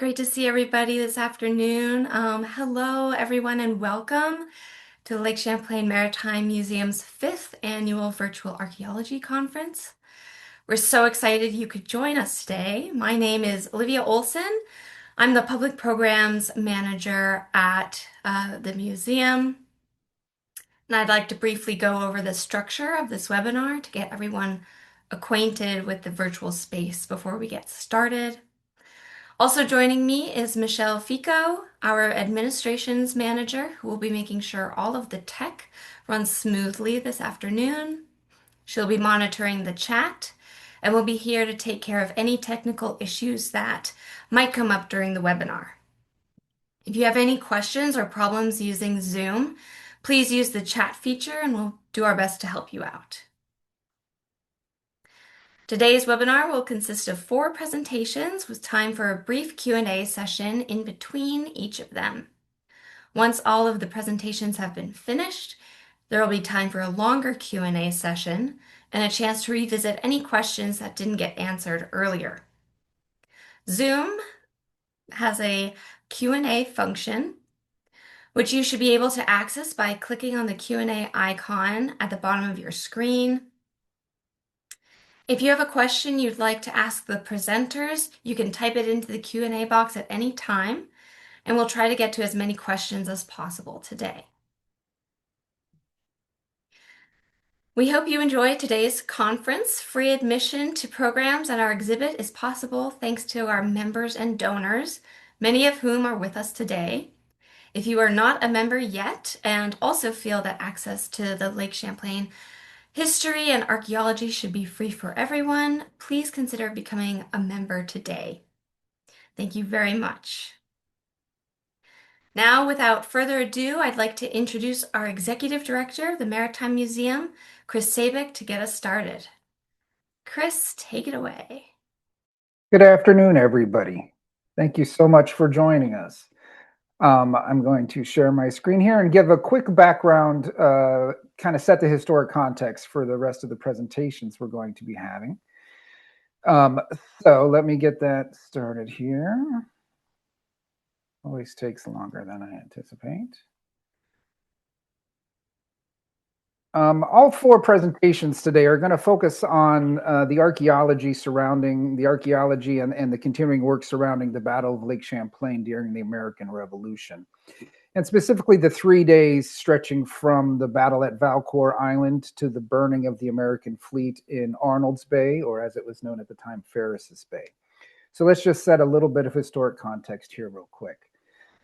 Great to see everybody this afternoon. Hello, everyone, and welcome to the Lake Champlain Maritime Museum's fifth annual virtual archaeology conference. We're so excited you could join us today. My name is Olivia Olson. I'm the public programs manager at the museum, and I'd like to briefly go over the structure of this webinar to get everyone acquainted with the virtual space before we get started. Also joining me is Michelle Fico, our administrations manager, who will be making sure all of the tech runs smoothly this afternoon. She'll be monitoring the chat and will be here to take care of any technical issues that might come up during the webinar. If you have any questions or problems using Zoom, please use the chat feature and we'll do our best to help you out. Today's webinar will consist of 4 presentations with time for a brief Q&A session in between each of them. Once all of the presentations have been finished, there will be time for a longer Q&A session and a chance to revisit any questions that didn't get answered earlier. Zoom has a Q&A function, which you should be able to access by clicking on the Q&A icon at the bottom of your screen. If you have a question you'd like to ask the presenters, you can type it into the Q&A box at any time, and we'll try to get to as many questions as possible today. We hope you enjoy today's conference. Free admission to programs and our exhibit is possible thanks to our members and donors, many of whom are with us today. If you are not a member yet and also feel that access to the Lake Champlain history and archaeology should be free for everyone, please consider becoming a member today. Thank you very much. Now, without further ado, I'd like to introduce our Executive Director of the Maritime Museum, Chris Sabick, to get us started. Chris, take it away. Good afternoon, everybody. Thank you so much for joining us. I'm going to share my screen here and give a quick background, kind of set the historic context for the rest of the presentations we're going to be having. So let me get that started here. Always takes longer than I anticipate. All 4 presentations today are going to focus on the archaeology and the continuing work surrounding the Battle of Lake Champlain during the American Revolution. And specifically the 3 days stretching from the battle at Valcour Island to the burning of the American fleet in Arnold's Bay, or as it was known at the time, Ferris's Bay. So let's just set a little bit of historic context here real quick.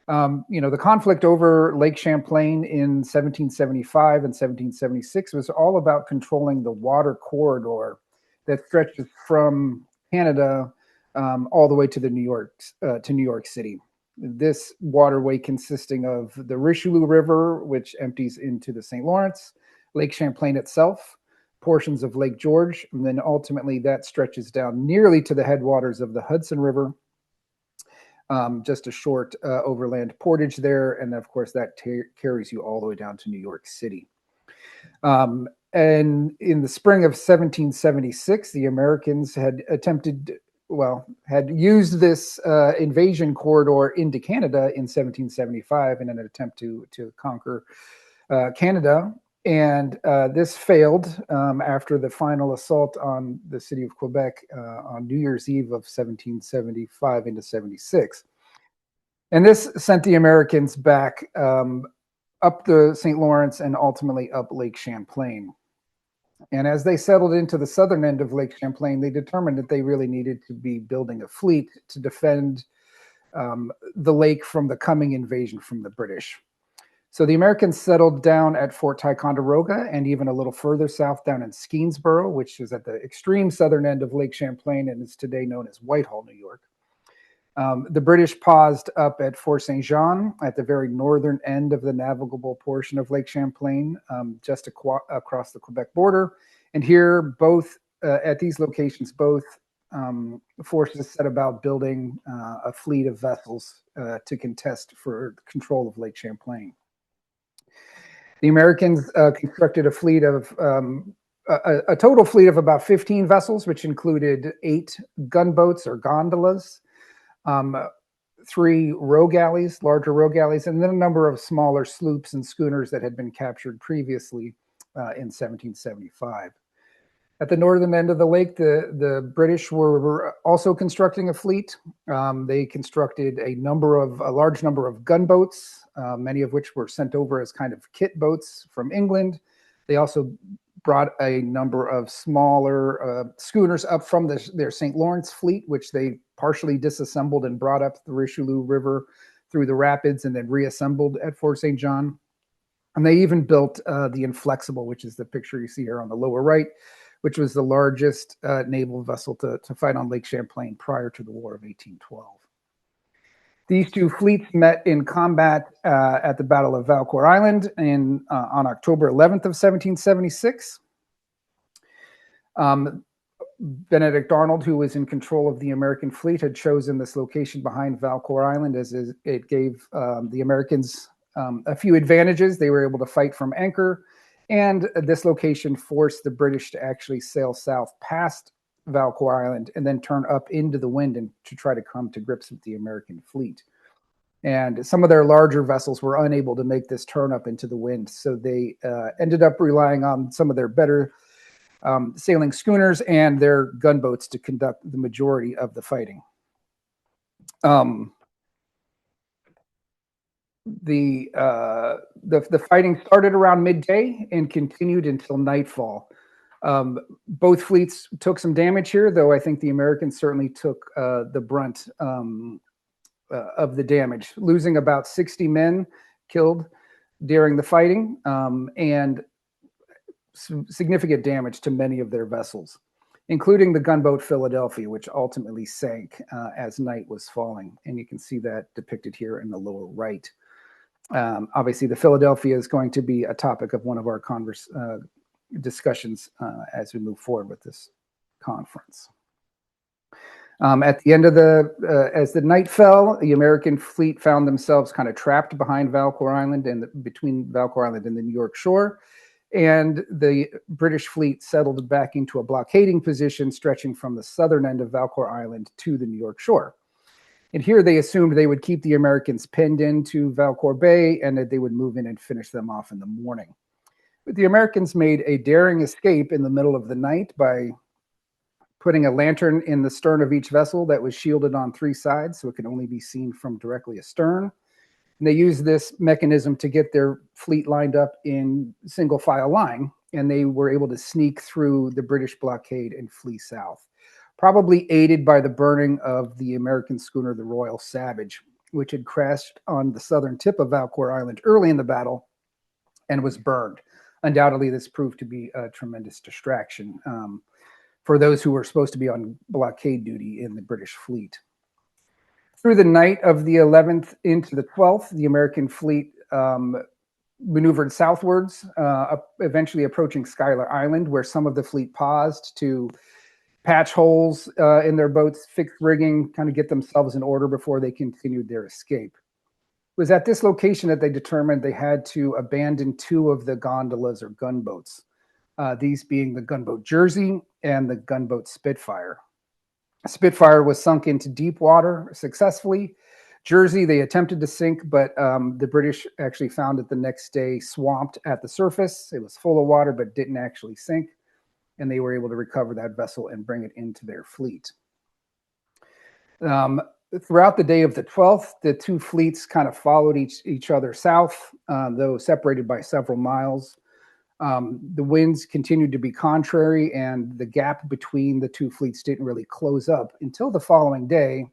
The conflict over Lake Champlain in 1775 and 1776 was all about controlling the water corridor that stretches from Canada all the way to New York City. This waterway consisting of the Richelieu River, which empties into the St. Lawrence, Lake Champlain itself, portions of Lake George, and then ultimately that stretches down nearly to the headwaters of the Hudson River. Just a short overland portage there, and of course that carries you all the way down to New York City. And in the spring of 1776, the Americans had used this invasion corridor into Canada in 1775 in an attempt to conquer Canada. And this failed after the final assault on the city of Quebec on New Year's Eve of 1775 into 76. And this sent the Americans back up the St. Lawrence and ultimately up Lake Champlain. And as they settled into the southern end of Lake Champlain, they determined that they really needed to be building a fleet to defend the lake from the coming invasion from the British. So the Americans settled down at Fort Ticonderoga and even a little further south down in Skeensboro, which is at the extreme southern end of Lake Champlain and is today known as Whitehall, New York. The British paused up at Fort St. Jean at the very northern end of the navigable portion of Lake Champlain, just across the Quebec border. And here, at these locations, both forces set about building a fleet of vessels to contest for control of Lake Champlain. The Americans constructed a fleet of a total fleet of about 15 vessels, which included 8 gunboats or gondolas, 3 row galleys, larger row galleys, and then a number of smaller sloops and schooners that had been captured previously in 1775. At the northern end of the lake, the British were also constructing a fleet. They constructed a large number of gunboats, many of which were sent over as kind of kit boats from England. They also brought a number of smaller schooners up from their St. Lawrence fleet, which they partially disassembled and brought up the Richelieu River through the rapids and then reassembled at Fort St. John. And they even built the Inflexible, which is the picture you see here on the lower right, which was the largest naval vessel to fight on Lake Champlain prior to the War of 1812. These two fleets met in combat at the Battle of Valcour Island on October 11th of 1776. Benedict Arnold, who was in control of the American fleet, had chosen this location behind Valcour Island as it gave the Americans a few advantages. They were able to fight from anchor, and this location forced the British to actually sail south past Valcour Island and then turn up into the wind and to try to come to grips with the American fleet. And some of their larger vessels were unable to make this turn up into the wind, so they ended up relying on some of their better sailing schooners and their gunboats to conduct the majority of the fighting. The fighting started around midday and continued until nightfall. Both fleets took some damage here, though I think the Americans certainly took the brunt of the damage, losing about 60 men killed during the fighting and significant damage to many of their vessels, including the gunboat Philadelphia, which ultimately sank as night was falling. And you can see that depicted here in the lower right. Obviously, the Philadelphia is going to be a topic of one of our discussions as we move forward with this conference. At the end of as the night fell, the American fleet found themselves kind of trapped behind Valcour Island and between Valcour Island and the New York shore. And the British fleet settled back into a blockading position stretching from the southern end of Valcour Island to the New York shore. And here they assumed they would keep the Americans penned into Valcour Bay and that they would move in and finish them off in the morning. But the Americans made a daring escape in the middle of the night by putting a lantern in the stern of each vessel that was shielded on 3 sides, so it could only be seen from directly astern. And they used this mechanism to get their fleet lined up in single file line, and they were able to sneak through the British blockade and flee south, probably aided by the burning of the American schooner, the Royal Savage, which had crashed on the southern tip of Valcour Island early in the battle and was burned. Undoubtedly, this proved to be a tremendous distraction for those who were supposed to be on blockade duty in the British fleet. Through the night of the 11th into the 12th, the American fleet maneuvered southwards, eventually approaching Schuyler Island, where some of the fleet paused to patch holes in their boats, fix rigging, kind of get themselves in order before they continued their escape. It was at this location that they determined they had to abandon 2 of the gondolas or gunboats, these being the gunboat Jersey and the gunboat Spitfire. Spitfire was sunk into deep water successfully. Jersey, they attempted to sink, but the British actually found it the next day swamped at the surface. It was full of water, but didn't actually sink. And they were able to recover that vessel and bring it into their fleet. Throughout the day of the 12th, the 2 fleets kind of followed each other south, though separated by several miles. The winds continued to be contrary, and the gap between the 2 fleets didn't really close up until the following day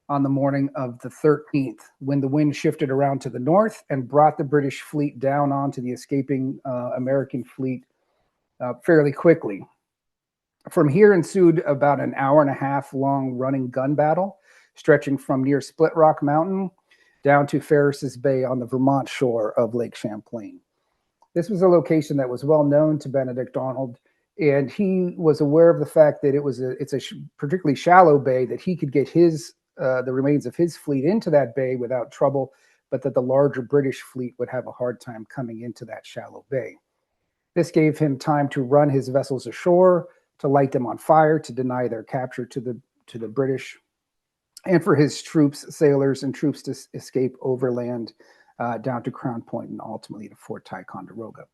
on the morning of the 13th, when the wind shifted around to the north and brought the British fleet down onto the escaping American fleet fairly quickly. From here ensued about an hour-and-a-half long running gun battle, stretching from near Split Rock Mountain down to Ferris's Bay on the Vermont shore of Lake Champlain. This was a location that was well known to Benedict Arnold, and he was aware of the fact that it's a particularly shallow bay, that he could get the remains of his fleet into that bay without trouble, but that the larger British fleet would have a hard time coming into that shallow bay. This gave him time to run his vessels ashore, to light them on fire, to deny their capture to the British. and for his troops, sailors, and troops to escape overland down to Crown Point and ultimately to Fort Ticonderoga.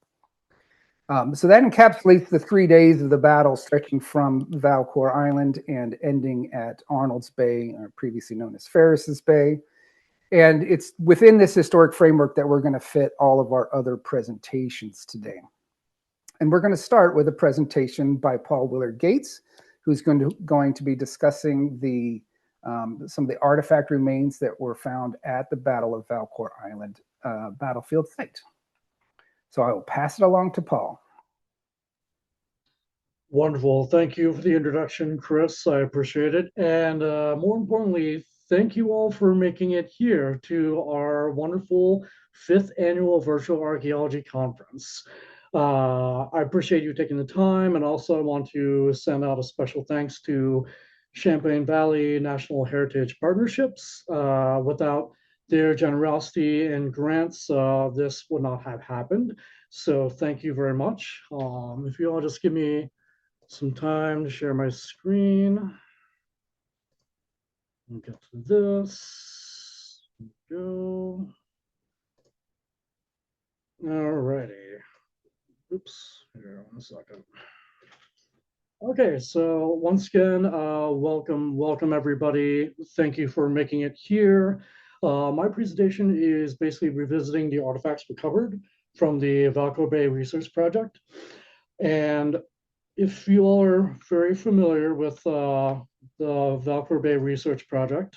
So that encapsulates the 3 days of the battle, stretching from Valcour Island and ending at Arnold's Bay, previously known as Ferris's Bay. And it's within this historic framework that we're going to fit all of our other presentations today. And we're going to start with a presentation by Paul Willard Gates, who's going to be discussing some of the artifact remains that were found at the Battle of Valcour Island battlefield site. So I will pass it along to Paul. Wonderful. Thank you for the introduction, Chris. I appreciate it. And more importantly, thank you all for making it here to our wonderful 5th annual virtual archaeology conference. I appreciate you taking the time, and also I want to send out a special thanks to Champlain Valley National Heritage Partnerships. Without their generosity and grants, this would not have happened. So thank you very much. If you all just give me some time to share my screen. We'll get to this. Go. All righty. Oops, here, 1 second. Okay, so once again, welcome everybody. Thank you for making it here. My presentation is basically revisiting the artifacts recovered from the Valcour Bay Research Project. And if you all are very familiar with the Valcour Bay Research Project,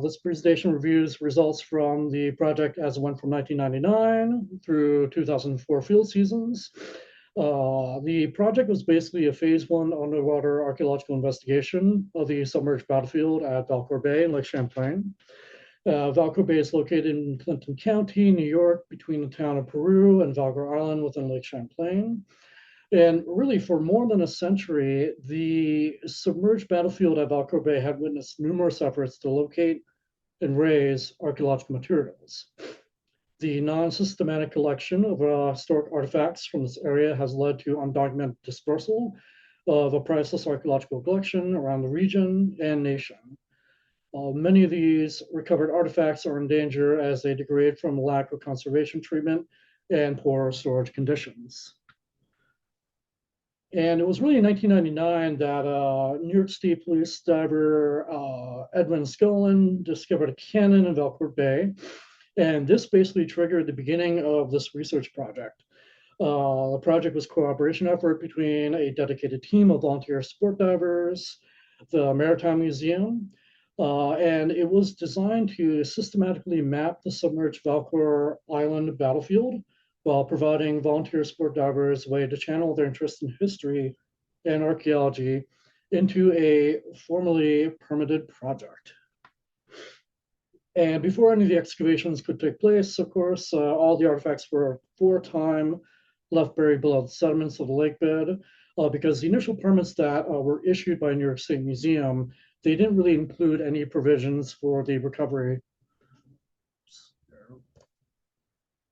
this presentation reviews results from the project as it went from 1999 through 2004 field seasons. The project was basically a phase 1 underwater archaeological investigation of the submerged battlefield at Valcour Bay in Lake Champlain. Valcour Bay is located in Clinton County, New York, between the town of Peru and Valcour Island within Lake Champlain. And really, for more than a century, the submerged battlefield at Valcour Bay had witnessed numerous efforts to locate and raise archaeological materials. The non-systematic collection of historic artifacts from this area has led to undocumented dispersal of a priceless archaeological collection around the region and nation. Many of these recovered artifacts are in danger as they degrade from lack of conservation treatment and poor storage conditions. And it was really in 1999 that New York State police diver Edwin Scullin discovered a cannon in Valcour Bay. And this basically triggered the beginning of this research project. The project was a cooperation effort between a dedicated team of volunteer sport divers, the Maritime Museum, and it was designed to systematically map the submerged Valcour Island battlefield while providing volunteer sport divers a way to channel their interest in history and archaeology into a formally permitted project. And before any of the excavations could take place, of course, all the artifacts were for a time left buried below the sediments of the lake bed, because the initial permits that were issued by New York State Museum, they didn't really include any provisions for the recovery.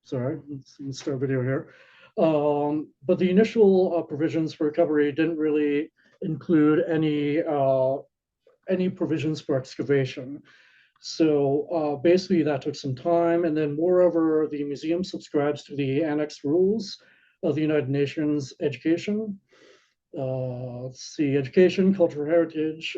Sorry, let's start video here. But the initial provisions for recovery didn't really include any provisions for excavation. So basically that took some time. And then moreover, the museum subscribes to the Annex Rules of the United Nations Education. Let's see, Education, Cultural Heritage,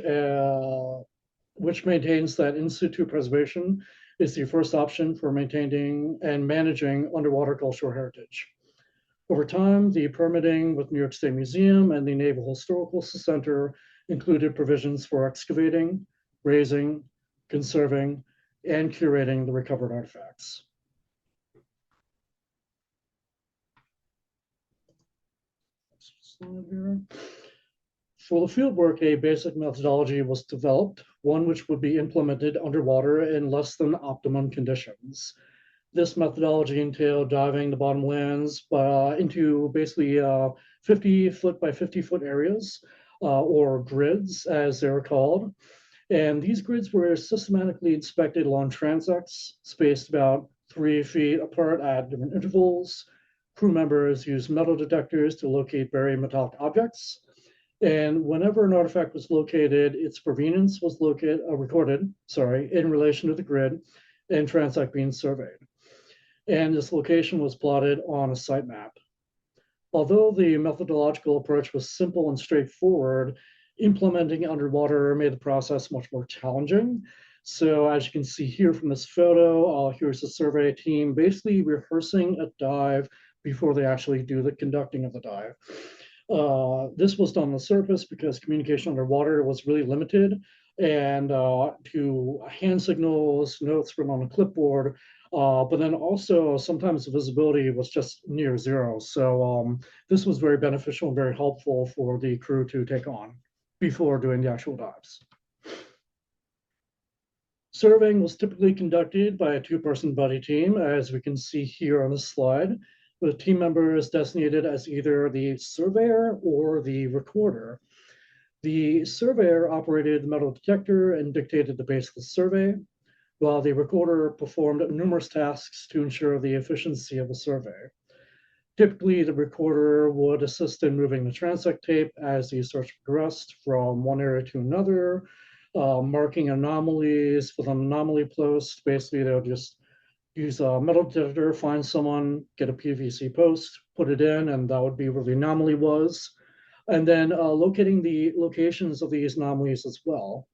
which maintains that in situ preservation is the first option for maintaining and managing underwater cultural heritage. Over time, the permitting with New York State Museum and the Naval Historical Center included provisions for excavating, raising, conserving, and curating the recovered artifacts. For the fieldwork, a basic methodology was developed, one which would be implemented underwater in less than optimum conditions. This methodology entailed diving the bottomlands into basically 50-foot by 50-foot areas, or grids, as they were called. And these grids were systematically inspected along transects, spaced about 3 feet apart at different intervals. Crew members used metal detectors to locate buried metallic objects. And whenever an artifact was located, its provenience was recorded, in relation to the grid and transect being surveyed. And this location was plotted on a site map. Although the methodological approach was simple and straightforward, implementing underwater made the process much more challenging. So as you can see here from this photo, here's the survey team basically rehearsing a dive before they actually do the conducting of the dive. This was done on the surface because communication underwater was really limited, and to hand signals, notes written on a clipboard, but then also sometimes the visibility was just near zero. So this was very beneficial and very helpful for the crew to take on before doing the actual dives. Surveying was typically conducted by a two-person buddy team, as we can see here on the slide, with team members designated as either the surveyor or the recorder. The surveyor operated the metal detector and dictated the base of the survey, while the recorder performed numerous tasks to ensure the efficiency of the survey. Typically, the recorder would assist in moving the transect tape as the search progressed from one area to another, marking anomalies with an anomaly post. Basically, they'll just use a metal detector, find someone, get a PVC post, put it in, and that would be where the anomaly was. And then locating the locations of these anomalies as well.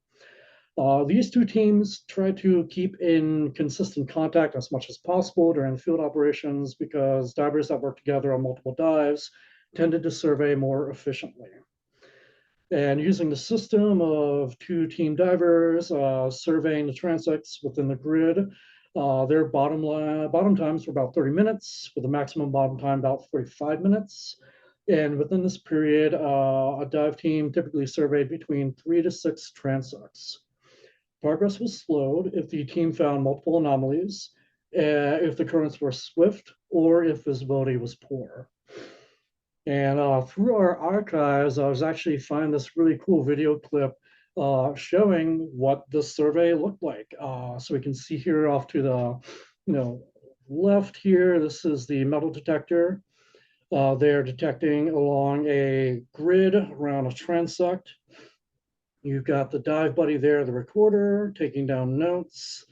These two teams try to keep in consistent contact as much as possible during field operations because divers that work together on multiple dives tended to survey more efficiently. And using the system of two team divers surveying the transects within the grid, their bottom times were about 30 minutes, with a maximum bottom time about 45 minutes. And within this period, a dive team typically surveyed between 3 to 6 transects. Progress was slowed if the team found multiple anomalies, if the currents were swift, or if visibility was poor. And through our archives, I was actually finding this really cool video clip showing what this survey looked like. So we can see here off to the left here, this is the metal detector. They're detecting along a grid around a transect. You've got the dive buddy there, the recorder, taking down notes.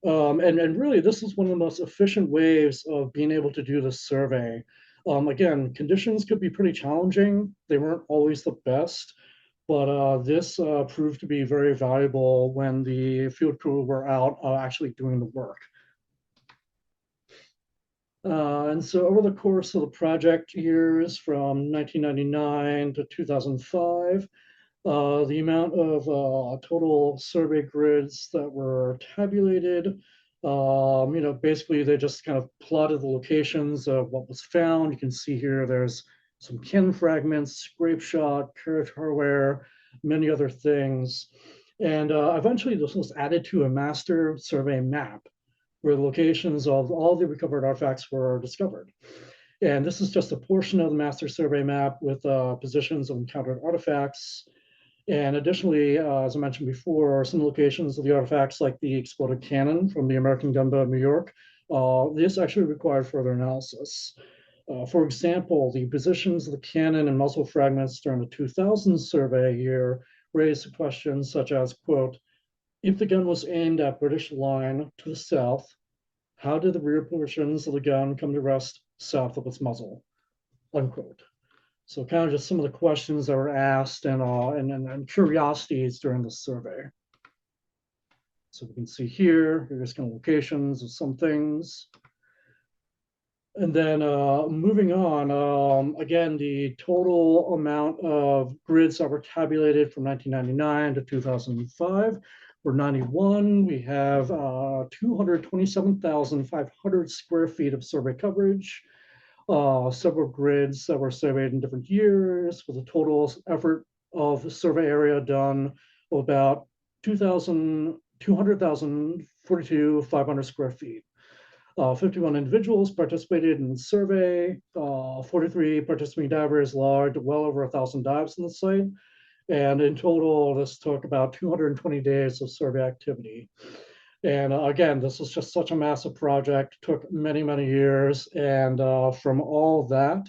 And really, this is one of the most efficient ways of being able to do this survey. Again, conditions could be pretty challenging. They weren't always the best, but this proved to be very valuable when the field crew were out actually doing the work. And so over the course of the project years from 1999 to 2005, the amount of total survey grids that were tabulated, basically they just kind of plotted the locations of what was found. You can see here there's some kin fragments, scrape shot, carriage hardware, many other things. And eventually this was added to a master survey map where the locations of all the recovered artifacts were discovered. And this is just a portion of the master survey map with positions of encountered artifacts. And additionally, as I mentioned before, some locations of the artifacts like the exploded cannon from the American gunboat New York, this actually required further analysis. For example, the positions of the cannon and muzzle fragments during the 2000 survey year raised questions such as, quote, if the gun was aimed at British line to the south, how did the rear portions of the gun come to rest south of its muzzle, unquote. So kind of just some of the questions that were asked and curiosities during the survey. So we can see here, here's kind of locations of some things. And then moving on, again, the total amount of grids that were tabulated from 1999 to 2005 were 91. We have 227,500 square feet of survey coverage. Several grids that were surveyed in different years with a total effort of the survey area done of about 200,042,500 square feet. 51 individuals participated in the survey, 43 participating divers logged well over 1,000 dives in the site. And in total, this took about 220 days of survey activity. And again, this was just such a massive project, took many, many years. And from all that,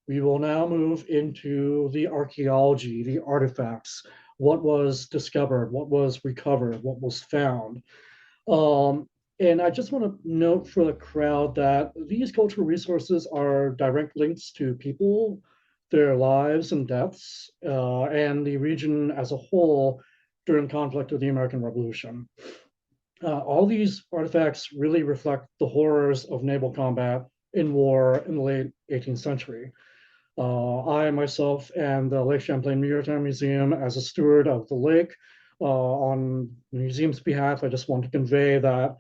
We will now move into the archaeology, the artifacts, what was discovered, what was recovered, what was found. Um, and I just want to note for the crowd that these cultural resources are direct links to people, their lives and deaths, and the region as a whole during conflict of the American Revolution. All these artifacts really reflect the horrors of naval combat in war in the late 18th century. I myself and the Lake Champlain Maritime Museum, as a steward of the lake, on the museum's behalf, I just want to convey that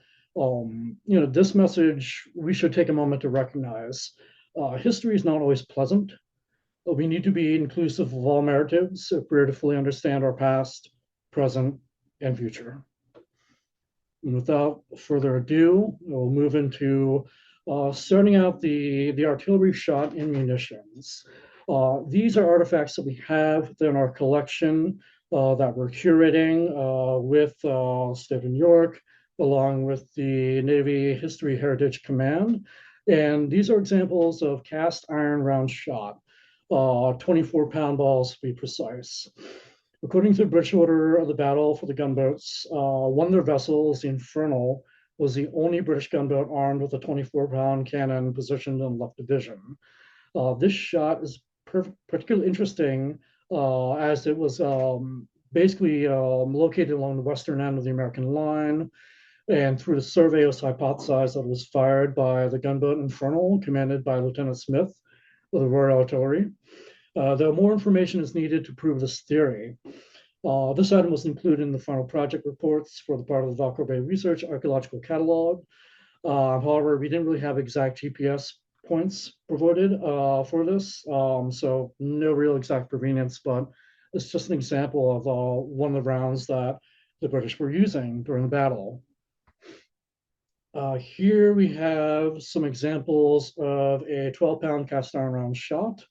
this message we should take a moment to recognize. History is not always pleasant, but we need to be inclusive of all narratives if we're to fully understand our past, present, and future. And without further ado, we'll move into starting out the artillery shot and munitions. These are artifacts that we have in our collection that we're curating with State of New York, along with the Navy History Heritage Command. And these are examples of cast iron round shot, 24-pound balls to be precise. According to the British order of the battle for the gunboats, one of their vessels, the Infernal, was the only British gunboat armed with a 24-pound cannon positioned in the left division. This shot is particularly interesting as it was basically located along the western end of the American line. And through the survey, it was hypothesized that it was fired by the gunboat Infernal, commanded by Lieutenant Smith of the Royal Artillery. Though more information is needed to prove this theory. This item was included in the final project reports for the Battle of Valcour Bay Research Archaeological Catalog. However, we didn't really have exact GPS points provided for this, so no real exact provenience, but it's just an example of one of the rounds that the British were using during the battle. Here we have some examples of a 12-pound cast iron round shot.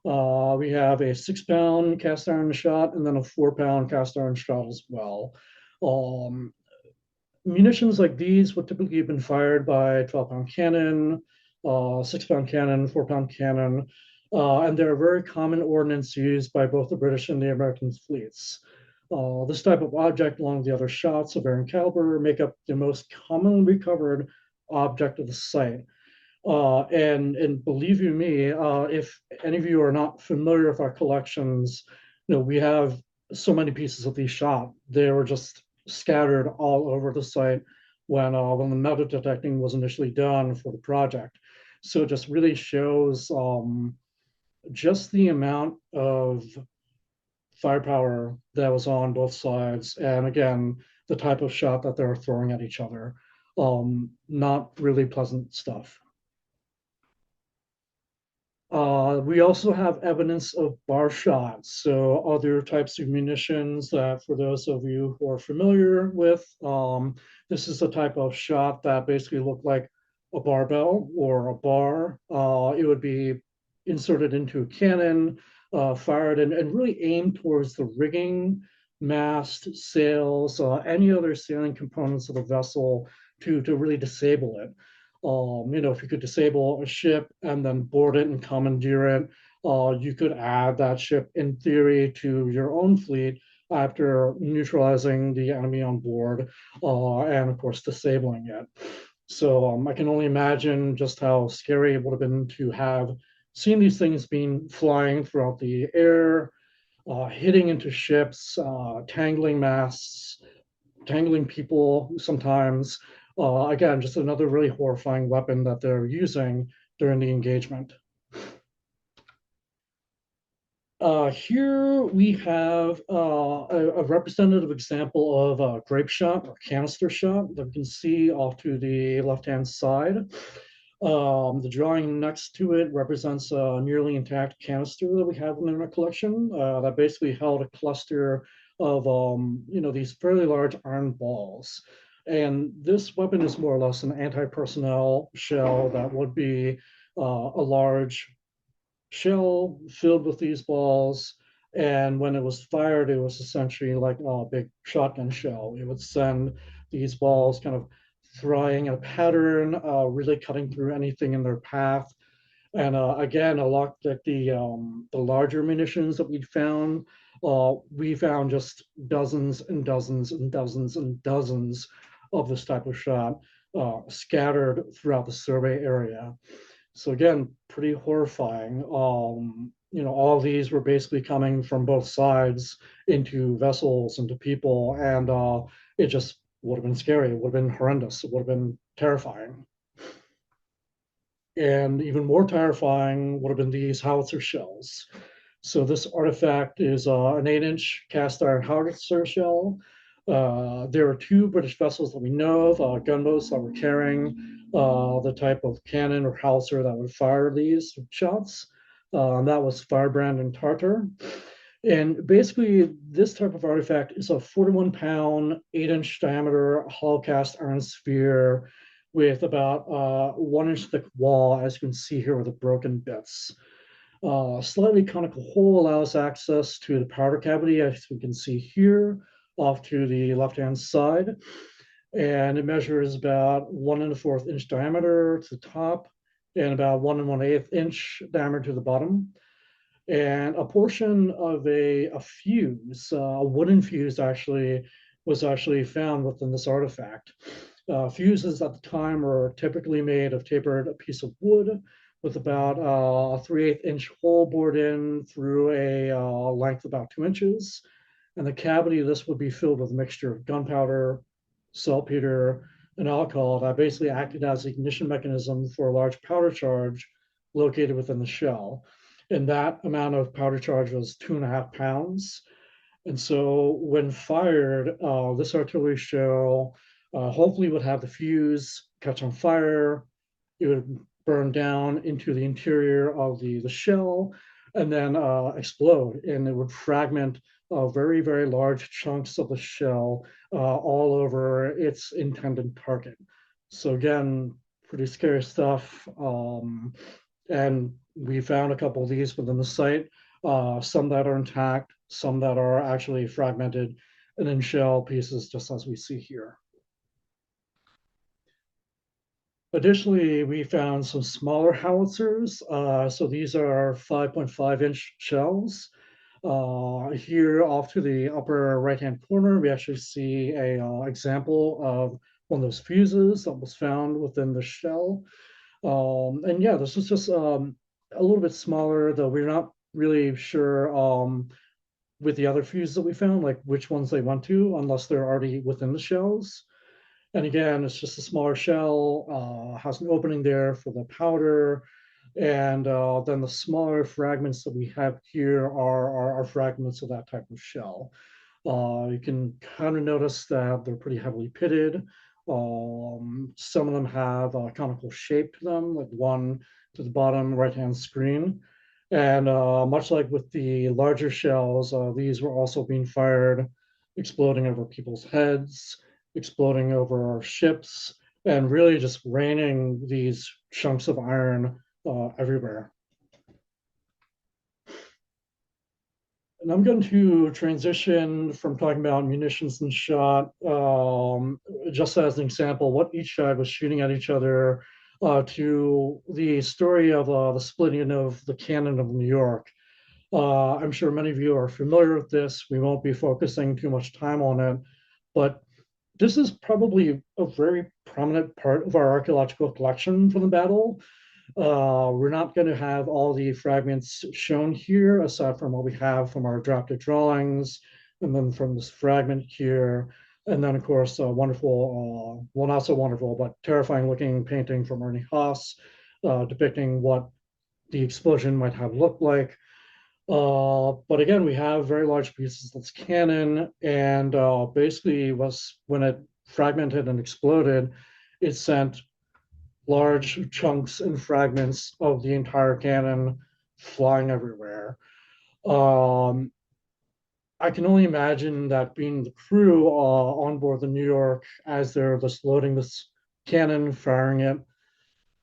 We have a 6-pound cast iron shot and then a 4-pound cast iron shot as well. Munitions like these would typically have been fired by 12-pound cannon, 6-pound cannon, 4-pound cannon, and they're a very common ordnance used by both the British and the American fleets. This type of object, along with the other shots of varying caliber, make up the most commonly recovered object of the site. And believe you me, if any of you are not familiar with our collections, we have so many pieces of these shot. They were just scattered all over the site when the metal detecting was initially done for the project. So it just really shows just the amount of firepower that was on both sides, and again, the type of shot that they were throwing at each other. Not really pleasant stuff. We also have evidence of bar shots, so other types of munitions that, for those of you who are familiar with, this is a type of shot that basically looked like a barbell or a bar. It would be inserted into a cannon, fired, and really aimed towards the rigging, mast, sails, any other sailing components of the vessel to really disable it. If you could disable a ship and then board it and commandeer it, you could add that ship in theory to your own fleet after neutralizing the enemy on board and of course disabling it. So I can only imagine just how scary it would have been to have seen these things being flying throughout the air, hitting into ships, tangling masts, tangling people sometimes. Again, just another really horrifying weapon that they're using during the engagement. Here we have a representative example of a grape shot or canister shot that we can see off to the left-hand side. The drawing next to it represents a nearly intact canister that we have in our collection that basically held a cluster of these fairly large iron balls. And this weapon is more or less an anti-personnel shell that would be a large shell filled with these balls. And when it was fired, it was essentially like a big shotgun shell. It would send these balls kind of flying in a pattern, really cutting through anything in their path. And again, a lot like the larger munitions that we found just dozens and dozens and dozens and dozens of this type of shot scattered throughout the survey area. So again, pretty horrifying. All these were basically coming from both sides into vessels, into people, and it just would have been scary. It would have been horrendous. It would have been terrifying. And even more terrifying would have been these howitzer shells. So this artifact is an 8-inch cast iron howitzer shell. There are two British vessels that we know of, gunboats that were carrying the type of cannon or howitzer that would fire these shots. That was Firebrand and Tartar. And basically, this type of artifact is a 41-pound, 8-inch diameter hollow cast iron sphere with about 1-inch thick wall, as you can see here with the broken bits. Slightly conical hole allows access to the powder cavity, as we can see here, off to the left-hand side. And it measures about 1 1/4 inch diameter to the top and about 1 1/8 inch diameter to the bottom. And a portion of a fuse, a wooden fuse actually, was actually found within this artifact. Fuses at the time were typically made of tapered a piece of wood with about a 3/8 inch hole bored in through a length about 2 inches. And the cavity of this would be filled with a mixture of gunpowder, saltpeter, and alcohol that basically acted as the ignition mechanism for a large powder charge located within the shell. And that amount of powder charge was 2.5 pounds. And so when fired, this artillery shell hopefully would have the fuse catch on fire. It would burn down into the interior of the shell and then explode. And it would fragment very, very large chunks of the shell all over its intended target. So again, pretty scary stuff. And we found a couple of these within the site, some that are intact, some that are actually fragmented and in shell pieces, just as we see here. Additionally, we found some smaller howitzers. So these are 5.5-inch shells. Here off to the upper right-hand corner, we actually see a example of one of those fuses that was found within the shell. And yeah, this is just a little bit smaller, though we're not really sure with the other fuses that we found, like which ones they went to, unless they're already within the shells. And again, it's just a smaller shell, has an opening there for the powder. And then the smaller fragments that we have here are fragments of that type of shell. You can kind of notice that they're pretty heavily pitted. Some of them have a conical shape to them, like one to the bottom right-hand screen. And much like with the larger shells, these were also being fired, exploding over people's heads, exploding over our ships, and really just raining these chunks of iron everywhere. And I'm going to transition from talking about munitions and shot, just as an example, what each side was shooting at each other, to the story of the splitting of the cannon of New York. I'm sure many of you are familiar with this. We won't be focusing too much time on it, but this is probably a very prominent part of our archaeological collection from the battle. We're not going to have all the fragments shown here, aside from what we have from our drafted drawings, and then from this fragment here, and then of course a wonderful, well not so wonderful, but terrifying looking painting from Ernie Haas, depicting what the explosion might have looked like. But again, we have very large pieces of this cannon, and basically was when it fragmented and exploded, it sent large chunks and fragments of the entire cannon flying everywhere. I can only imagine that being the crew on board the New York as they're just loading this cannon, firing it,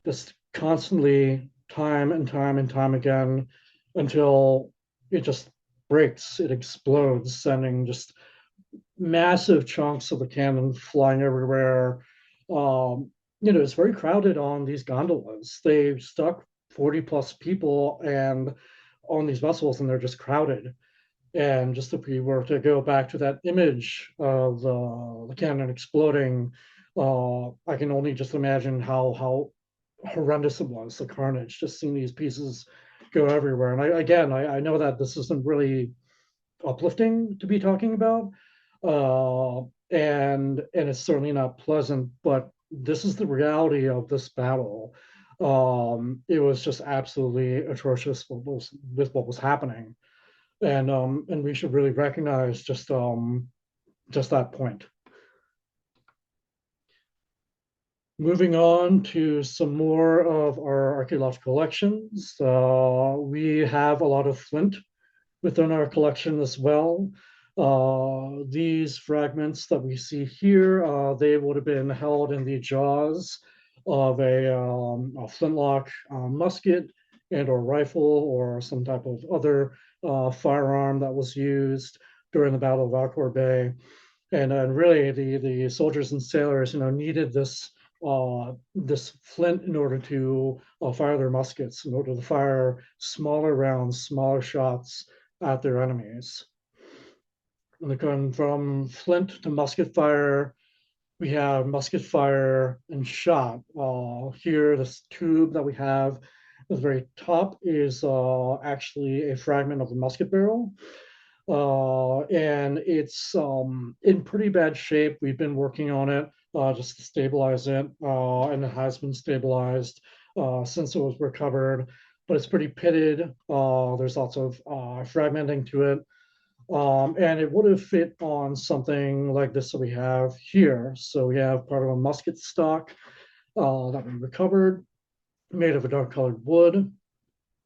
just constantly, time and time and time again, until it just breaks, it explodes, sending just massive chunks of the cannon flying everywhere. It's very crowded on these gondolas. They stuck 40 plus people and on these vessels, and they're just crowded. And just if we were to go back to that image of the cannon exploding, I can only just imagine how horrendous it was, the carnage, just seeing these pieces go everywhere. And I know that this isn't really uplifting to be talking about, and it's certainly not pleasant, but this is the reality of this battle. It was just absolutely atrocious with what was happening, and we should really recognize just that point. Moving on to some more of our archaeological collections, we have a lot of flint within our collection as well. These fragments that we see here, they would have been held in the jaws of a flintlock musket and or rifle or some type of other firearm that was used during the Battle of Valcour Bay. And really, the soldiers and sailors, needed this flint in order to fire their muskets, in order to fire smaller rounds, smaller shots at their enemies. And going from flint to musket fire, we have musket fire and shot. Here, this tube that we have at the very top is actually a fragment of a musket barrel. And it's in pretty bad shape. We've been working on it just to stabilize it, and it has been stabilized since it was recovered, but it's pretty pitted. There's lots of fragmenting to it. And it would have fit on something like this that we have here. So we have part of a musket stock that we recovered, made of a dark colored wood.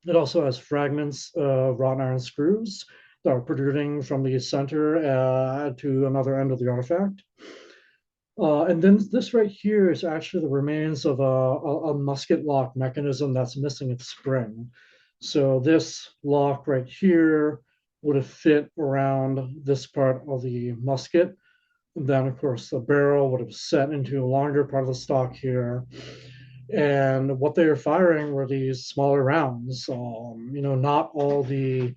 It also has fragments of wrought iron screws that are protruding from the center to another end of the artifact. And then this right here is actually the remains of a musket lock mechanism that's missing its spring. So this lock right here would have fit around this part of the musket. And then, of course, the barrel would have set into a longer part of the stock here. And what they were firing were these smaller rounds. Not all the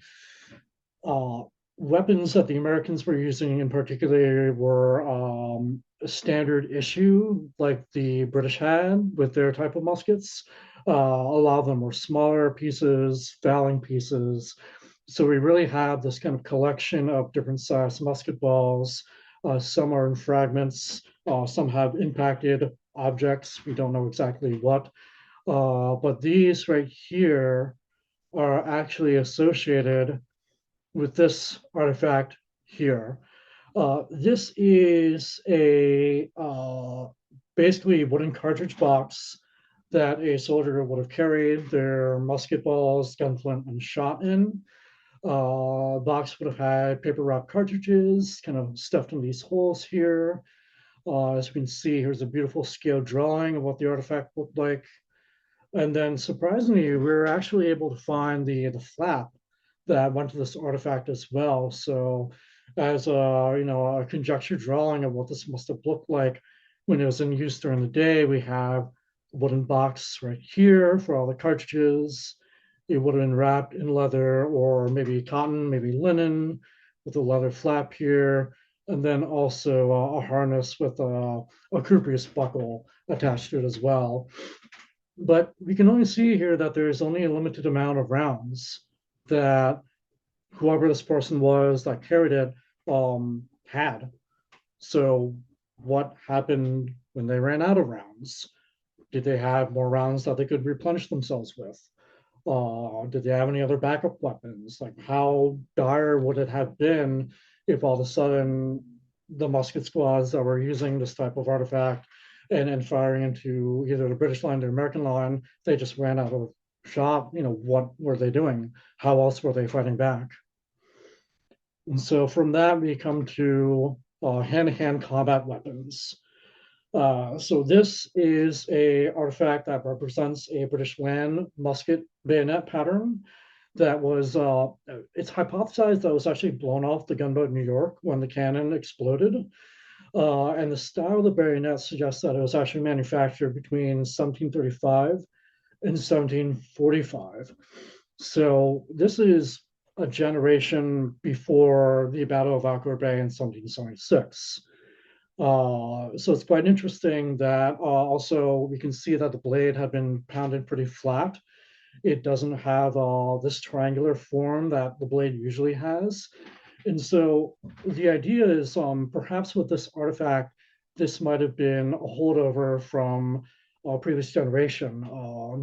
weapons that the Americans were using in particular were a standard issue like the British had with their type of muskets. A lot of them were smaller pieces, fouling pieces. So we really have this kind of collection of different size musket balls. Some are in fragments, some have impacted objects. We don't know exactly what. But these right here are actually associated with this artifact here. This is a basically wooden cartridge box that a soldier would have carried their musket balls, gunflint, and shot in. Box would have had paper wrap cartridges kind of stuffed in these holes here. As you can see, here's a beautiful scale drawing of what the artifact looked like. And then surprisingly, we were actually able to find the flap that went to this artifact as well. So as a conjecture drawing of what this must have looked like when it was in use during the day, we have a wooden box right here for all the cartridges. It would have been wrapped in leather or maybe cotton, maybe linen, with a leather flap here, and then also a harness with a croupier buckle attached to it as well. But we can only see here that there's only a limited amount of rounds that whoever this person was that carried it had. So what happened when they ran out of rounds? Did they have more rounds that they could replenish themselves with? Did they have any other backup weapons? Like, how dire would it have been if all of a sudden the musket squads that were using this type of artifact and firing into either the British line or the American line, they just ran out of shot? What were they doing? How else were they fighting back? And so from that, we come to hand-to-hand combat weapons. So this is a artifact that represents a British land musket bayonet pattern that was, it's hypothesized that it was actually blown off the gunboat New York when the cannon exploded. And the style of the bayonet suggests that it was actually manufactured between 1735 in 1745. So this is a generation before the Battle of Valcour Bay in 1776. So it's quite interesting that also we can see that the blade had been pounded pretty flat. It doesn't have this triangular form that the blade usually has. And so the idea is perhaps with this artifact, this might have been a holdover from a previous generation,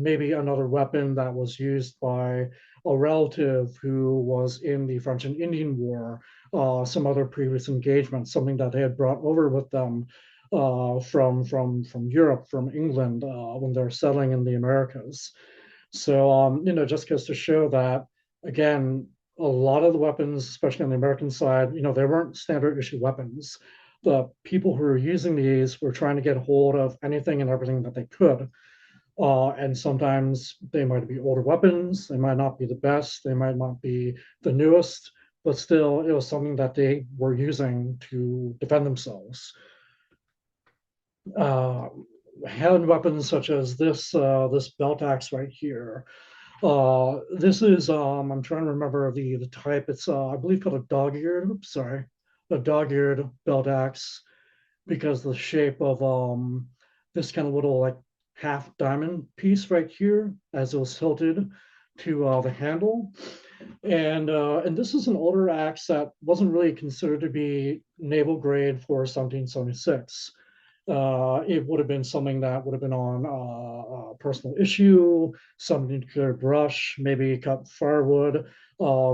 maybe another weapon that was used by a relative who was in the French and Indian War, some other previous engagement, something that they had brought over with them from Europe, from England, when they're settling in the Americas. So, just goes to show that, again, a lot of the weapons, especially on the American side, they weren't standard issue weapons. The people who were using these were trying to get hold of anything and everything that they could. And sometimes they might be older weapons, they might not be the best, they might not be the newest, but still, it was something that they were using to defend themselves. Uh, Hand weapons such as this belt axe right here. This is I'm trying to remember the type. It's I believe called a dog-eared. Oops, sorry, a dog-eared belt axe because the shape of this kind of little like half diamond piece right here as it was tilted to the handle. And this is an older axe that wasn't really considered to be naval grade for 1776. It would have been something that would have been on a personal issue, something to clear brush, maybe cut firewood,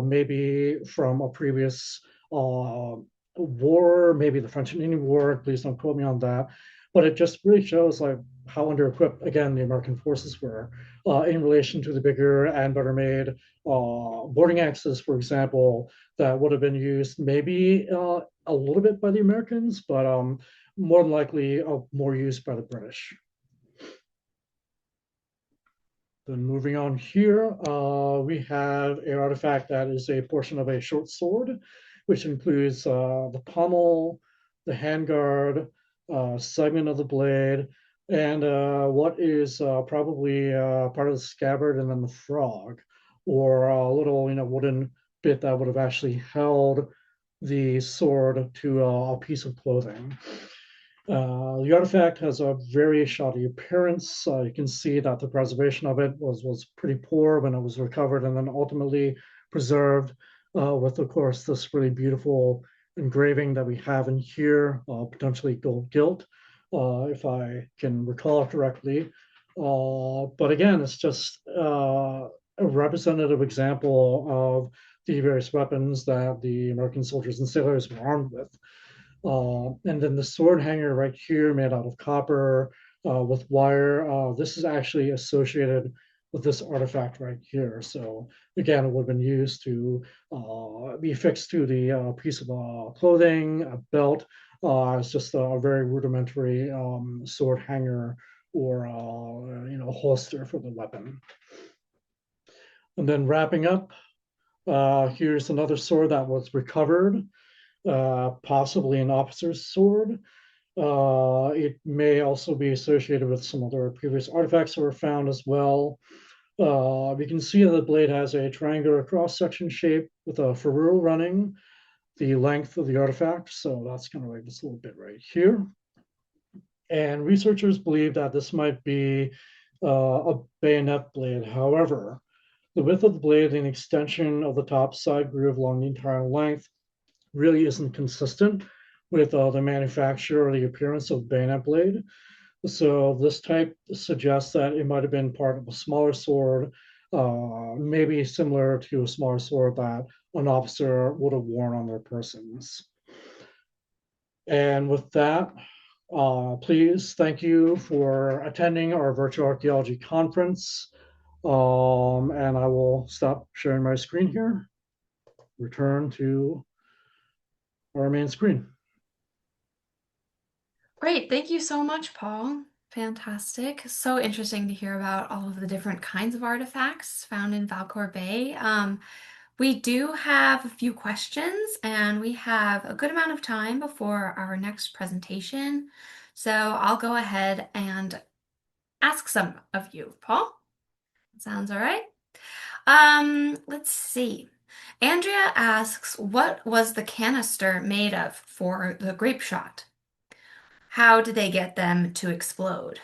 maybe from a previous war, maybe the French and Indian War. Please don't quote me on that. But it just really shows like how under-equipped, again, the American forces were in relation to the bigger and better made boarding axes, for example, that would have been used maybe a little bit by the Americans, but more than likely more used by the British. Then moving on here, we have an artifact that is a portion of a short sword, which includes the pommel, the handguard, segment of the blade, and what is probably part of the scabbard and then the frog, or a little wooden bit that would have actually held the sword to a piece of clothing. The artifact has a very shoddy appearance. You can see that the preservation of it was pretty poor when it was recovered and then ultimately preserved with, of course, this really beautiful engraving that we have in here, potentially gold gilt, if I can recall correctly. But again, it's just a representative example of the various weapons that the American soldiers and sailors were armed with. And then the sword hanger right here made out of copper with wire. This is actually associated with this artifact right here. So again, it would have been used to be fixed to the piece of clothing, a belt. It's just a very rudimentary sword hanger or holster for the weapon. And then wrapping up, here's another sword that was recovered, possibly an officer's sword. It may also be associated with some other previous artifacts that were found as well. We can see that the blade has a triangular cross-section shape with a ferrule running the length of the artifact. So that's kind of like this little bit right here. And researchers believe that this might be a bayonet blade. However, the width of the blade and extension of the top side groove along the entire length really isn't consistent with the manufacture or the appearance of the bayonet blade. So this type suggests that it might have been part of a smaller sword, maybe similar to a smaller sword that an officer would have worn on their persons. And with that, please thank you for attending our virtual archaeology conference. And I will stop sharing my screen here, return to our main screen. Great. Thank you so much, Paul. Fantastic. So interesting to hear about all of the different kinds of artifacts found in Valcour Bay. We do have a few questions, and we have a good amount of time before our next presentation. So I'll go ahead and ask some of you, Paul. Sounds all right. Let's see. Andrea asks, what was the canister made of for the grape shot? How did they get them to explode?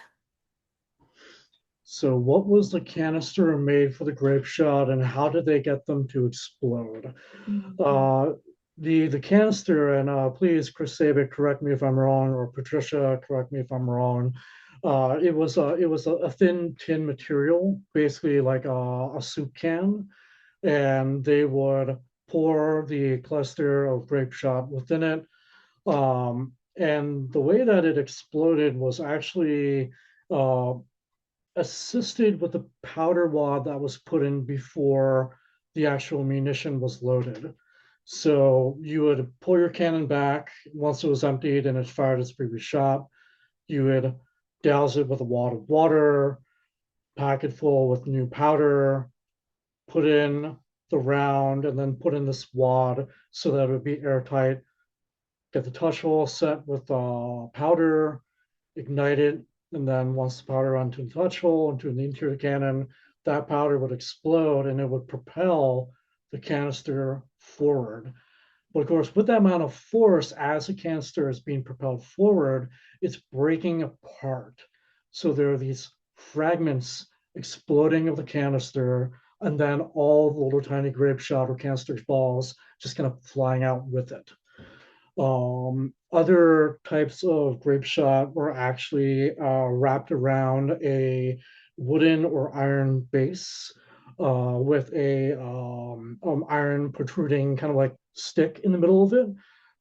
So, what was the canister made for the grape shot, and how did they get them to explode? Mhm. Uh, the canister, and please, Chris Sabick, correct me if I'm wrong, or Patricia, correct me if I'm wrong. It was a thin tin material, basically like a soup can, and they would pour the cluster of grape shot within it. And the way that it exploded was actually uh, assisted with the powder wad that was put in before the actual munition was loaded. So you would pull your cannon back once it was emptied and it fired its previous shot. You would douse it with a wad of water, pack it full with new powder, put in the round, and then put in this wad so that it would be airtight. Get the touch hole set with powder, ignite it, and then once the powder onto the touch hole into the interior cannon, that powder would explode and it would propel the canister forward. But of course, with that amount of force, as the canister is being propelled forward, it's breaking apart. So there are these fragments exploding of the canister, and then all the little tiny grape shot or canister balls just kind of flying out with it. Other types of grape shot were actually wrapped around a wooden or iron base with a iron protruding kind of like stick in the middle of it.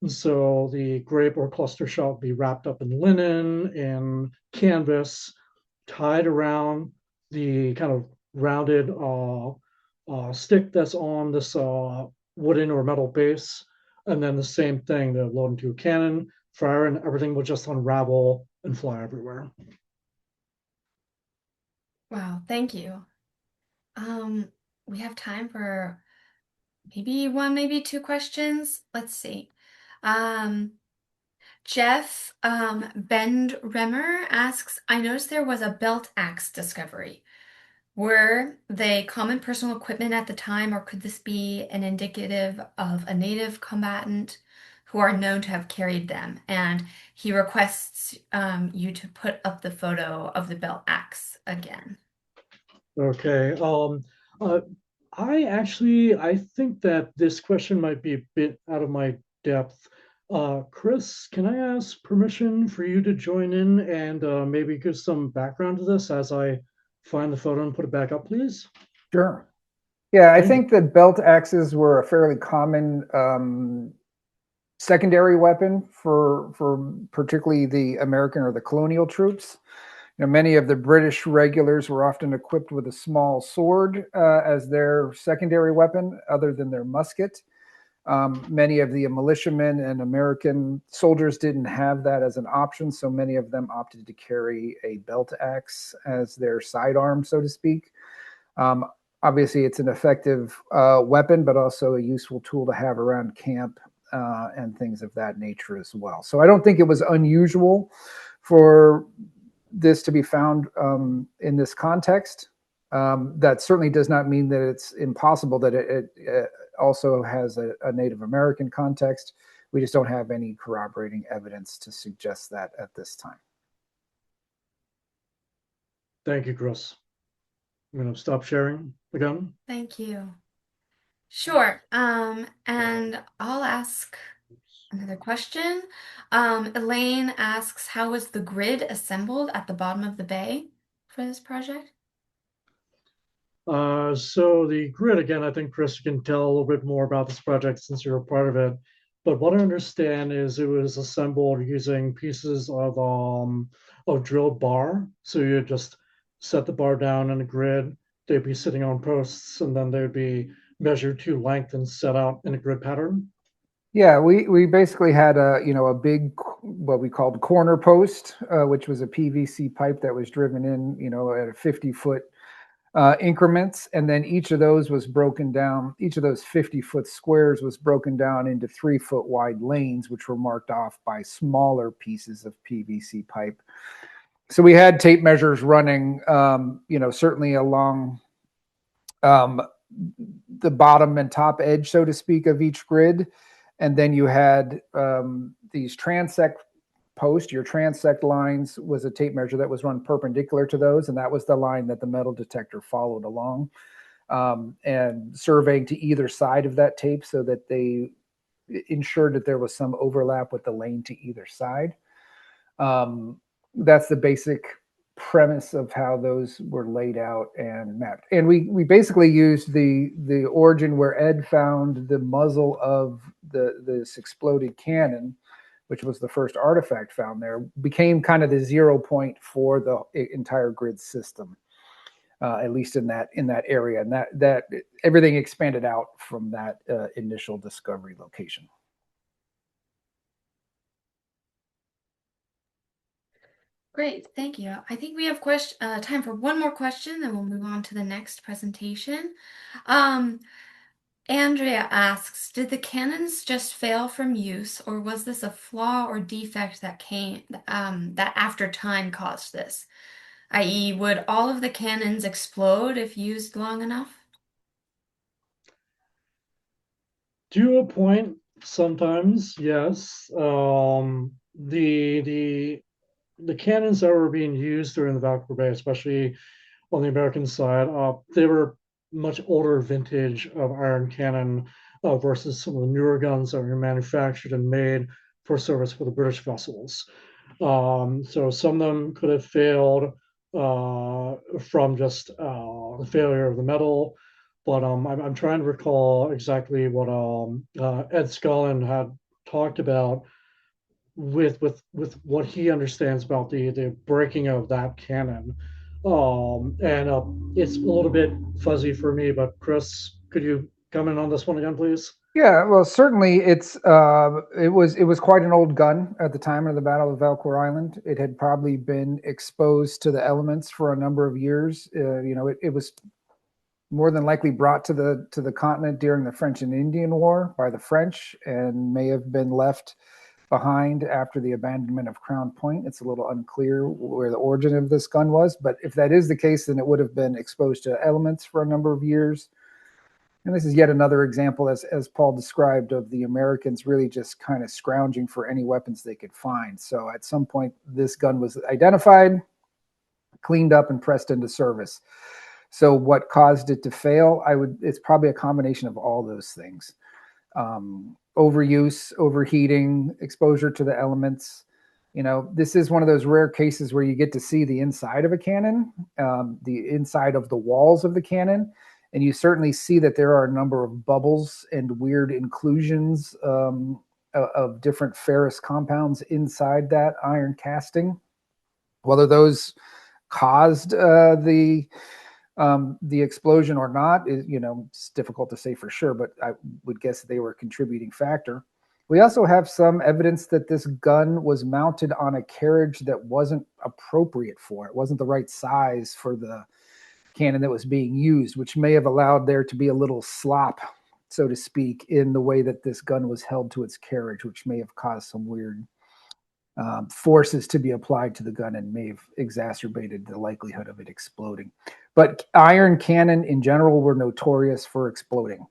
And so the grape or cluster shot would be wrapped up in linen and canvas, tied around the kind of rounded stick that's on this wooden or metal base, and then the same thing, they load into a cannon, fire, and everything will just unravel and fly everywhere. Wow, thank you. Um, we have time for maybe one, maybe two questions. Let's see. Um, Jeff Bend Remmer asks, I noticed there was a belt axe discovery. Were they common personal equipment at the time, or could this be an indicative of a native combatant who are known to have carried them? And he requests you to put up the photo of the belt axe again. Okay. Uh, I think that this question might be a bit out of my depth. Chris, can I ask permission for you to join in and maybe give some background to this as I find the photo and put it back up, please? Sure. Yeah, I Thank you. think that belt axes were a fairly common secondary weapon for particularly the American or the colonial troops. You know, many of the British regulars were often equipped with a small sword as their secondary weapon, other than their musket. Many of the militiamen and American soldiers didn't have that as an option, so many of them opted to carry a belt axe as their sidearm, so to speak. Um, Obviously, it's an effective weapon, but also a useful tool to have around camp and things of that nature as well. So I don't think it was unusual for this to be found in this context. That certainly does not mean that it's impossible that it also has a Native American context. We just don't have any corroborating evidence to suggest that at this time. Thank you, Chris. I'm going to stop sharing again. Thank you. Sure. And I'll ask another question. Elaine asks, how was the grid assembled at the bottom of the bay for this project? So the grid, again, I think Chris can tell a little bit more about this project since you're a part of it. But what I understand is it was assembled using pieces of drilled bar. So you just set the bar down in a grid. They'd be sitting on posts, and then they'd be measured to length and set out in a grid pattern. Yeah, we basically had a big what we called corner post, which was a PVC pipe that was driven in at a 50-foot increments, and then each of those was broken down. Each of those 50-foot squares was broken down into 3-foot wide lanes, which were marked off by smaller pieces of PVC pipe. So we had tape measures running, certainly along um, the bottom and top edge, so to speak, of each grid. And then you had these transect posts. Your transect lines was a tape measure that was run perpendicular to those, and that was the line that the metal detector followed along, and surveying to either side of that tape so that they ensured that there was some overlap with the lane to either side. That's the basic premise of how those were laid out and mapped. And we basically used the origin where Ed found the muzzle of this exploded cannon, which was the first artifact found there, became kind of the 0 point for the entire grid system, at least in that area. And that everything expanded out from that initial discovery location. Great, thank you. I think we have time for one more question, then we'll move on to the next presentation. Andrea asks, did the cannons just fail from use, or was this a flaw or defect that that after time caused this? I.e., would all of the cannons explode if used long enough? To a point, sometimes, yes. The cannons that were being used during the Valcour Bay, especially on the American side, they were much older vintage of iron cannon versus some of the newer guns that were manufactured and made for service for the British vessels. So some of them could have failed from just the failure of the metal. But I'm trying to recall exactly what Ed Scullin had talked about with what he understands about the breaking of that cannon. And it's a little bit fuzzy for me, but Chris, could you comment on this one again, please? Yeah, well, certainly it was quite an old gun at the time of the Battle of Valcour Island. It had probably been exposed to the elements for a number of years. It was more than likely brought to the continent during the French and Indian War by the French, and may have been left behind after the abandonment of Crown Point. It's a little unclear where the origin of this gun was, but if that is the case, then it would have been exposed to elements for a number of years. And this is yet another example, as Paul described, of the Americans really just kind of scrounging for any weapons they could find. So at some point, this gun was identified, cleaned up, and pressed into service. So what caused it to fail? It's probably a combination of all those things. Overuse, overheating, exposure to the elements. This is one of those rare cases where you get to see the inside of a cannon, the inside of the walls of the cannon. And you certainly see that there are a number of bubbles and weird inclusions of different ferrous compounds inside that iron casting. Whether those caused the explosion or not is, it's difficult to say for sure, but I would guess they were a contributing factor. We also have some evidence that this gun was mounted on a carriage that wasn't appropriate for it. It wasn't the right size for the cannon that was being used, which may have allowed there to be a little slop, so to speak, in the way that this gun was held to its carriage, which may have caused some weird forces to be applied to the gun and may have exacerbated the likelihood of it exploding. But iron cannon in general were notorious for exploding.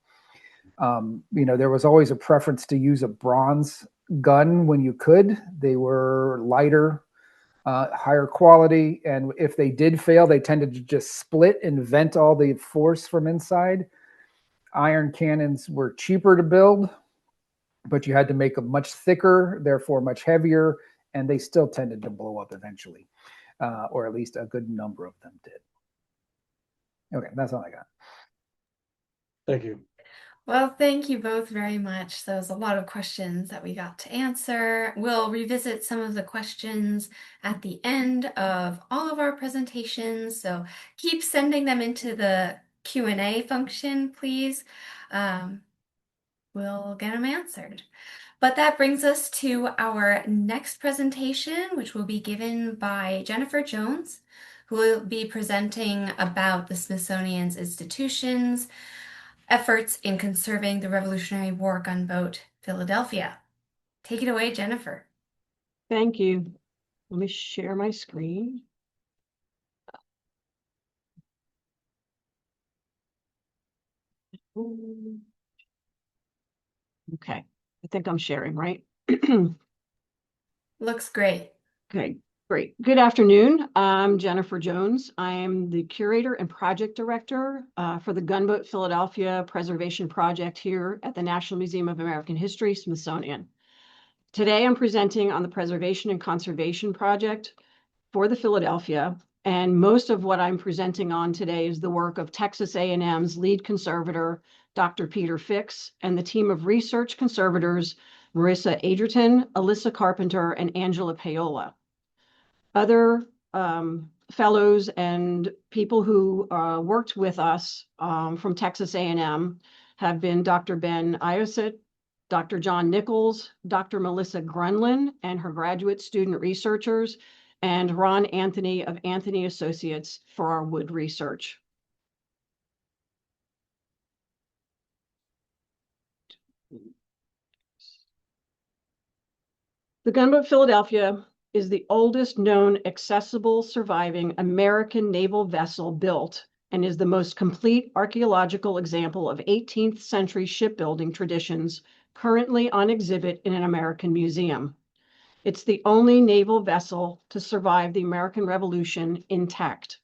There was always a preference to use a bronze gun when you could. They were lighter, higher quality, and if they did fail, they tended to just split and vent all the force from inside. Iron cannons were cheaper to build, but you had to make them much thicker, therefore much heavier, and they still tended to blow up eventually, or at least a good number of them did. Okay, that's all I got. Thank you. Well, thank you both very much. There was a lot of questions that we got to answer. We'll revisit some of the questions at the end of all of our presentations, so keep sending them into the Q&A function, please. We'll get them answered. But that brings us to our next presentation, which will be given by Jennifer Jones, who will be presenting about the Smithsonian's institutions, efforts in conserving the Revolutionary War gunboat Philadelphia. Take it away, Jennifer. Thank you. Let me share my screen. Okay, I think I'm sharing, right? Looks great. Okay, great. Good afternoon. I'm Jennifer Jones. I am the curator and project director for the Gunboat Philadelphia Preservation Project here at the National Museum of American History, Smithsonian. Today, I'm presenting on the Preservation and Conservation Project for the Philadelphia, and most of what I'm presenting on today is the work of Texas A&M's lead conservator, Dr. Peter Fix, and the team of research conservators, Marissa Adriton, Alyssa Carpenter, and Angela Paola. Other fellows and people who worked with us from Texas A&M have been Dr. Ben Iosit, Dr. John Nichols, Dr. Melissa Grunlin and her graduate student researchers, and Ron Anthony of Anthony Associates for our wood research. The Gunboat Philadelphia is the oldest known accessible surviving American naval vessel built and is the most complete archaeological example of 18th century shipbuilding traditions currently on exhibit in an American museum. It's the only naval vessel to survive the American Revolution intact.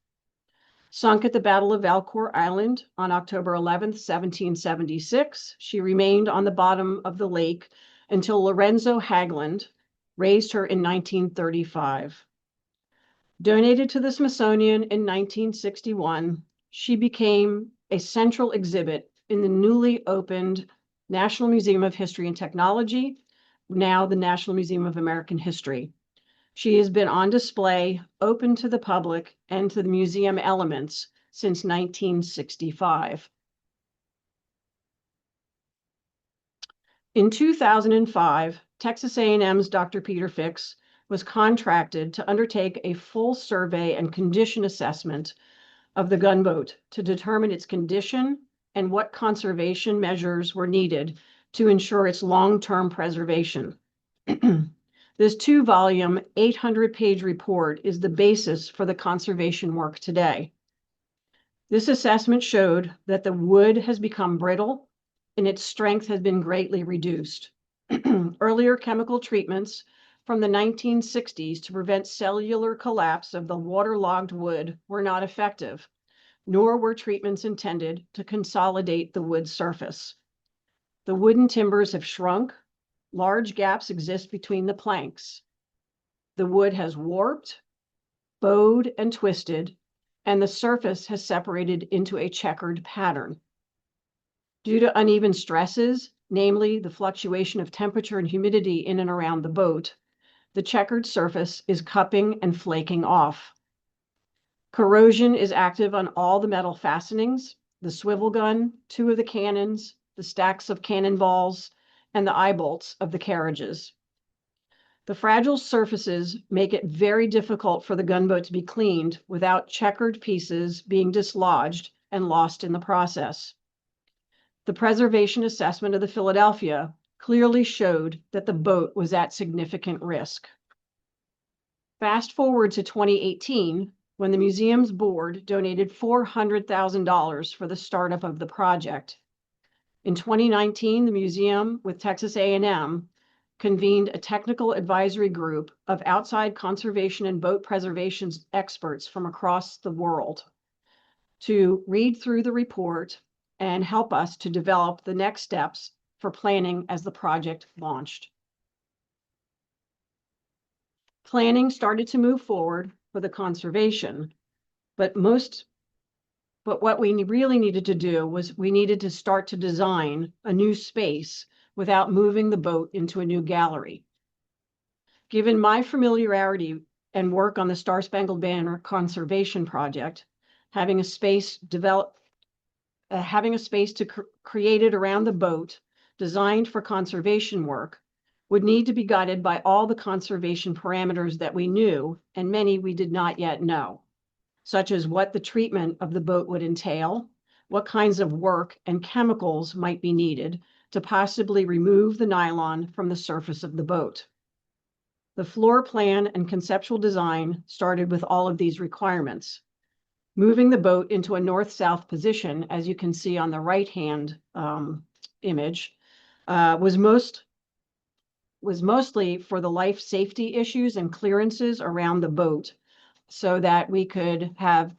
Sunk at the Battle of Valcour Island on October 11th, 1776, she remained on the bottom of the lake until Lorenzo Hagland raised her in 1935. Donated to the Smithsonian in 1961, she became a central exhibit in the newly opened National Museum of History and Technology, now the National Museum of American History. She has been on display, open to the public and to the museum elements since 1965. In 2005, Texas A&M's Dr. Peter Fix was contracted to undertake a full survey and condition assessment of the gunboat to determine its condition and what conservation measures were needed to ensure its long-term preservation. This 2-volume, 800-page report is the basis for the conservation work today. This assessment showed that the wood has become brittle and its strength has been greatly reduced. Earlier chemical treatments from the 1960s to prevent cellular collapse of the waterlogged wood were not effective, nor were treatments intended to consolidate the wood surface. The wooden timbers have shrunk. Large gaps exist between the planks. The wood has warped, bowed, and twisted, and the surface has separated into a checkered pattern. Due to uneven stresses, namely the fluctuation of temperature and humidity in and around the boat, the checkered surface is cupping and flaking off. Corrosion is active on all the metal fastenings, the swivel gun, 2 of the cannons, the stacks of cannonballs, and the eye bolts of the carriages. The fragile surfaces make it very difficult for the gunboat to be cleaned without checkered pieces being dislodged and lost in the process. The preservation assessment of the Philadelphia clearly showed that the boat was at significant risk. Fast forward to 2018, when the museum's board donated $400,000 for the startup of the project. In 2019, the museum with Texas A&M convened a technical advisory group of outside conservation and boat preservation experts from across the world to read through the report and help us to develop the next steps for planning as the project launched. Planning started to move forward for the conservation, but what we really needed to do was we needed to start to design a new space without moving the boat into a new gallery. Given my familiarity and work on the Star-Spangled Banner Conservation Project, having a space created around the boat designed for conservation work would need to be guided by all the conservation parameters that we knew and many we did not yet know, such as what the treatment of the boat would entail, what kinds of work and chemicals might be needed to possibly remove the nylon from the surface of the boat. The floor plan and conceptual design started with all of these requirements. moving the boat into a north-south position, as you can see on the right-hand image, was mostly for the life safety issues and clearances around the boat, so that we could have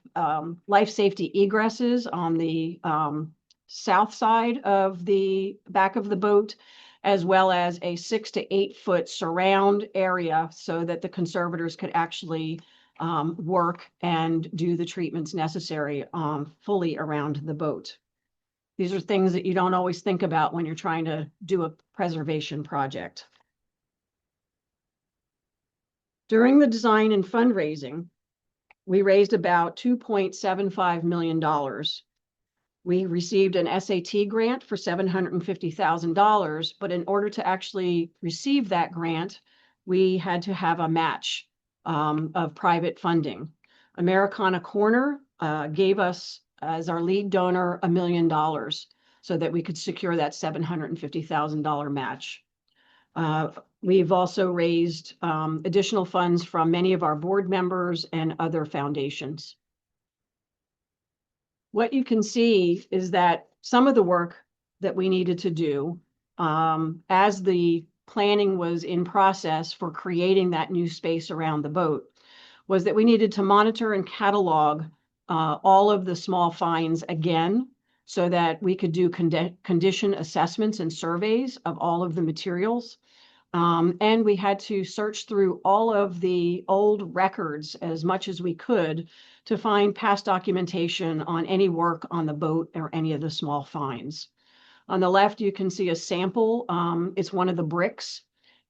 life safety egresses on the south side of the back of the boat, as well as a 6 to 8 foot surround area so that the conservators could actually work and do the treatments necessary fully around the boat. These are things that you don't always think about when you're trying to do a preservation project. During the design and fundraising, we raised about $2.75 million. We received an SAT grant for $750,000, but in order to actually receive that grant, we had to have a match of private funding. Americana Corner gave us, as our lead donor, $1 million so that we could secure that $750,000 match. We've also raised additional funds from many of our board members and other foundations. What you can see is that some of the work that we needed to do as the planning was in process for creating that new space around the boat was that we needed to monitor and catalog all of the small finds again so that we could do condition assessments and surveys of all of the materials. And we had to search through all of the old records as much as we could to find past documentation on any work on the boat or any of the small finds. On the left, you can see a sample. It's one of the bricks,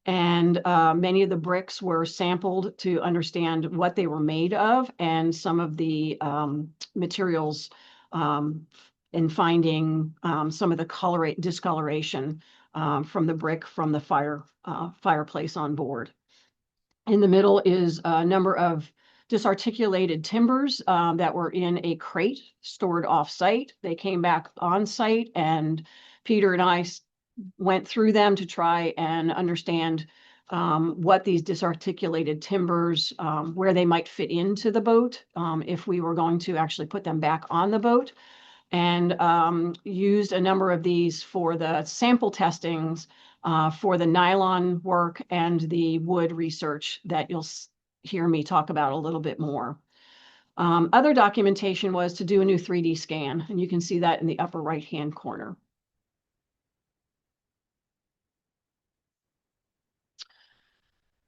and many of the bricks were sampled to understand what they were made of and some of the materials in finding some of the discoloration from the brick from the fireplace on board. In the middle is a number of disarticulated timbers that were in a crate stored off-site. They came back on-site, and Peter and I went through them to try and understand what these disarticulated timbers, where they might fit into the boat if we were going to actually put them back on the boat, and used a number of these for the sample testings for the nylon work and the wood research that you'll hear me talk about a little bit more. Other documentation was to do a new 3D scan, and you can see that in the upper right-hand corner.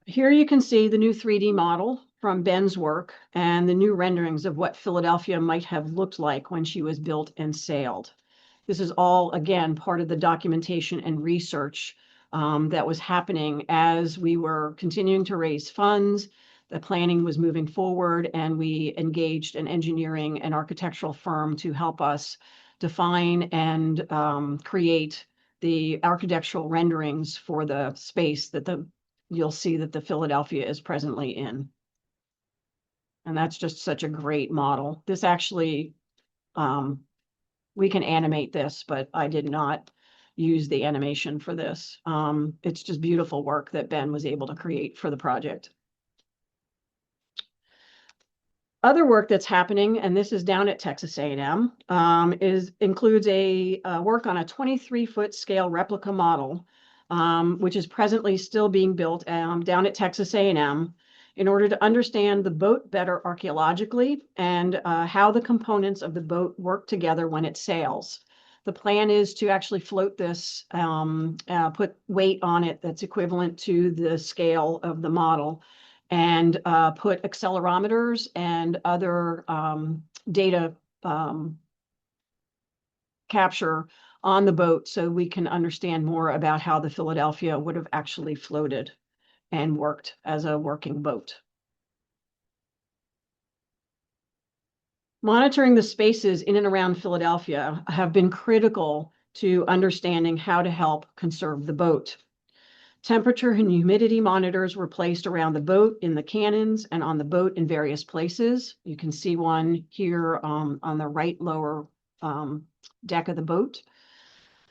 Here you can see the new 3D model from Ben's work and the new renderings of what Philadelphia might have looked like when she was built and sailed. This is all, again, part of the documentation and research that was happening as we were continuing to raise funds. The planning was moving forward, and we engaged an engineering and architectural firm to help us define and create the architectural renderings for the space that you'll see that the Philadelphia is presently in. And that's just such a great model. This actually, we can animate this, but I did not use the animation for this. It's just beautiful work that Ben was able to create for the project. Other work that's happening, and this is down at Texas A&M, includes a work on a 23-foot scale replica model, which is presently still being built down at Texas A&M in order to understand the boat better archaeologically and how the components of the boat work together when it sails. The plan is to actually float this, put weight on it that's equivalent to the scale of the model, and put accelerometers and other data capture on the boat so we can understand more about how the Philadelphia would have actually floated and worked as a working boat. Monitoring the spaces in and around Philadelphia have been critical to understanding how to help conserve the boat. Temperature and humidity monitors were placed around the boat, in the cannons, and on the boat in various places. You can see one here on the right lower deck of the boat.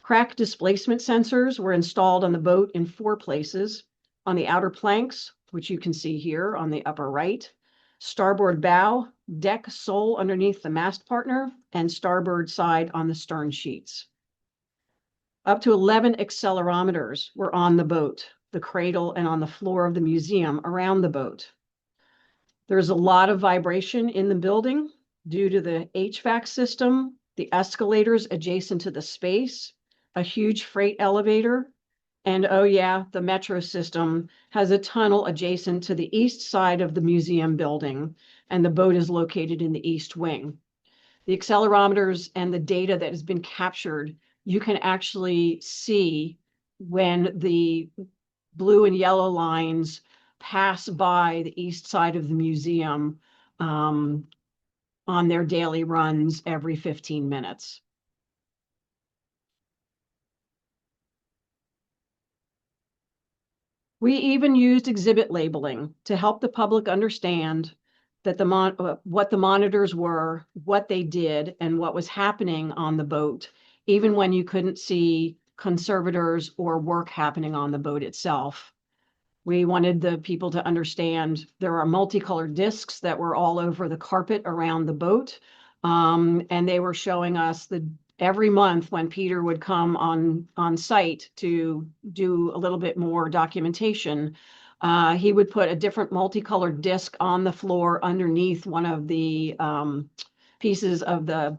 Crack displacement sensors were installed on the boat in 4 places. On the outer planks, which you can see here on the upper right, starboard bow, deck sole underneath the mast partner, and starboard side on the stern sheets. Up to 11 accelerometers were on the boat, the cradle, and on the floor of the museum around the boat. There's a lot of vibration in the building due to the HVAC system, the escalators adjacent to the space, a huge freight elevator, and oh yeah, the metro system has a tunnel adjacent to the east side of the museum building, and the boat is located in the east wing. The accelerometers and the data that has been captured, you can actually see when the blue and yellow lines pass by the east side of the museum on their daily runs every 15 minutes. We even used exhibit labeling to help the public understand that what the monitors were, what they did, and what was happening on the boat, even when you couldn't see conservators or work happening on the boat itself. We wanted the people to understand there are multicolored discs that were all over the carpet around the boat. And they were showing us every month when Peter would come on site to do a little bit more documentation, he would put a different multicolored disc on the floor underneath one of the pieces of the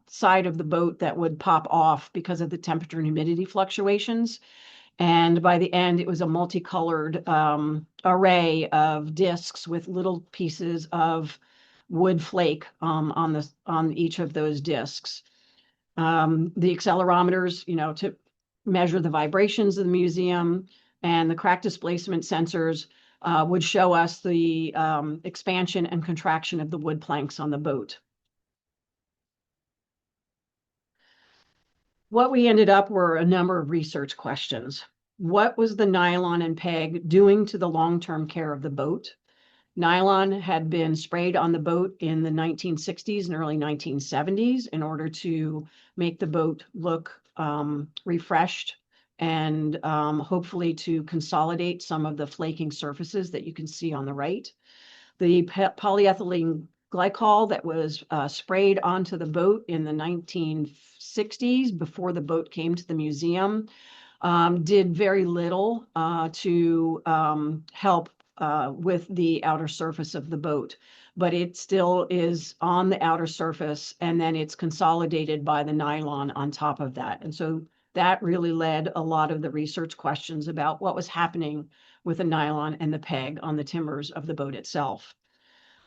side of the boat that would pop off because of the temperature and humidity fluctuations. And by the end, it was a multicolored array of discs with little pieces of wood flake on each of those discs. The accelerometers, to measure the vibrations of the museum, and the crack displacement sensors would show us the expansion and contraction of the wood planks on the boat. What we ended up were a number of research questions. What was the nylon and peg doing to the long-term care of the boat? Nylon had been sprayed on the boat in the 1960s and early 1970s in order to make the boat look refreshed and hopefully to consolidate some of the flaking surfaces that you can see on the right. The polyethylene glycol that was sprayed onto the boat in the 1960s before the boat came to the museum did very little to help with the outer surface of the boat, but it still is on the outer surface, and then it's consolidated by the nylon on top of that. And so that really led a lot of the research questions about what was happening with the nylon and the peg on the timbers of the boat itself.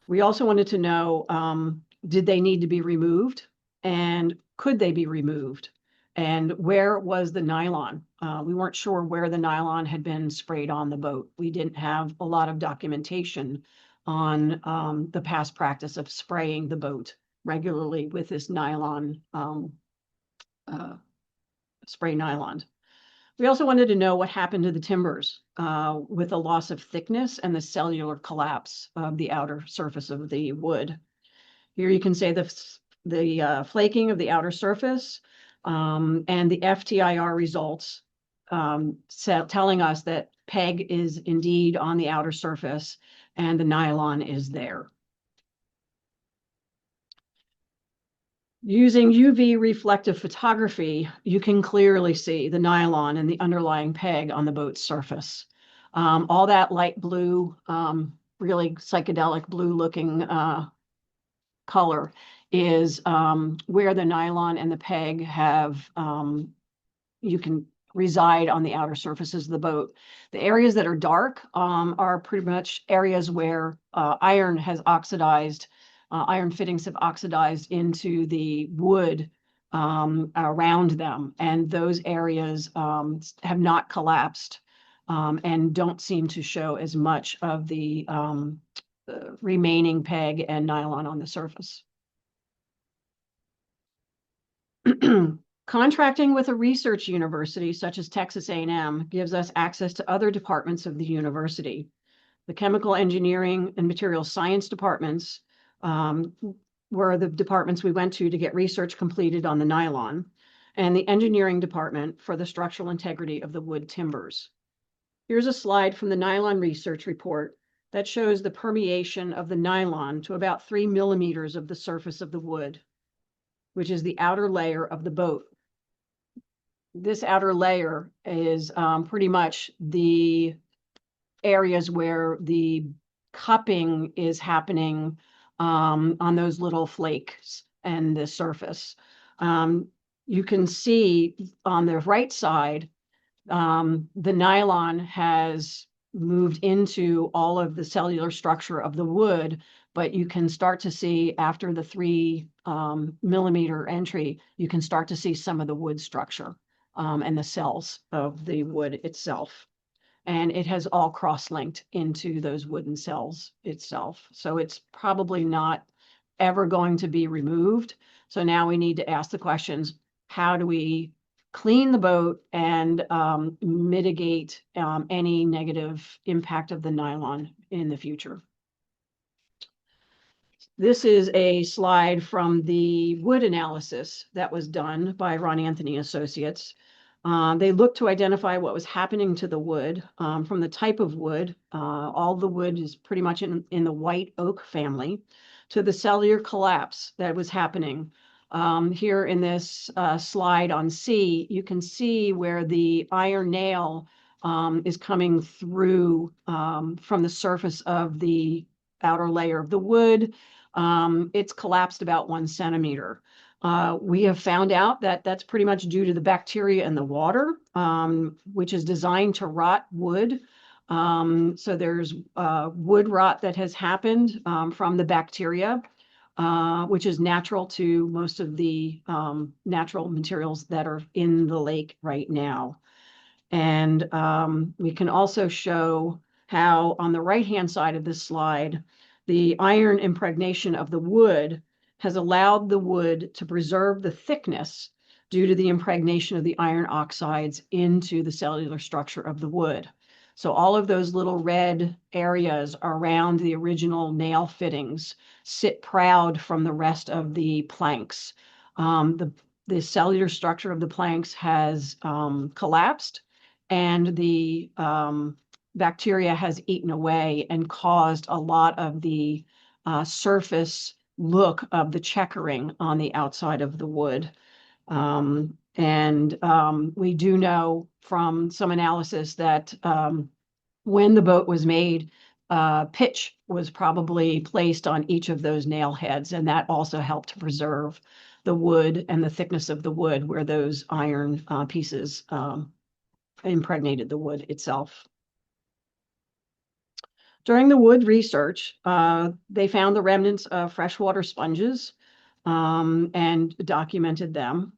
We also wanted to know, did they need to be removed, and could they be removed? And where was the nylon? We weren't sure where the nylon had been sprayed on the boat. We didn't have a lot of documentation on the past practice of spraying the boat regularly with this nylon, spray nylon. We also wanted to know what happened to the timbers with the loss of thickness and the cellular collapse of the outer surface of the wood. Here you can see the flaking of the outer surface and the FTIR results telling us that peg is indeed on the outer surface and the nylon is there. Using UV reflective photography, you can clearly see the nylon and the underlying peg on the boat's surface. All that light blue, really psychedelic blue looking color is where the nylon and the peg have, you can reside on the outer surfaces of the boat. The areas that are dark are pretty much areas where iron has oxidized. Iron fittings have oxidized into the wood around them, and those areas have not collapsed and don't seem to show as much of the remaining peg and nylon on the surface. Contracting with a research university such as Texas A&M gives us access to other departments of the university. The chemical engineering and material science departments were the departments we went to get research completed on the nylon, and the engineering department for the structural integrity of the wood timbers. Here's a slide from the nylon research report that shows the permeation of the nylon to about 3 millimeters of the surface of the wood, which is the outer layer of the boat. This outer layer is pretty much the areas where the cupping is happening on those little flakes and the surface. You can see on the right side, the nylon has moved into all of the cellular structure of the wood, but you can start to see after the 3 millimeter entry, you can start to see some of the wood structure and the cells of the wood itself. And it has all cross-linked into those wooden cells itself. So it's probably not ever going to be removed. So now we need to ask the questions, how do we clean the boat and mitigate any negative impact of the nylon in the future? This is a slide from the wood analysis that was done by Ron Anthony Associates. They looked to identify what was happening to the wood from the type of wood. All the wood is pretty much in the white oak family, to the cellular collapse that was happening. Here in this slide on C, you can see where the iron nail is coming through from the surface of the outer layer of the wood. It's collapsed about 1 centimeter. We have found out that that's pretty much due to the bacteria in the water, which is designed to rot wood. So there's wood rot that has happened from the bacteria, which is natural to most of the natural materials that are in the lake right now. And we can also show how on the right-hand side of this slide, the iron impregnation of the wood has allowed the wood to preserve the thickness due to the impregnation of the iron oxides into the cellular structure of the wood. So all of those little red areas around the original nail fittings sit proud from the rest of the planks. The cellular structure of the planks has collapsed, and the bacteria has eaten away and caused a lot of the surface look of the checkering on the outside of the wood. We do know from some analysis that when the boat was made, pitch was probably placed on each of those nail heads, and that also helped to preserve the wood and the thickness of the wood where those iron pieces impregnated the wood itself. During the wood research, they found the remnants of freshwater sponges and documented them.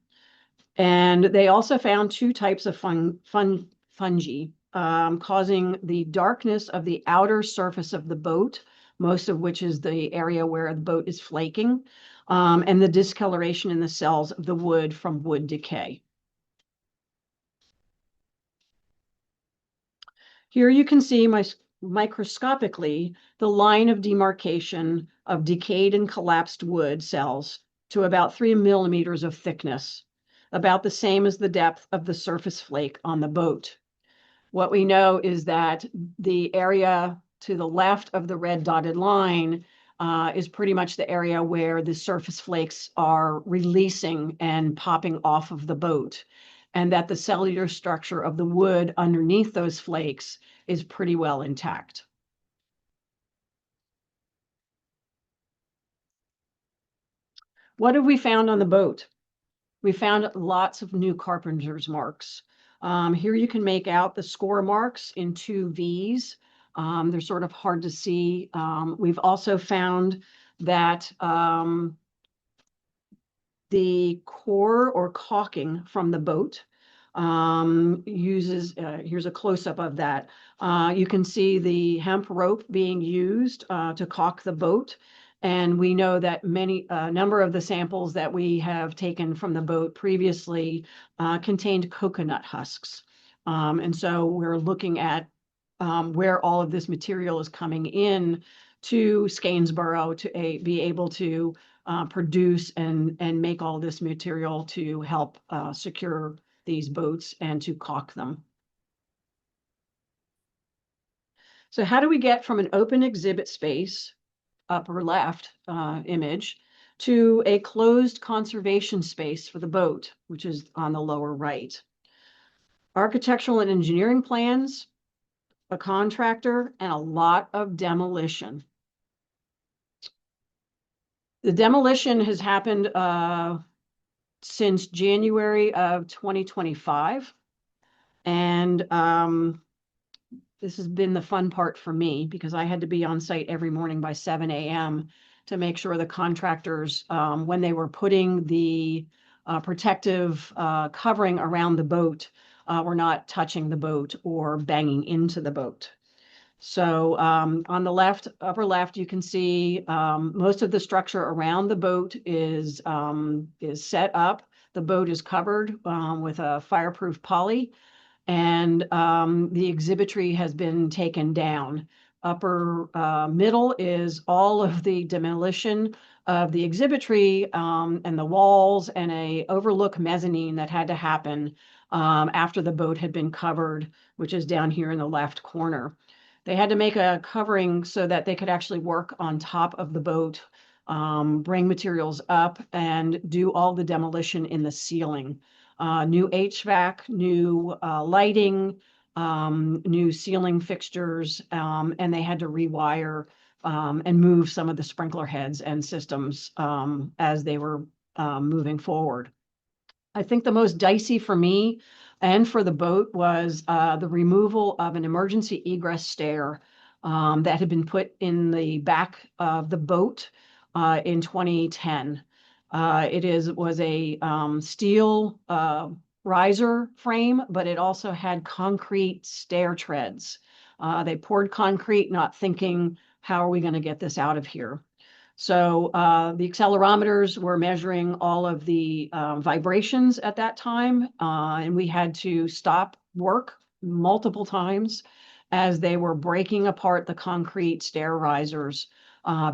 And they also found 2 types of fungi causing the darkness of the outer surface of the boat, most of which is the area where the boat is flaking, and the discoloration in the cells of the wood from wood decay. Here you can see microscopically the line of demarcation of decayed and collapsed wood cells to about 3 millimeters of thickness, about the same as the depth of the surface flake on the boat. What we know is that the area to the left of the red dotted line is pretty much the area where the surface flakes are releasing and popping off of the boat, and that the cellular structure of the wood underneath those flakes is pretty well intact. What have we found on the boat? We found lots of new carpenter's marks. Here you can make out the score marks in 2 V's. They're sort of hard to see. We've also found that the core or caulking from the boat uses, here's a close-up of that. You can see the hemp rope being used to caulk the boat. And we know that a number of the samples that we have taken from the boat previously contained coconut husks. And so we're looking at where all of this material is coming in to Skanesboro to be able to produce and make all this material to help secure these boats and to caulk them. So how do we get from an open exhibit space, upper left image, to a closed conservation space for the boat, which is on the lower right? Architectural and engineering plans, a contractor, and a lot of demolition. The demolition has happened since January of 2025. And this has been the fun part for me because I had to be on site every morning by 7 a.m. to make sure the contractors, when they were putting the protective covering around the boat, were not touching the boat or banging into the boat. So on the left, upper left, you can see most of the structure around the boat is set up. The boat is covered with a fireproof poly, and the exhibitry has been taken down. Upper middle is all of the demolition of the exhibitry and the walls and a overlook mezzanine that had to happen after the boat had been covered, which is down here in the left corner. They had to make a covering so that they could actually work on top of the boat, bring materials up, and do all the demolition in the ceiling. New HVAC, new lighting, new ceiling fixtures, and they had to rewire and move some of the sprinkler heads and systems as they were moving forward. I think the most dicey for me and for the boat was the removal of an emergency egress stair that had been put in the back of the boat in 2010. Was a steel riser frame, but it also had concrete stair treads. They poured concrete, not thinking, how are we going to get this out of here? So the accelerometers were measuring all of the vibrations at that time, and we had to stop work multiple times as they were breaking apart the concrete stair risers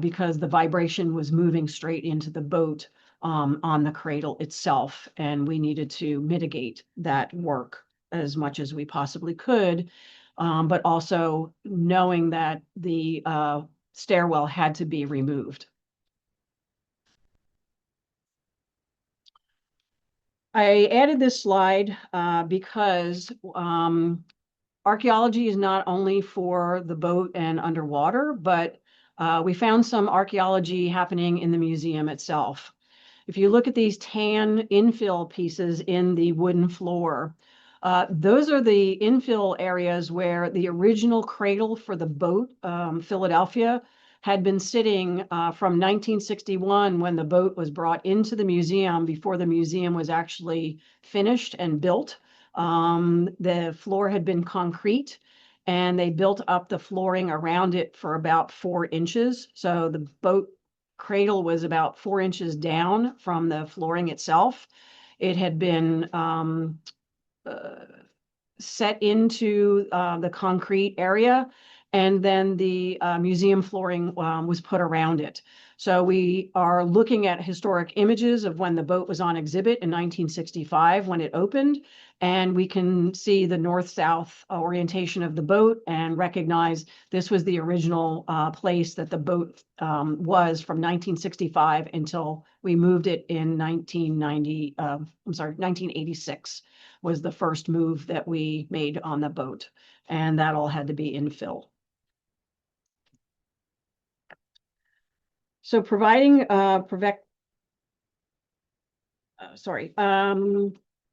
because the vibration was moving straight into the boat on the cradle itself, and we needed to mitigate that work as much as we possibly could, but also knowing that the stairwell had to be removed. I added this slide because archaeology is not only for the boat and underwater, but we found some archaeology happening in the museum itself. If you look at these tan infill pieces in the wooden floor, those are the infill areas where the original cradle for the boat, Philadelphia, had been sitting from 1961 when the boat was brought into the museum before the museum was actually finished and built. The floor had been concrete and they built up the flooring around it for about 4 inches. So the boat cradle was about 4 inches down from the flooring itself. It had been set into the concrete area, and then the museum flooring was put around it. So we are looking at historic images of when the boat was on exhibit in 1965 when it opened, and we can see the north-south orientation of the boat and recognize this was the original place that the boat was from 1965 until we moved it in 1986 was the first move that we made on the boat, and that all had to be infill. So providing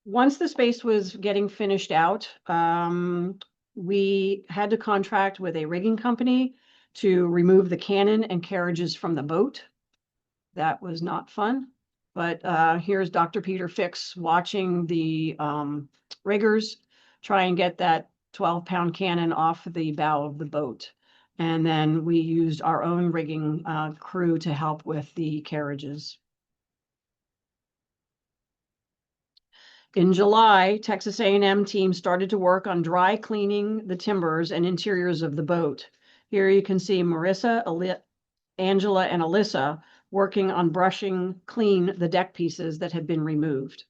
once the space was getting finished out, we had to contract with a rigging company to remove the cannon and carriages from the boat. That was not fun. But here's Dr. Peter Fix watching the riggers try and get that 12-pound cannon off the bow of the boat. And then we used our own rigging crew to help with the carriages. In July, Texas A&M team started to work on dry cleaning the timbers and interiors of the boat. Here you can see Marissa, Angela, and Alyssa working on brushing clean the deck pieces that had been removed.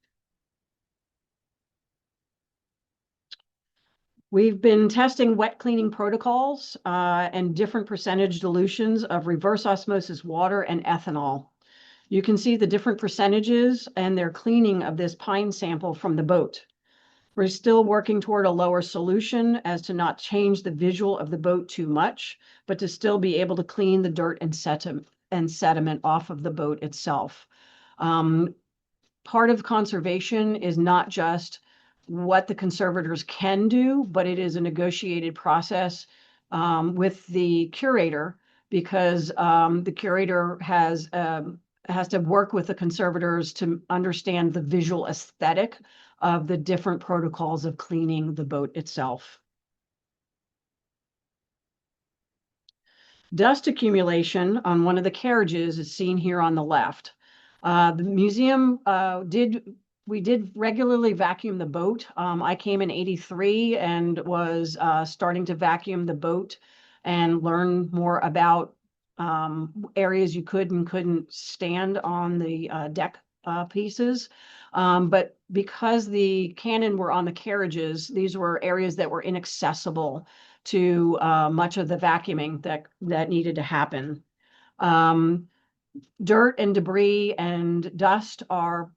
We've been testing wet cleaning protocols and different percentage dilutions of reverse osmosis water and ethanol. You can see the different percentages and their cleaning of this pine sample from the boat. We're still working toward a lower solution as to not change the visual of the boat too much, but to still be able to clean the dirt and sediment off of the boat itself. Part of conservation is not just what the conservators can do, but it is a negotiated process with the curator, because the curator has to work with the conservators to understand the visual aesthetic of the different protocols of cleaning the boat itself. Dust accumulation on one of the carriages is seen here on the left. The museum we did regularly vacuum the boat. I came in '83 and was starting to vacuum the boat and learn more about areas you could and couldn't stand on the deck pieces. But because the cannon were on the carriages, these were areas that were inaccessible to much of the vacuuming that needed to happen. Dirt and debris and dust are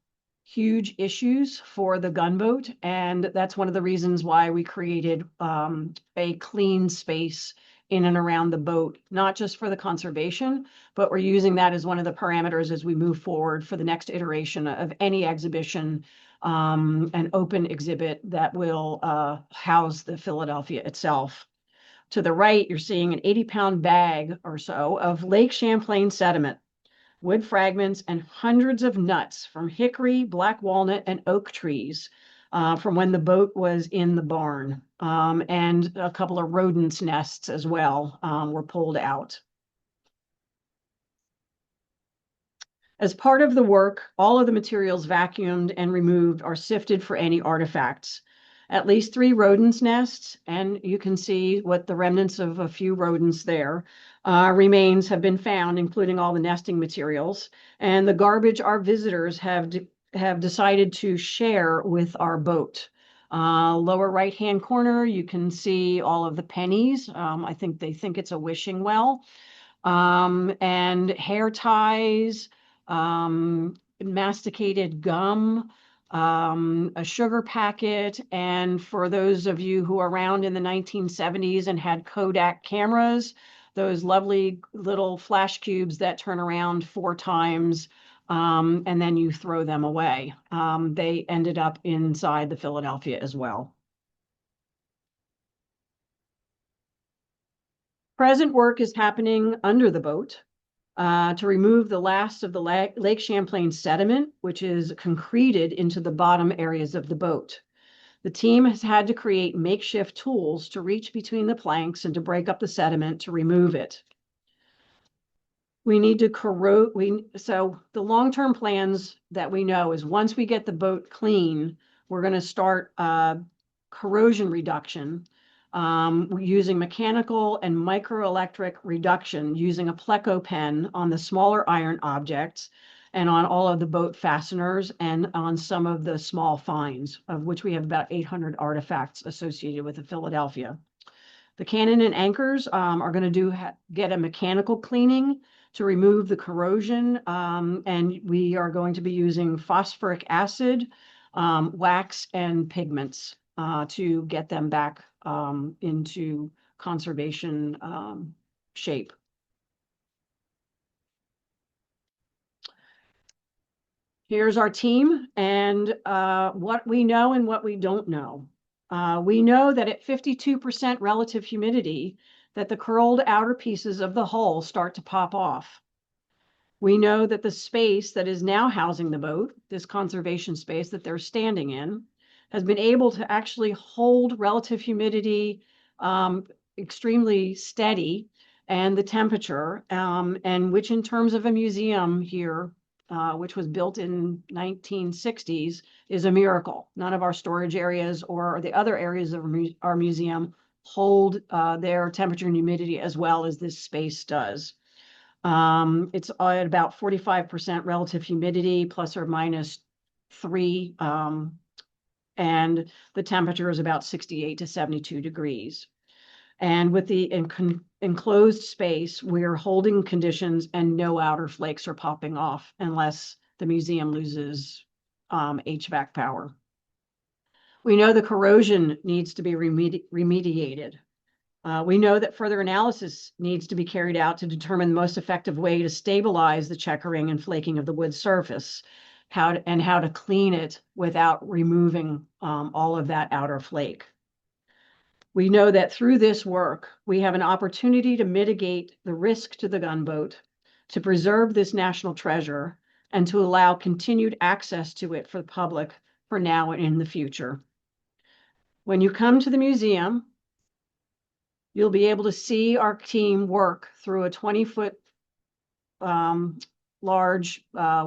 huge issues for the gunboat, and that's one of the reasons why we created a clean space in and around the boat, not just for the conservation, but we're using that as one of the parameters as we move forward for the next iteration of any exhibition, an open exhibit that will house the Philadelphia itself. To the right, you're seeing an 80-pound bag or so of Lake Champlain sediment, wood fragments, and hundreds of nuts from hickory, black walnut, and oak trees from when the boat was in the barn. And a couple of rodents' nests as well were pulled out. As part of the work, all of the materials vacuumed and removed are sifted for any artifacts. At least 3 rodents' nests, and you can see what the remnants of a few rodents there, remains have been found, including all the nesting materials. And the garbage our visitors have decided to share with our boat. Lower right-hand corner, you can see all of the pennies. I think they think it's a wishing well. And hair ties, masticated gum, a sugar packet, and for those of you who are around in the 1970s and had Kodak cameras, those lovely little flash cubes that turn around 4 times, and then you throw them away. They ended up inside the Philadelphia as well. Present work is happening under the boat to remove the last of the Lake Champlain sediment, which is concreted into the bottom areas of the boat. The team has had to create makeshift tools to reach between the planks and to break up the sediment to remove it. We need to corrode, so the long-term plans that we know is once we get the boat clean, we're going to start corrosion reduction using mechanical and microelectric reduction using a pleco pen on the smaller iron objects and on all of the boat fasteners and on some of the small finds, of which we have about 800 artifacts associated with the Philadelphia. The cannon and anchors are going to get a mechanical cleaning to remove the corrosion, and we are going to be using phosphoric acid, wax, and pigments to get them back into conservation shape. Here's our team and what we know and what we don't know. We know that at 52% relative humidity, that the curled outer pieces of the hull start to pop off. We know that the space that is now housing the boat, this conservation space that they're standing in, has been able to actually hold relative humidity extremely steady and the temperature, and which in terms of a museum here, which was built in 1960s, is a miracle. None of our storage areas or the other areas of our museum hold their temperature and humidity as well as this space does. It's at about 45% relative humidity, plus or minus 3 and the temperature is about 68 to 72 degrees. And with the enclosed space, we're holding conditions and no outer flakes are popping off unless the museum loses HVAC power. We know the corrosion needs to be remediated. We know that further analysis needs to be carried out to determine the most effective way to stabilize the checkering and flaking of the wood surface, how to clean it without removing all of that outer flake. We know that through this work, we have an opportunity to mitigate the risk to the gunboat, to preserve this national treasure, and to allow continued access to it for the public for now and in the future. When you come to the museum, you'll be able to see our team work through a 20-foot large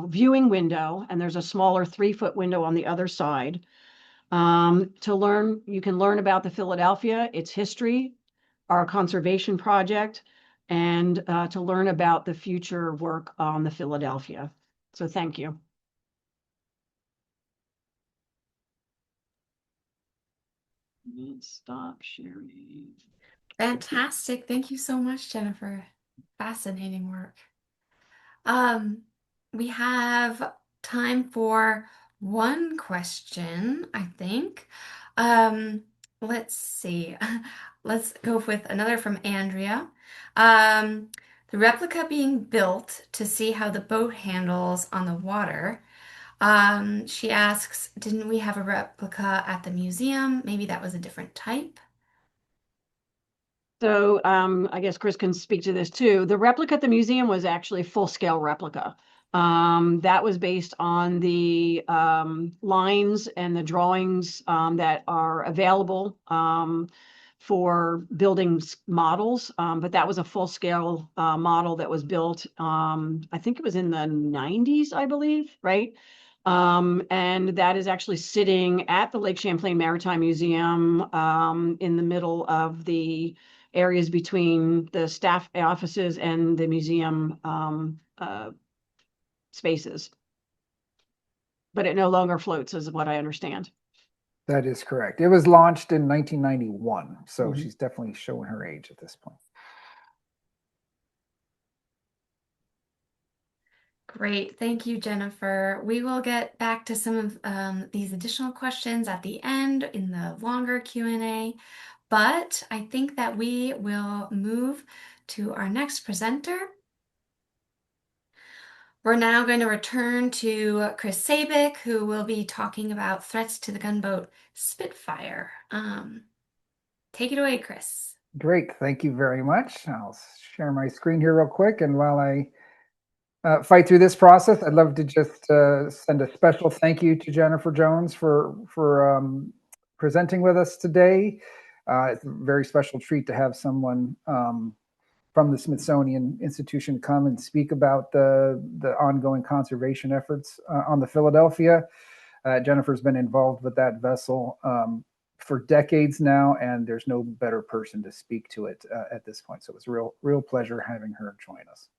viewing window, and there's a smaller 3-foot window on the other side. You can learn about the Philadelphia, its history, our conservation project, and to learn about the future work on the Philadelphia. So thank you. Stop sharing. Fantastic. Thank you so much, Jennifer. Fascinating work. We have time for one question, I think. Let's see. Let's go with another from Andrea. The replica being built to see how the boat handles on the water. She asks, didn't we have a replica at the museum? Maybe that was a different type. So I guess Chris can speak to this too. The replica at the museum was actually a full-scale replica. That was based on the lines and the drawings that are available for building models, but that was a full-scale model that was built, I think it was in the 90s, I believe, right? And that is actually sitting at the Lake Champlain Maritime Museum in the middle of the areas between the staff offices and the museum spaces. But it no longer floats, is what I understand. That is correct. It was launched in 1991, so she's definitely showing her age at this point. Great. Thank you, Jennifer. We will get back to some of these additional questions at the end in the longer Q&A, but I think that we will move to our next presenter. We're now going to return to Chris Sabick, who will be talking about threats to the gunboat Spitfire. Take it away, Chris. Great. Thank you very much. I'll share my screen here real quick. And while I fight through this process, I'd love to just send a special thank you to Jennifer Jones for presenting with us today. It's a very special treat to have someone from the Smithsonian Institution come and speak about the ongoing conservation efforts on the Philadelphia. Jennifer's been involved with that vessel for decades now, and there's no better person to speak to it at this point. So it's a real pleasure having her join us.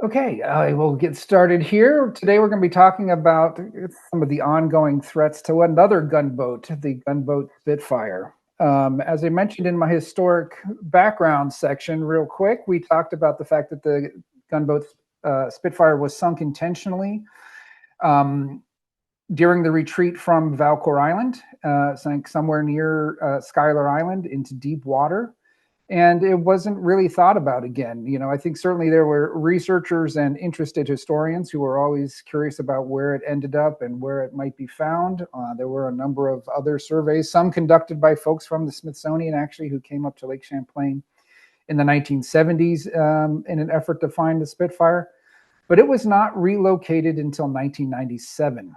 Okay, I will get started here. Today we're going to be talking about some of the ongoing threats to another gunboat, the Gunboat Spitfire. As I mentioned in my historic background section, real quick, we talked about the fact that the Gunboat Spitfire was sunk intentionally during the retreat from Valcour Island, sank somewhere near Schuyler Island into deep water. And it wasn't really thought about again. You know, I think certainly there were researchers and interested historians who were always curious about where it ended up and where it might be found. There were a number of other surveys, some conducted by folks from the Smithsonian, actually, who came up to Lake Champlain in the 1970s in an effort to find the Spitfire. But it was not relocated until 1997.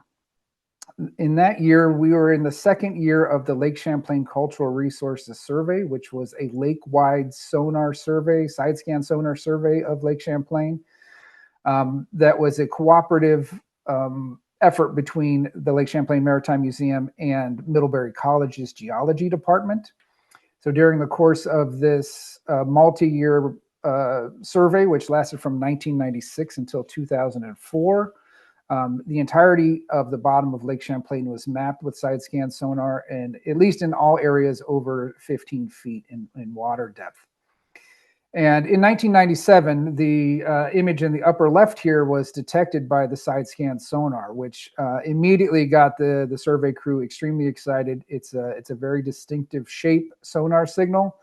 In that year, we were in the second year of the Lake Champlain Cultural Resources Survey, which was a lake-wide sonar survey, side-scan sonar survey of Lake Champlain. That was a cooperative effort between the Lake Champlain Maritime Museum and Middlebury College's geology department. So during the course of this multi-year survey, which lasted from 1996 until 2004, The entirety of the bottom of Lake Champlain was mapped with side scan sonar, and at least in all areas over 15 feet in water depth. And in 1997, the image in the upper left here was detected by the side scan sonar, which immediately got the survey crew extremely excited. It's a very distinctive shape sonar signal.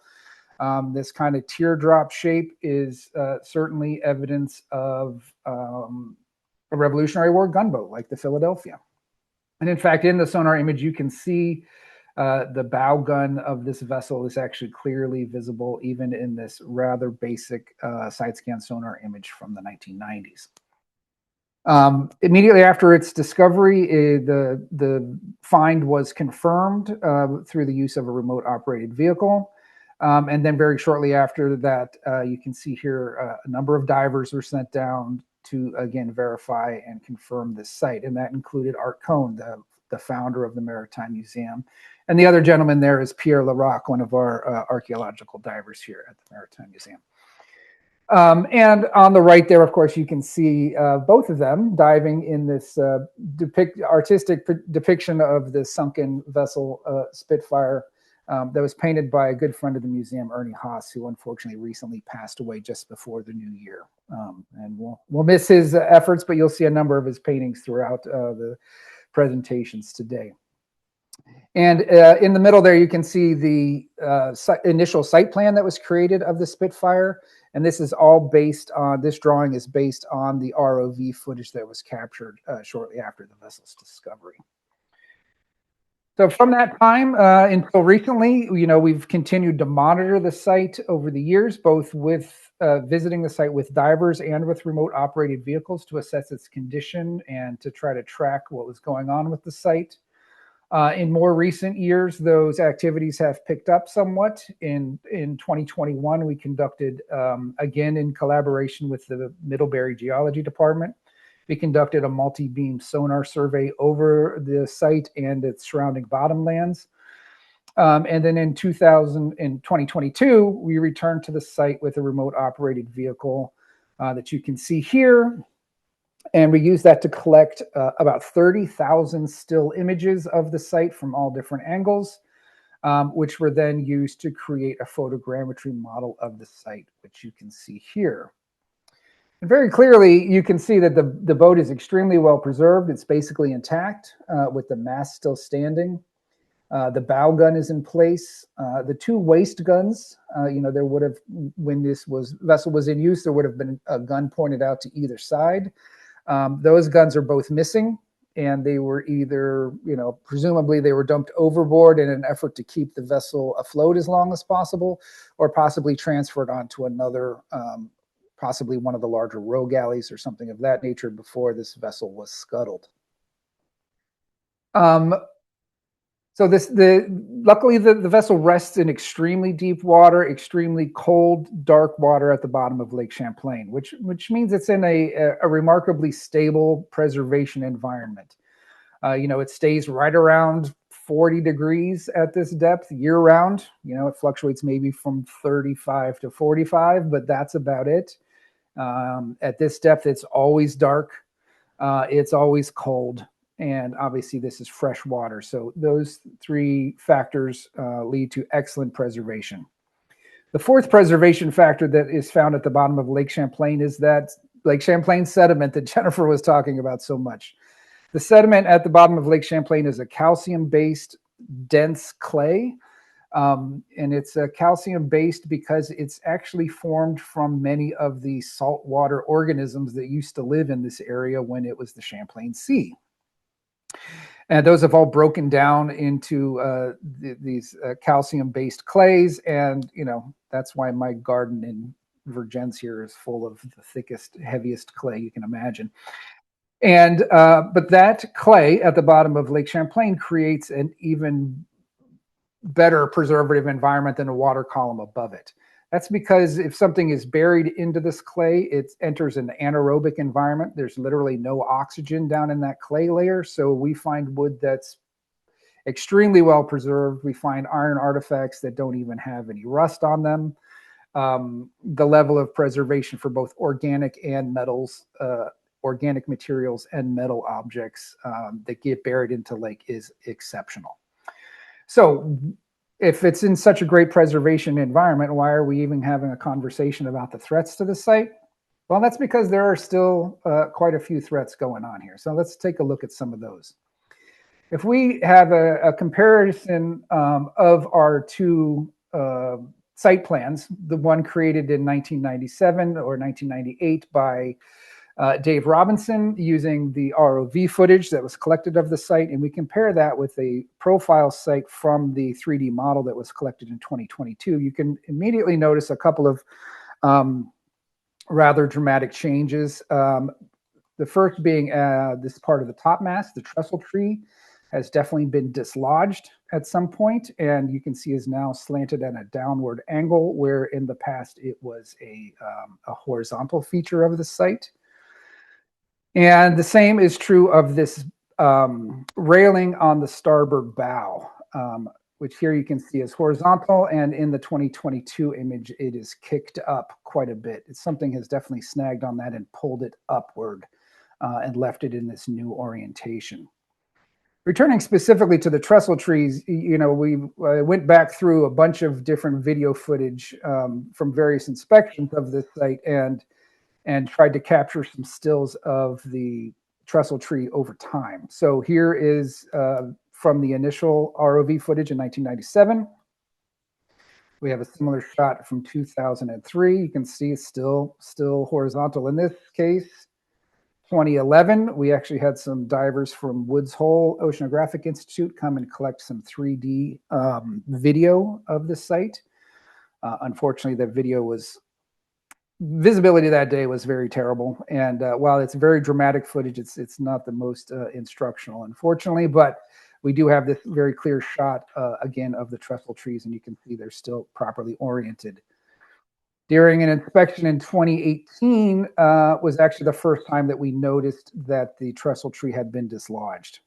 This kind of teardrop shape is certainly evidence of a Revolutionary War gunboat like the Philadelphia. And in fact, in the sonar image, you can see the bow gun of this vessel is actually clearly visible, even in this rather basic side scan sonar image from the 1990s. Immediately after its discovery, the find was confirmed through the use of a remote operated vehicle. And then very shortly after that, you can see here a number of divers were sent down to, again, verify and confirm this site. And that included Art Cohn, the founder of the Maritime Museum. And the other gentleman there is Pierre Larocque, one of our archaeological divers here at the Maritime Museum. And on the right there, of course, you can see both of them diving in this artistic depiction of the sunken vessel Spitfire that was painted by a good friend of the museum, Ernie Haas, who unfortunately recently passed away just before the new year. And we'll miss his efforts, but you'll see a number of his paintings throughout the presentations today. And in the middle there, you can see the initial site plan that was created of the Spitfire. And this is all based on, this drawing is based on the ROV footage that was captured shortly after the vessel's discovery. So from that time until recently, we've continued to monitor the site over the years, both with visiting the site with divers and with remote operated vehicles to assess its condition and to try to track what was going on with the site. In more recent years, those activities have picked up somewhat. In 2021, we conducted, again, in collaboration with the Middlebury Geology Department, we conducted a multi-beam sonar survey over the site and its surrounding bottomlands. And then in 2022, we returned to the site with a remote operated vehicle that you can see here. And we used that to collect about 30,000 still images of the site from all different angles, which were then used to create a photogrammetry model of the site, which you can see here. And very clearly, you can see that the boat is extremely well preserved. It's basically intact with the mast still standing. The bow gun is in place. The two waist guns, there would have, when this vessel was in use, there would have been a gun pointed out to either side. Those guns are both missing, and they were either, presumably they were dumped overboard in an effort to keep the vessel afloat as long as possible, or possibly transferred onto another, possibly one of the larger row galleys or something of that nature before this vessel was scuttled. So luckily the vessel rests in extremely deep water, extremely cold, dark water at the bottom of Lake Champlain, which means it's in a remarkably stable preservation environment. It stays right around 40 degrees at this depth year round. It fluctuates maybe from 35 to 45, but that's about it. At this depth, it's always dark. It's always cold. And obviously this is fresh water. So those three factors lead to excellent preservation. The fourth preservation factor that is found at the bottom of Lake Champlain is that Lake Champlain sediment that Jennifer was talking about so much. The sediment at the bottom of Lake Champlain is a calcium-based dense clay. And it's calcium-based because it's actually formed from many of the saltwater organisms that used to live in this area when it was the Champlain Sea. And those have all broken down into these calcium-based clays. And, that's why my garden in Vergennes here is full of the thickest, heaviest clay you can imagine. And but that clay at the bottom of Lake Champlain creates an even better preservative environment than a water column above it. That's because if something is buried into this clay, it enters an anaerobic environment. There's literally no oxygen down in that clay layer. So we find wood that's extremely well preserved. We find iron artifacts that don't even have any rust on them. The level of preservation for both organic and metals organic materials and metal objects that get buried into lake is exceptional. So if it's in such a great preservation environment, why are we even having a conversation about the threats to the site? Well, that's because there are still quite a few threats going on here. So let's take a look at some of those. If we have a comparison of our two site plans, the one created in 1997 or 1998 by Dave Robinson using the ROV footage that was collected of the site, and we compare that with a profile site from the 3D model that was collected in 2022, you can immediately notice a couple of rather dramatic changes. The first being this part of the topmast, the trestle tree, has definitely been dislodged at some point, and you can see is now slanted at a downward angle, where in the past it was a horizontal feature of the site. And the same is true of this railing on the starboard bow, which here you can see is horizontal, and in the 2022 image, it is kicked up quite a bit. Something has definitely snagged on that and pulled it upward and left it in this new orientation. Returning specifically to the trestle trees, we went back through a bunch of different video footage from various inspections of this site and tried to capture some stills of the trestle tree over time. So here is from the initial ROV footage in 1997. We have a similar shot from 2003. You can see it's still horizontal in this case. 2011, we actually had some divers from Woods Hole Oceanographic Institute come and collect some 3D video of the site. Unfortunately, the visibility that day was very terrible. And while it's very dramatic footage, it's not the most instructional, unfortunately, but we do have this very clear shot again of the trestle trees, and you can see they're still properly oriented. During an inspection in 2018 was actually the first time that we noticed that the trestle tree had been dislodged.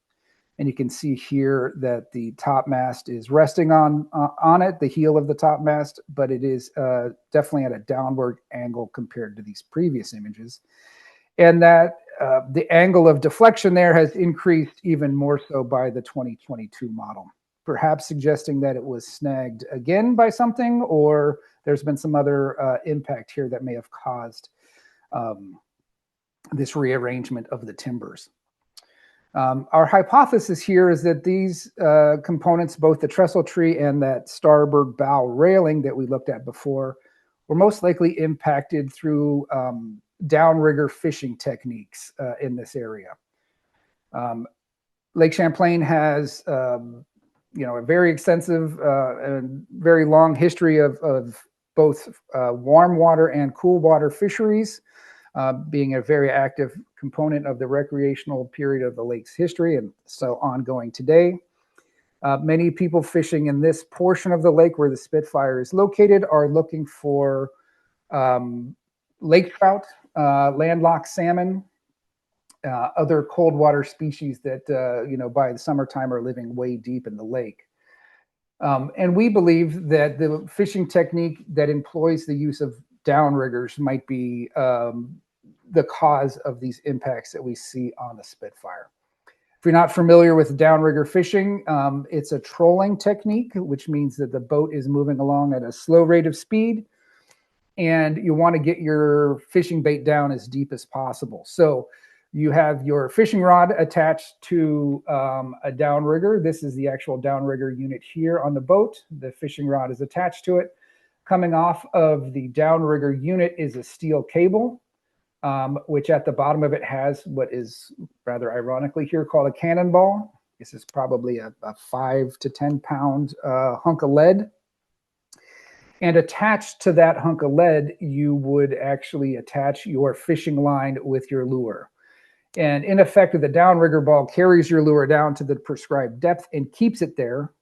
And you can see here that the topmast is resting on it, the heel of the topmast, but it is definitely at a downward angle compared to these previous images. And that the angle of deflection there has increased even more so by the 2022 model, perhaps suggesting that it was snagged again by something, or there's been some other impact here that may have caused this rearrangement of the timbers. Our hypothesis here is that these components, both the trestle tree and that starboard bow railing that we looked at before, were most likely impacted through downrigger fishing techniques in this area. Lake Champlain has a very extensive and very long history of both warm water and cool water fisheries, being a very active component of the recreational period of the lake's history, and so ongoing today. Many people fishing in this portion of the lake where the Spitfire is located are looking for lake trout, landlocked salmon, other cold water species that, by the summertime are living way deep in the lake. And we believe that the fishing technique that employs the use of downriggers might be the cause of these impacts that we see on the Spitfire. If you're not familiar with downrigger fishing, it's a trolling technique, which means that the boat is moving along at a slow rate of speed, and you want to get your fishing bait down as deep as possible. So you have your fishing rod attached to a downrigger. This is the actual downrigger unit here on the boat. The fishing rod is attached to it. Coming off of the downrigger unit is a steel cable, which at the bottom of it has what is rather ironically here called a cannonball. This is probably a 5 to 10 pound hunk of lead. And attached to that hunk of lead, you would actually attach your fishing line with your lure. And in effect, the downrigger ball carries your lure down to the prescribed depth and keeps it there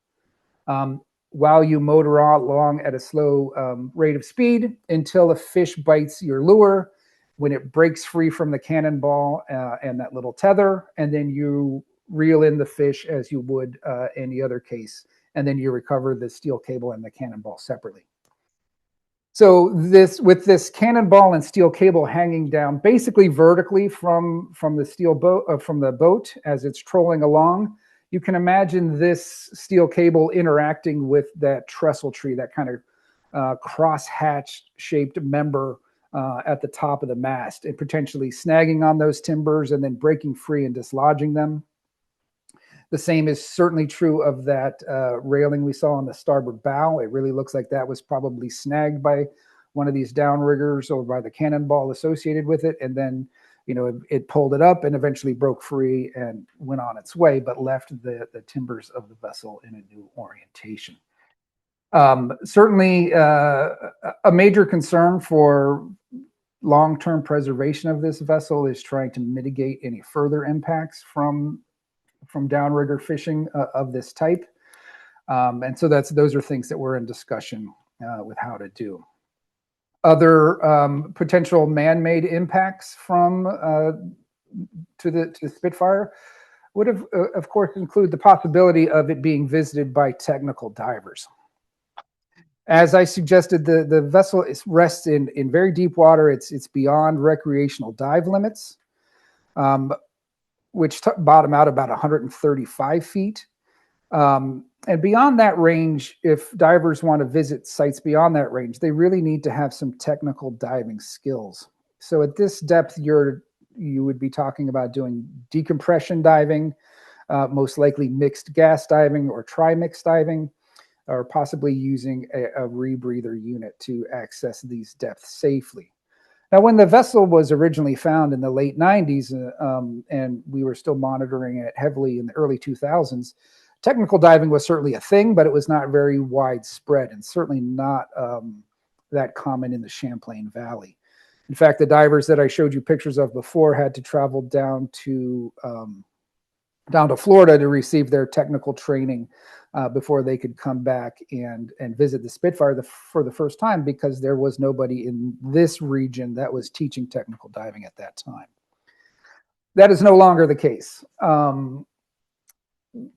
while you motor along at a slow rate of speed until a fish bites your lure, when it breaks free from the cannonball and that little tether, and then you reel in the fish as you would any other case, and then you recover the steel cable and the cannonball separately. So with this cannonball and steel cable hanging down basically vertically from the steel boat from the boat as it's trolling along, you can imagine this steel cable interacting with that trestle tree, that kind of cross-hatch shaped member at the top of the mast, and potentially snagging on those timbers and then breaking free and dislodging them. The same is certainly true of that railing we saw on the starboard bow. It really looks like that was probably snagged by one of these downriggers or by the cannonball associated with it. And then, it pulled it up and eventually broke free and went on its way, but left the timbers of the vessel in a new orientation. Certainly a major concern for long-term preservation of this vessel is trying to mitigate any further impacts from downrigger fishing of this type. And so those are things that we're in discussion with how to do. Other potential man-made impacts to the Spitfire would of course include the possibility of it being visited by technical divers. As I suggested, the vessel rests in very deep water. It's beyond recreational dive limits, which bottom out about 135 feet. And beyond that range, if divers want to visit sites beyond that range, they really need to have some technical diving skills. So at this depth, you would be talking about doing decompression diving, most likely mixed gas diving or trimix diving, or possibly using a rebreather unit to access these depths safely. Now, when the vessel was originally found in the late 90s, and we were still monitoring it heavily in the early 2000s, technical diving was certainly a thing, but it was not very widespread and certainly not that common in the Champlain Valley. In fact, the divers that I showed you pictures of before had to travel down to Florida to receive their technical training before they could come back and visit the Spitfire for the first time, because there was nobody in this region that was teaching technical diving at that time. That is no longer the case.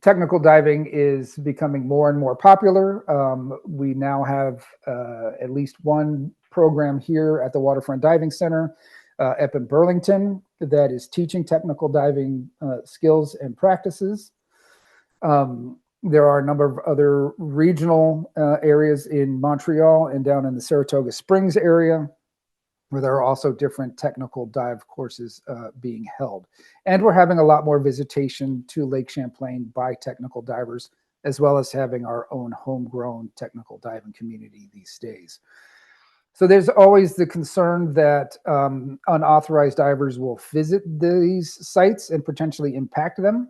Technical diving is becoming more and more popular. We now have at least one program here at the Waterfront Diving Center up in Burlington that is teaching technical diving skills and practices. There are a number of other regional areas in Montreal and down in the Saratoga Springs area, where there are also different technical dive courses being held. And we're having a lot more visitation to Lake Champlain by technical divers, as well as having our own homegrown technical diving community these days. So there's always the concern that unauthorized divers will visit these sites and potentially impact them.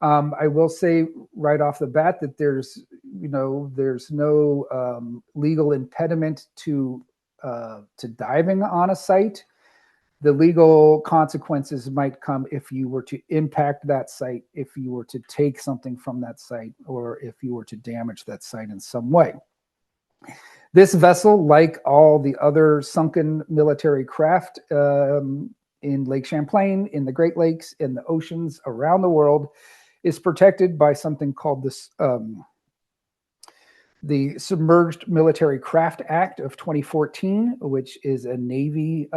I will say right off the bat that there's no legal impediment to diving on a site. The legal consequences might come if you were to impact that site, if you were to take something from that site, or if you were to damage that site in some way. This vessel, like all the other sunken military craft in Lake Champlain, in the Great Lakes, in the oceans around the world, is protected by something called the Submerged Military Craft Act of 2014, which is a Navy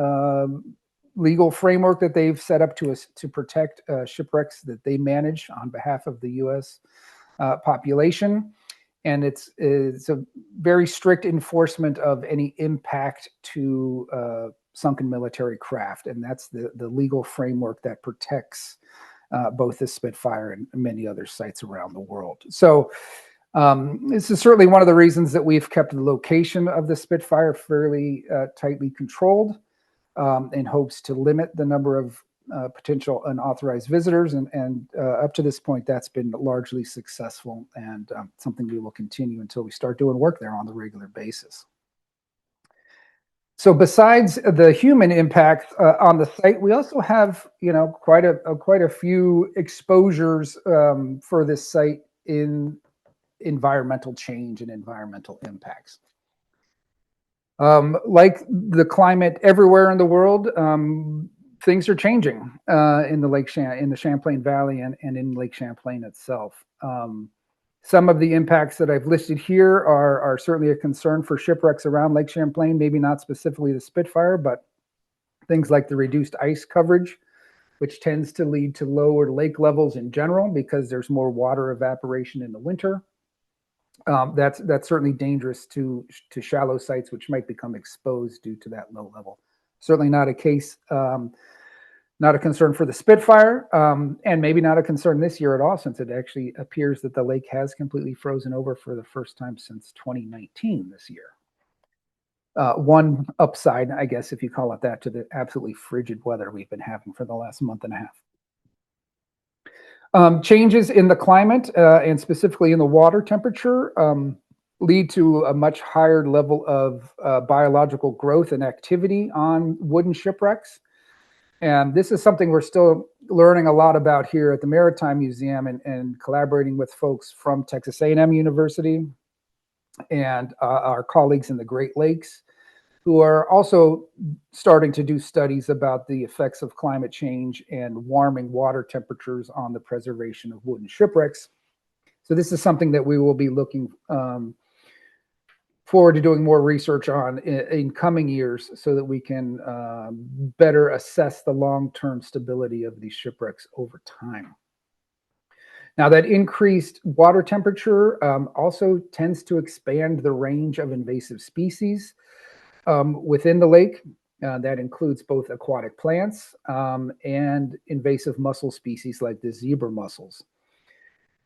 legal framework that they've set up to protect shipwrecks that they manage on behalf of the U.S. Population. And it's a very strict enforcement of any impact to sunken military craft. And that's the legal framework that protects both the Spitfire and many other sites around the world. So this is certainly one of the reasons that we've kept the location of the Spitfire fairly tightly controlled, in hopes to limit the number of potential unauthorized visitors. And up to this point, that's been largely successful, and something we will continue until we start doing work there on the regular basis. So besides the human impact on the site, we also have, quite a few exposures for this site in environmental change and environmental impacts. Like the climate everywhere in the world, things are changing in the Champlain Valley and in Lake Champlain itself. Some of the impacts that I've listed here are certainly a concern for shipwrecks around Lake Champlain, maybe not specifically the Spitfire, but things like the reduced ice coverage, which tends to lead to lower lake levels in general because there's more water evaporation in the winter. That's certainly dangerous to shallow sites, which might become exposed due to that low level. Certainly not a case, not a concern for the Spitfire, and maybe not a concern this year at all, since it actually appears that the lake has completely frozen over for the first time since 2019 this year. One upside, I guess, if you call it that, to the absolutely frigid weather we've been having for the last month and a half. Changes in the climate and specifically in the water temperature lead to a much higher level of biological growth and activity on wooden shipwrecks. And this is something we're still learning a lot about here at the Maritime Museum and collaborating with folks from Texas A&M University and our colleagues in the Great Lakes, who are also starting to do studies about the effects of climate change and warming water temperatures on the preservation of wooden shipwrecks. So this is something that we will be looking forward to doing more research on in coming years so that we can better assess the long-term stability of these shipwrecks over time. Now, that increased water temperature also tends to expand the range of invasive species within the lake. That includes both aquatic plants and invasive mussel species like the zebra mussels.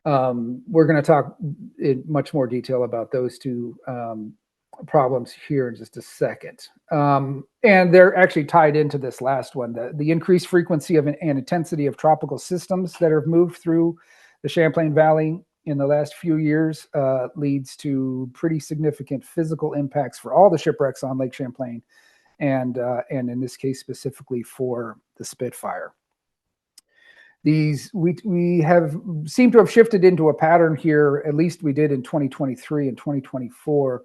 We're going to talk in much more detail about those two problems here in just a second. And they're actually tied into this last one. The increased frequency of and intensity of tropical systems that have moved through the Champlain Valley in the last few years leads to pretty significant physical impacts for all the shipwrecks on Lake Champlain, and in this case specifically for the Spitfire. These we have seemed to have shifted into a pattern here, at least we did in 2023 and 2024,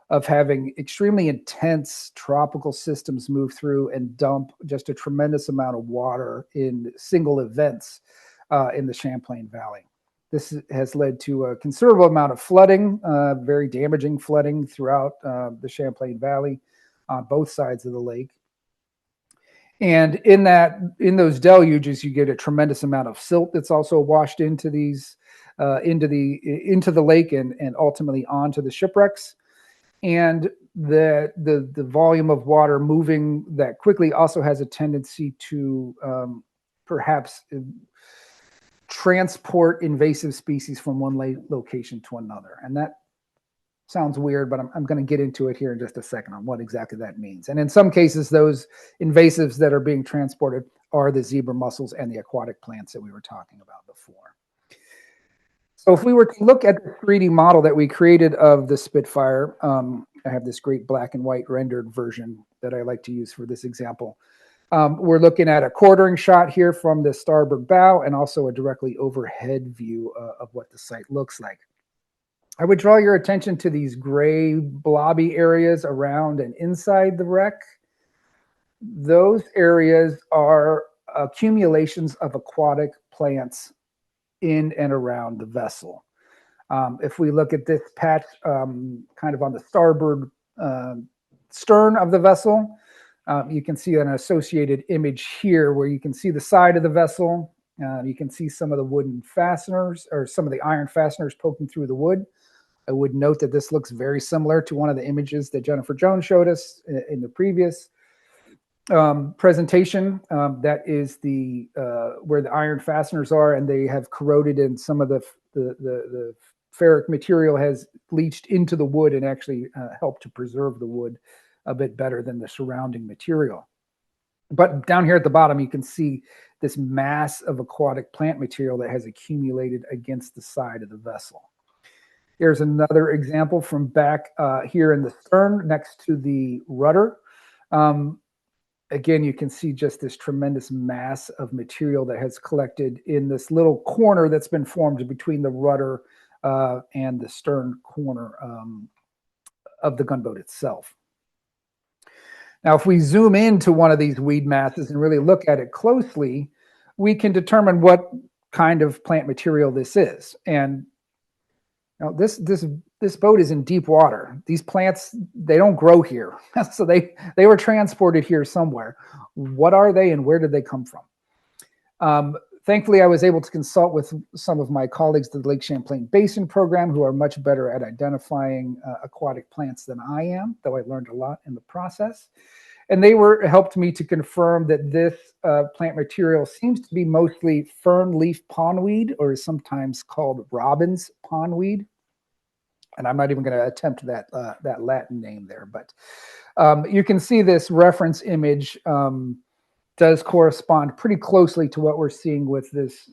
of having extremely intense tropical systems move through and dump just a tremendous amount of water in single events in the Champlain Valley. This has led to a considerable amount of flooding, very damaging flooding throughout the Champlain Valley on both sides of the lake. And in those deluges, you get a tremendous amount of silt that's also washed into these into the lake and ultimately onto the shipwrecks. And the volume of water moving that quickly also has a tendency to perhaps transport invasive species from one location to another. And that sounds weird, but I'm going to get into it here in just a second on what exactly that means. And in some cases, those invasives that are being transported are the zebra mussels and the aquatic plants that we were talking about before. So if we were to look at the 3D model that we created of the Spitfire, I have this great black and white rendered version that I like to use for this example. We're looking at a quartering shot here from the starboard bow and also a directly overhead view of what the site looks like. I would draw your attention to these gray blobby areas around and inside the wreck. Those areas are accumulations of aquatic plants in and around the vessel. If we look at this patch kind of on the starboard stern of the vessel, you can see an associated image here where you can see the side of the vessel. You can see some of the wooden fasteners or some of the iron fasteners poking through the wood. I would note that this looks very similar to one of the images that Jennifer Jones showed us in the previous presentation. That is the where the iron fasteners are, and they have corroded, and some of the ferric material has leached into the wood and actually helped to preserve the wood a bit better than the surrounding material. But down here at the bottom, you can see this mass of aquatic plant material that has accumulated against the side of the vessel. Here's another example from back here in the stern next to the rudder. Again, you can see just this tremendous mass of material that has collected in this little corner that's been formed between the rudder and the stern corner of the gunboat itself. Now, if we zoom into one of these weed masses and really look at it closely, we can determine what kind of plant material this is. And Now, this boat is in deep water. These plants, they don't grow here. So they were transported here somewhere. What are they and where did they come from? Thankfully, I was able to consult with some of my colleagues at the Lake Champlain Basin program who are much better at identifying aquatic plants than I am, though I learned a lot in the process. And they helped me to confirm that this plant material seems to be mostly fern leaf pondweed, or is sometimes called robin's pondweed. And I'm not even going to attempt that Latin name there, but you can see this reference image does correspond pretty closely to what we're seeing with this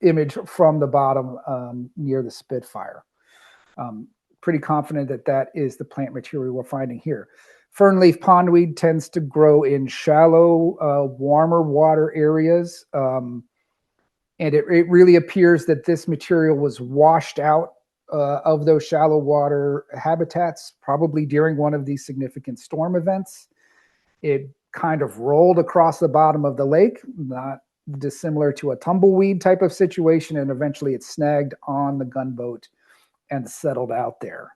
image from the bottom near the Spitfire. Pretty confident that that is the plant material we're finding here. Fernleaf pondweed tends to grow in shallow, warmer water areas. And it really appears that this material was washed out of those shallow water habitats, probably during one of these significant storm events. It kind of rolled across the bottom of the lake, not dissimilar to a tumbleweed type of situation, and eventually it snagged on the gunboat and settled out there.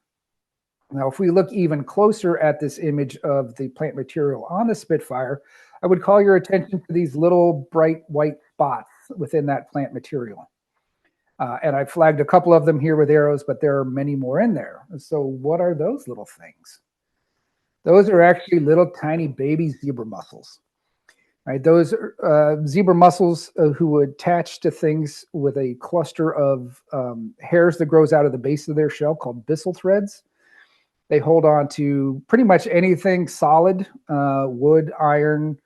Now, if we look even closer at this image of the plant material on the Spitfire, I would call your attention to these little bright white spots within that plant material. And I flagged a couple of them here with arrows, but there are many more in there. So what are those little things? Those are actually little tiny baby zebra mussels. Right? Those zebra mussels who attach to things with a cluster of hairs that grows out of the base of their shell called byssal threads. They hold on to pretty much anything solid, wood, iron,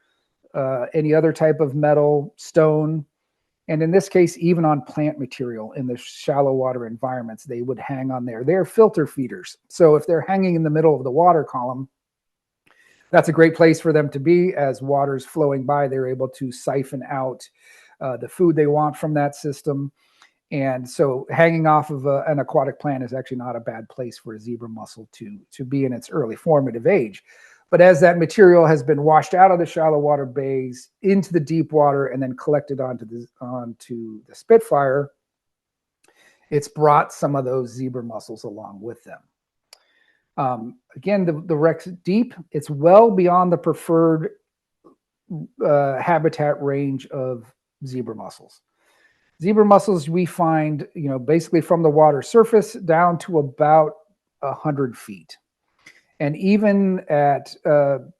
any other type of metal, stone, and in this case, even on plant material in the shallow water environments, they would hang on there. They're filter feeders. So if they're hanging in the middle of the water column, that's a great place for them to be. As water's flowing by, they're able to siphon out the food they want from that system. And so hanging off of an aquatic plant is actually not a bad place for a zebra mussel to be in its early formative age. But as that material has been washed out of the shallow water bays into the deep water and then collected onto the Spitfire, it's brought some of those zebra mussels along with them. Again, the wreck's deep. It's well beyond the preferred habitat range of zebra mussels. Zebra mussels we find, basically from the water surface down to about 100 feet. And even at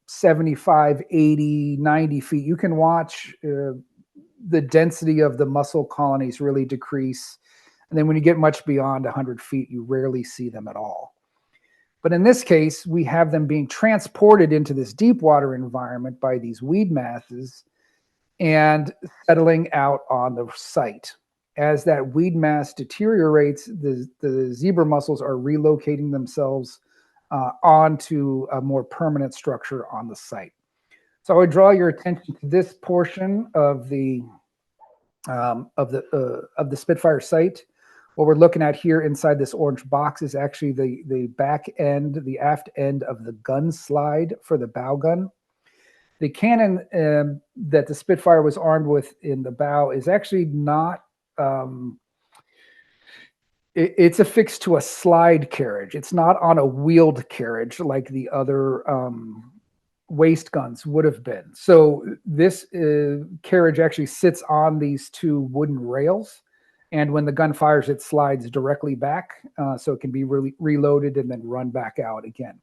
75, 80, 90 feet, you can watch the density of the mussel colonies really decrease. And then when you get much beyond 100 feet, you rarely see them at all. But in this case, we have them being transported into this deep water environment by these weed masses and settling out on the site. As that weed mass deteriorates, the zebra mussels are relocating themselves onto a more permanent structure on the site. So I would draw your attention to this portion of the Spitfire site. What we're looking at here inside this orange box is actually the back end, the aft end of the gun slide for the bow gun. The cannon that the Spitfire was armed with in the bow is actually not, it's affixed to a slide carriage. It's not on a wheeled carriage like the other waist guns would have been. So this carriage actually sits on these two wooden rails. And when the gun fires, it slides directly back, so it can be reloaded and then run back out again.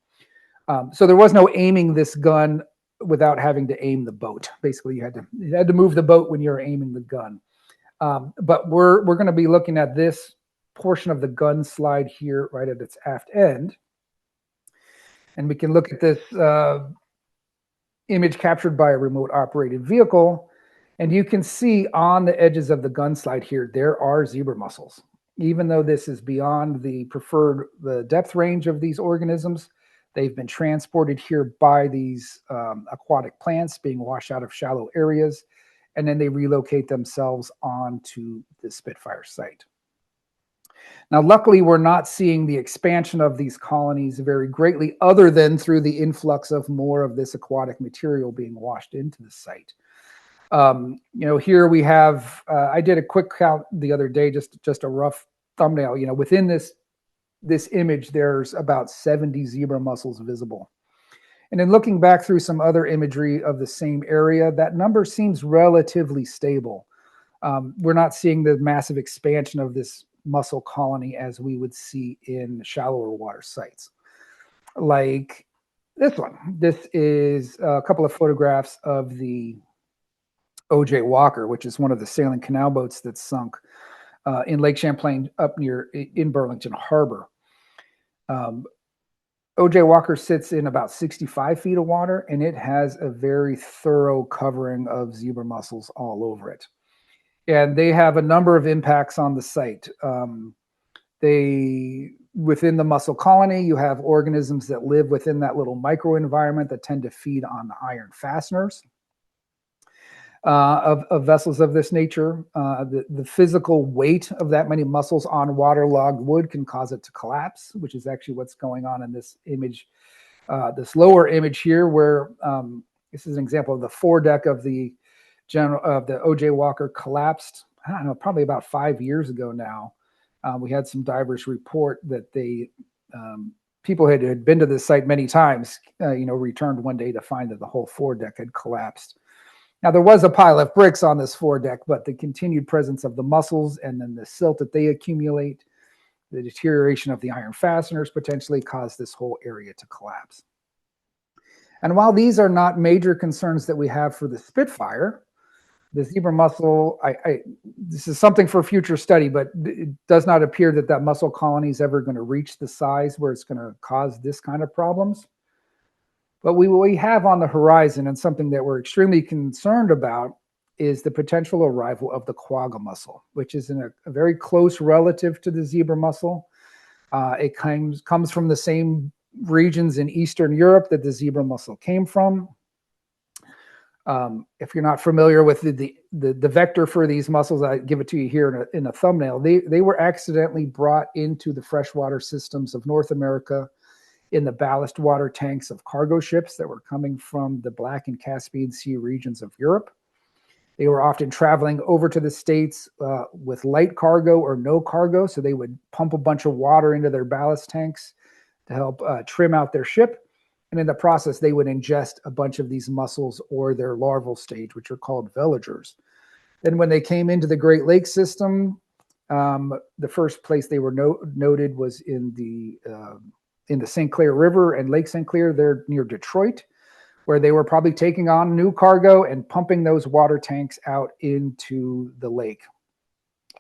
So there was no aiming this gun without having to aim the boat. Basically, you had to move the boat when you're aiming the gun. But we're going to be looking at this portion of the gun slide here, right at its aft end, and we can look at this image captured by a remote operated vehicle. And you can see on the edges of the gun slide here, there are zebra mussels. Even though this is beyond the depth range of these organisms, they've been transported here by these aquatic plants being washed out of shallow areas, and then they relocate themselves onto the Spitfire site. Now, luckily, we're not seeing the expansion of these colonies very greatly, other than through the influx of more of this aquatic material being washed into the site. Here we have, I did a quick count the other day, just a rough thumbnail, within this image, there's about 70 zebra mussels visible. And in looking back through some other imagery of the same area, that number seems relatively stable. We're not seeing the massive expansion of this mussel colony as we would see in shallower water sites. Like this one. This is a couple of photographs of the O.J. Walker, which is one of the sailing canal boats that sunk in Lake Champlain up in Burlington Harbor. O.J. Walker sits in about 65 feet of water, and it has a very thorough covering of zebra mussels all over it. And they have a number of impacts on the site. Within the mussel colony, you have organisms that live within that little microenvironment that tend to feed on the iron fasteners of vessels of this nature. The physical weight of that many mussels on waterlogged wood can cause it to collapse, which is actually what's going on in this image, this lower image here, where this is an example of the foredeck of the O.J. Walker collapsed. I don't know, probably about 5 years ago now. We had some divers report that people had been to this site many times, returned one day to find that the whole foredeck had collapsed. Now, there was a pile of bricks on this foredeck, but the continued presence of the mussels and then the silt that they accumulate, the deterioration of the iron fasteners potentially caused this whole area to collapse. And while these are not major concerns that we have for the Spitfire, the zebra mussel, this is something for future study, but it does not appear that mussel colony is ever going to reach the size where it's going to cause this kind of problems. But what we have on the horizon, and something that we're extremely concerned about, is the potential arrival of the quagga mussel, which is a very close relative to the zebra mussel. It comes from the same regions in Eastern Europe that the zebra mussel came from. If you're not familiar with the vector for these mussels, I give it to you here in a thumbnail. They were accidentally brought into the freshwater systems of North America in the ballast water tanks of cargo ships that were coming from the Black and Caspian Sea regions of Europe. They were often traveling over to the States with light cargo or no cargo, so they would pump a bunch of water into their ballast tanks to help trim out their ship. And in the process, they would ingest a bunch of these mussels or their larval stage, which are called veligers. Then when they came into the Great Lakes system, the first place they were noted was in the St. Clair River and Lake St. Clair, there near Detroit, where they were probably taking on new cargo and pumping those water tanks out into the lake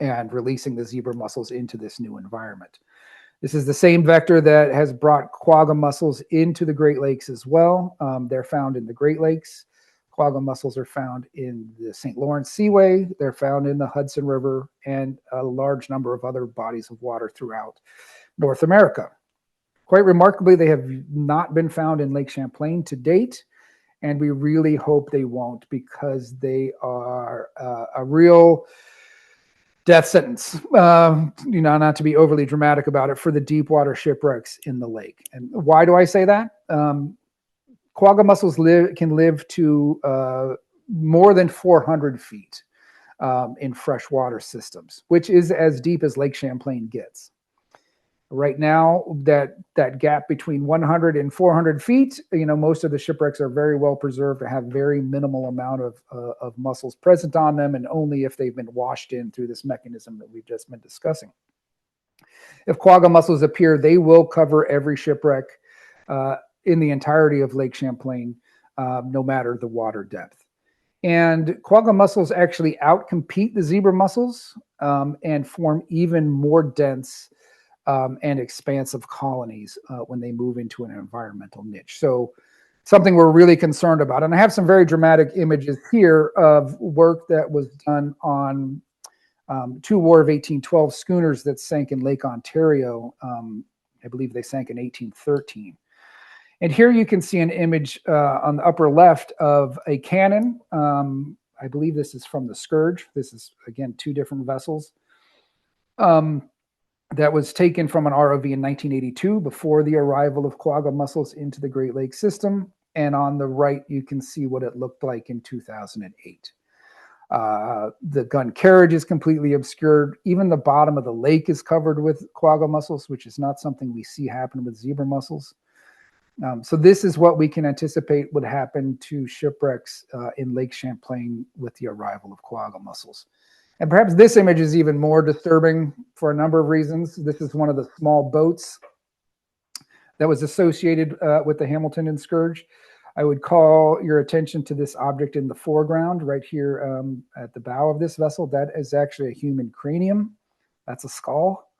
and releasing the zebra mussels into this new environment. This is the same vector that has brought quagga mussels into the Great Lakes as well. They're found in the Great Lakes. Quagga mussels are found in the St. Lawrence Seaway. They're found in the Hudson River and a large number of other bodies of water throughout North America. Quite remarkably, they have not been found in Lake Champlain to date, and we really hope they won't, because they are a real death sentence, not to be overly dramatic about it, for the deep water shipwrecks in the lake. And why do I say that? Quagga mussels can live to more than 400 feet in freshwater systems, which is as deep as Lake Champlain gets. Right now, that gap between 100 and 400 feet, most of the shipwrecks are very well preserved, have very minimal amount of mussels present on them, and only if they've been washed in through this mechanism that we've just been discussing. If quagga mussels appear, they will cover every shipwreck in the entirety of Lake Champlain, no matter the water depth. And quagga mussels actually outcompete the zebra mussels and form even more dense and expansive colonies when they move into an environmental niche. So something we're really concerned about. And I have some very dramatic images here of work that was done on two War of 1812 schooners that sank in Lake Ontario. I believe they sank in 1813. And here you can see an image on the upper left of a cannon. I believe this is from the Scourge. This is, again, two different vessels. That was taken from an ROV in 1982 before the arrival of quagga mussels into the Great Lakes system. And on the right, you can see what it looked like in 2008. The gun carriage is completely obscured. Even the bottom of the lake is covered with quagga mussels, which is not something we see happen with zebra mussels. So this is what we can anticipate would happen to shipwrecks in Lake Champlain with the arrival of quagga mussels. And perhaps this image is even more disturbing for a number of reasons. This is one of the small boats that was associated with the Hamilton scourge. I would call your attention to this object in the foreground right here at the bow of this vessel. That is actually a human cranium. That's a skull,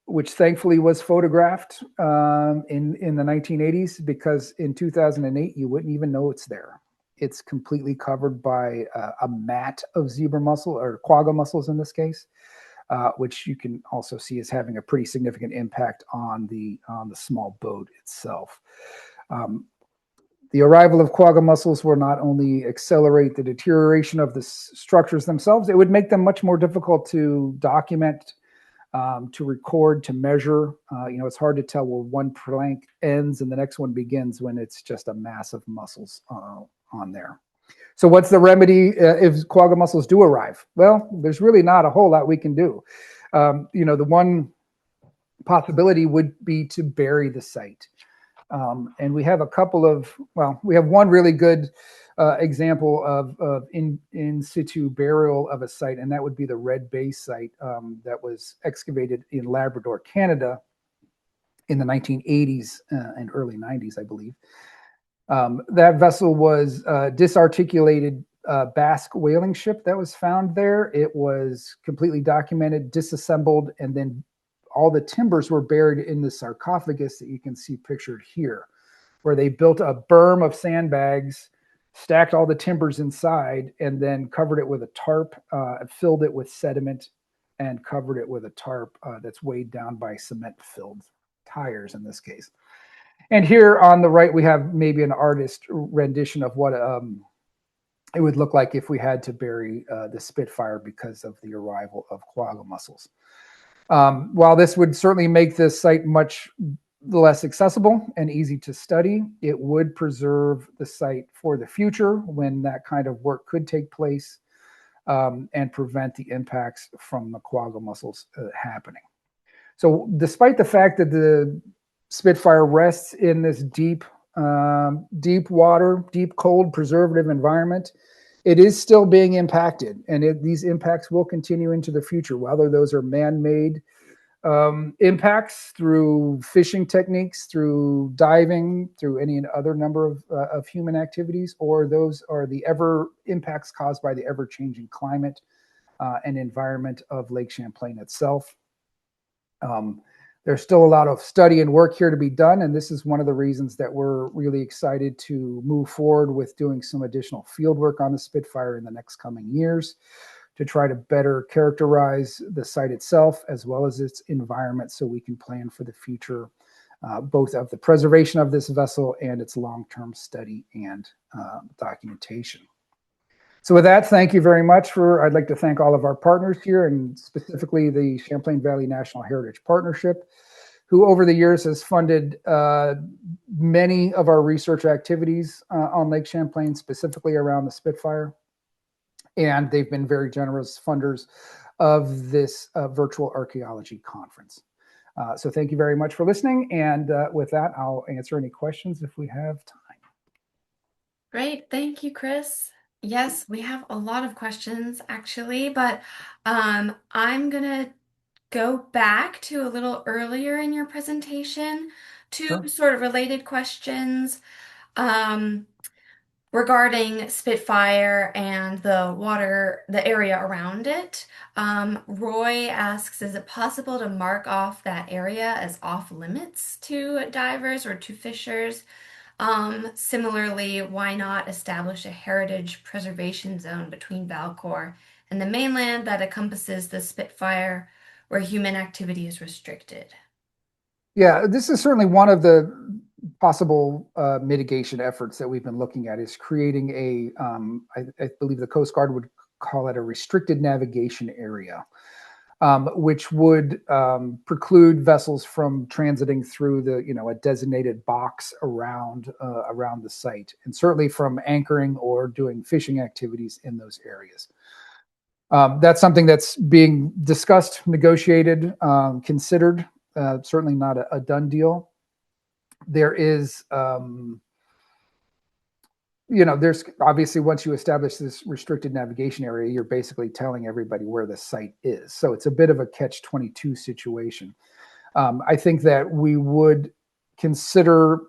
which thankfully was photographed in the 1980s, because in 2008, you wouldn't even know it's there. It's completely covered by a mat of zebra mussel, or quagga mussels in this case, which you can also see as having a pretty significant impact on the small boat itself. The arrival of quagga mussels will not only accelerate the deterioration of the structures themselves, it would make them much more difficult to document, to record, to measure. It's hard to tell where one plank ends and the next one begins when it's just a mass of mussels on there. So what's the remedy if quagga mussels do arrive? Well, there's really not a whole lot we can do. The one possibility would be to bury the site. And we have we have one really good example of in situ burial of a site, and that would be the Red Bay site that was excavated in Labrador, Canada in the 1980s and early 90s, I believe. That vessel was a disarticulated Basque whaling ship that was found there. It was completely documented, disassembled, and then all the timbers were buried in the sarcophagus that you can see pictured here, where they built a berm of sandbags, stacked all the timbers inside, and then covered it with a tarp, filled it with sediment, and covered it with a tarp that's weighed down by cement-filled tires in this case. And here on the right, we have maybe an artist rendition of what it would look like if we had to bury the Spitfire because of the arrival of quagga mussels. While this would certainly make this site much less accessible and easy to study, it would preserve the site for the future when that kind of work could take place, and prevent the impacts from the quagga mussels happening. So despite the fact that the Spitfire rests in this deep water, deep cold preservative environment, it is still being impacted, and these impacts will continue into the future, whether those are man-made impacts through fishing techniques, through diving, through any other number of human activities, or those are the impacts caused by the ever-changing climate and environment of Lake Champlain itself. There's still a lot of study and work here to be done, and this is one of the reasons that we're really excited to move forward with doing some additional field work on the Spitfire in the next coming years to try to better characterize the site itself as well as its environment, so we can plan for the future, both of the preservation of this vessel and its long-term study and documentation. So with that, thank you very much. I'd like to thank all of our partners here, and specifically the Champlain Valley National Heritage Partnership, who over the years has funded many of our research activities on Lake Champlain, specifically around the Spitfire. And they've been very generous funders of this virtual archaeology conference. So thank you very much for listening. And with that, I'll answer any questions if we have time. Great. Thank you, Chris. Yes, we have a lot of questions actually, but I'm going to go back to a little earlier in your presentation to Sure. sort of related questions regarding Spitfire and the area around it. Roy asks, is it possible to mark off that area as off limits to divers or to fishers? Similarly, why not establish a heritage preservation zone between Valcour and the mainland that encompasses the Spitfire where human activity is restricted? Yeah, this is certainly one of the possible mitigation efforts that we've been looking at, is creating I believe the Coast Guard would call it a restricted navigation area. which would preclude vessels from transiting through a designated box around the site, and certainly from anchoring or doing fishing activities in those areas. That's something that's being discussed, negotiated, considered. Certainly not a done deal. There is there's obviously, once you establish this restricted navigation area, you're basically telling everybody where the site is. So it's a bit of a catch-22 situation. I think that we would consider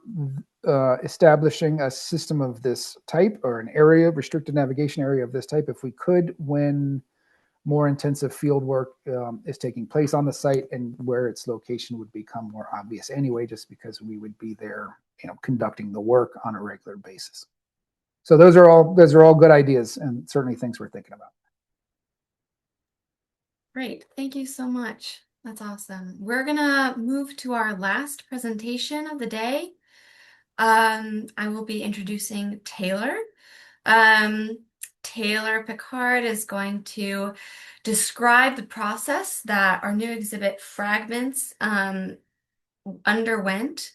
establishing a system of this type, or an area, restricted navigation area of this type, if we could, when more intensive field work is taking place on the site, and where its location would become more obvious anyway, just because we would be there, conducting the work on a regular basis. So those are all good ideas, and certainly things we're thinking about. Great. Thank you so much. That's awesome. We're gonna move to our last presentation of the day. I will be introducing Taylor. Taylor Picard is going to describe the process that our new exhibit Fragments underwent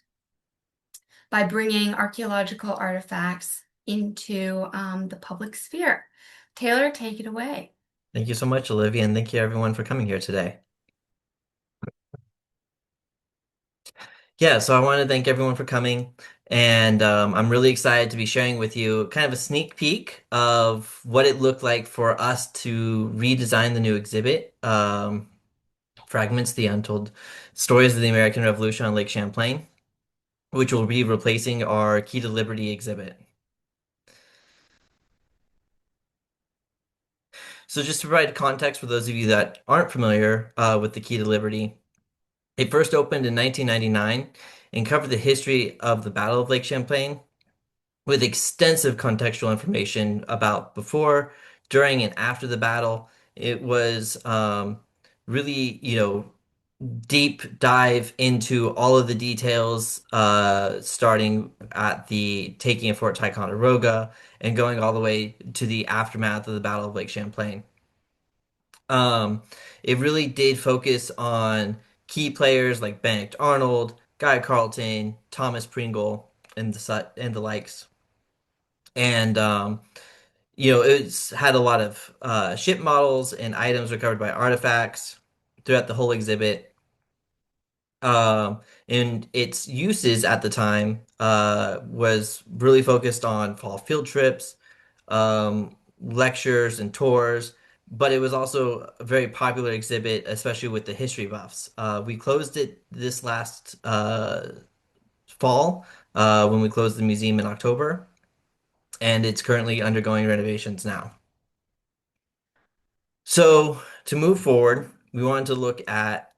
by bringing archaeological artifacts into the public sphere. Taylor, take it away. Thank you so much, Olivia, and thank you everyone for coming here today. Yeah, so I want to thank everyone for coming, and I'm really excited to be sharing with you kind of a sneak peek of what it looked like for us to redesign the new exhibit, Fragments, the Untold Stories of the American Revolution on Lake Champlain, which will be replacing our Key to Liberty exhibit. So just to provide context for those of you that aren't familiar with the Key to Liberty, it first opened in 1999 and covered the history of the Battle of Lake Champlain with extensive contextual information about before, during, and after the battle. It was really, deep dive into all of the details, starting at the taking of Fort Ticonderoga and going all the way to the aftermath of the Battle of Lake Champlain. Um, it really did focus on key players like Benedict Arnold, Guy Carleton, Thomas Pringle, and the likes. And it's had a lot of ship models and items recovered by artifacts throughout the whole exhibit. And its uses at the time was really focused on fall field trips, lectures, and tours. But it was also a very popular exhibit, especially with the history buffs. We closed it this last fall when we closed the museum in October, and it's currently undergoing renovations now. So to move forward, we wanted to look at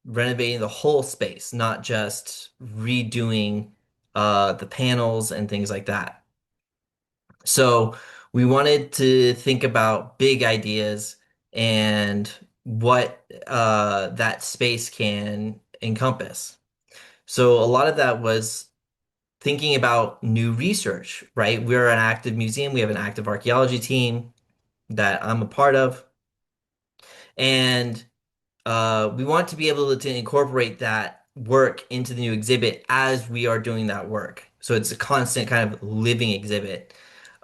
renovating the whole space, not just redoing the panels and things like that. So we wanted to think about big ideas and what that space can encompass. So a lot of that was thinking about new research, right? We're an active museum. We have an active archaeology team that I'm a part of. And we want to be able to incorporate that work into the new exhibit as we are doing that work. So it's a constant kind of living exhibit.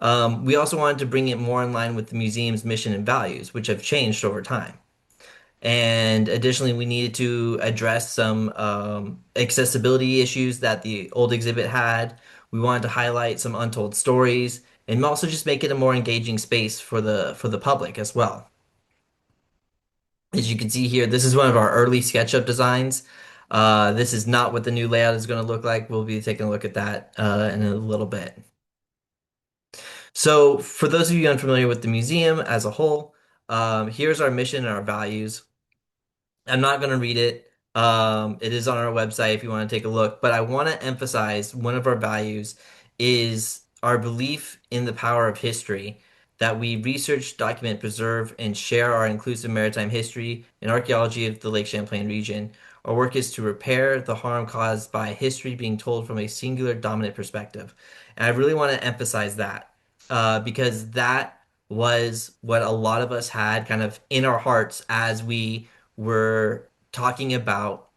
We also wanted to bring it more in line with the museum's mission and values, which have changed over time. And additionally, we needed to address some accessibility issues that the old exhibit had. We wanted to highlight some untold stories and also just make it a more engaging space for the public as well. As you can see here, this is one of our early SketchUp designs. This is not what the new layout is going to look like. We'll be taking a look at that in a little bit. So for those of you unfamiliar with the museum as a whole, here's our mission and our values. I'm not going to read it. It is on our website if you want to take a look, but I want to emphasize one of our values is our belief in the power of history, that we research, document, preserve, and share our inclusive maritime history and archaeology of the Lake Champlain region. Our work is to repair the harm caused by history being told from a singular dominant perspective. And I really want to emphasize that because that was what a lot of us had kind of in our hearts as we were talking about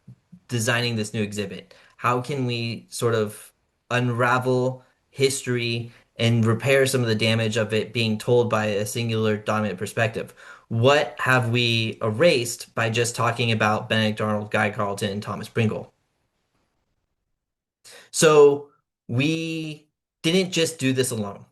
designing this new exhibit. How can we sort of unravel history and repair some of the damage of it being told by a singular dominant perspective? What have we erased by just talking about Benedict Arnold, Guy Carleton, and Thomas Pringle? So we didn't just do this alone.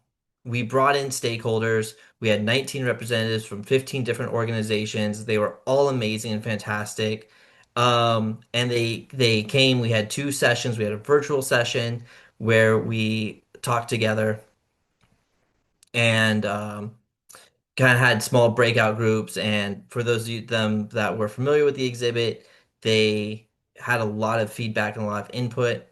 We brought in stakeholders. We had 19 representatives from 15 different organizations. They were all amazing and fantastic. And they came. We had two sessions. We had a virtual session where we talked together and kind of had small breakout groups. And for those of them that were familiar with the exhibit, they had a lot of feedback and a lot of input.